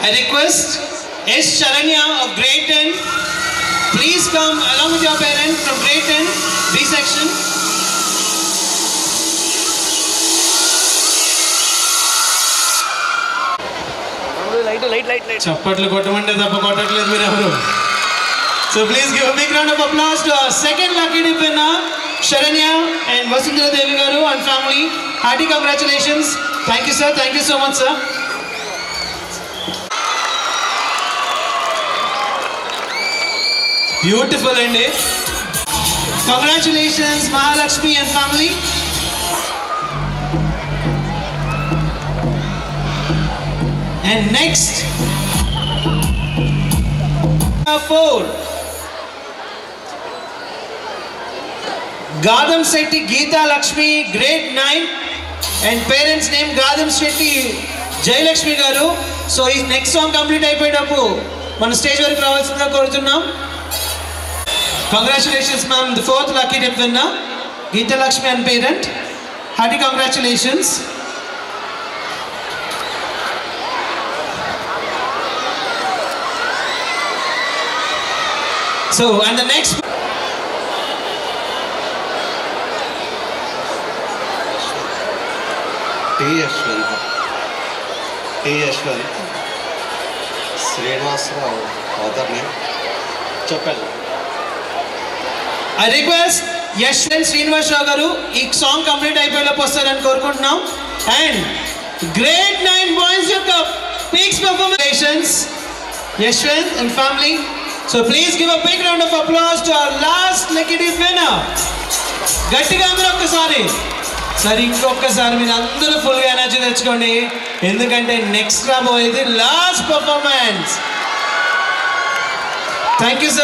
I request S. Sharanya of grade 10. Please come along with your parent from grade 10, B section. చప్పట్లు కొట్టమంటే తప్ప కొట్టట్లేదు మీరు ఎవరు. So please give a big round of applause to our second lucky dip winner, Sharanya and Vasundhara Devi garu and family. Hearty congratulations. Thank you sir. Thank you so much sir. Beautiful and congratulations Mahalakshmi and family. And next 4 Gadam Setti Geeta Lakshmi, grade 9, and parents name Gadam Setti Jay Lakshmi garu. So his next song complete అయిపోయేటప్పుడు మన stage వరకు రావాల్సిందిగా కోరుతున్నాం. Congratulations ma'am, the 4th lucky dip winner, Geeta Lakshmi and parent. Hearty congratulations. So and the next T Yashwant Srinivasarao father name చెప్పండి. I request Yashwant Srinivas Rao garu ఈ song complete అయిపోయేలోపు వస్తారని కోరుకుంటున్నాం. And grade 9 boys యొక్క peaks performance Yashwant and family. So please give a big round of applause to our last lucky dip winner. గట్టిగా అందరూ ఒక్కసారి. సరే ఇంకొకసారి మీరు అందరూ ఫుల్గా ఎనర్జీ తెచ్చుకోండి, ఎందుకంటే నెక్స్ట్ రాబోయేది last performance. Thank you sir.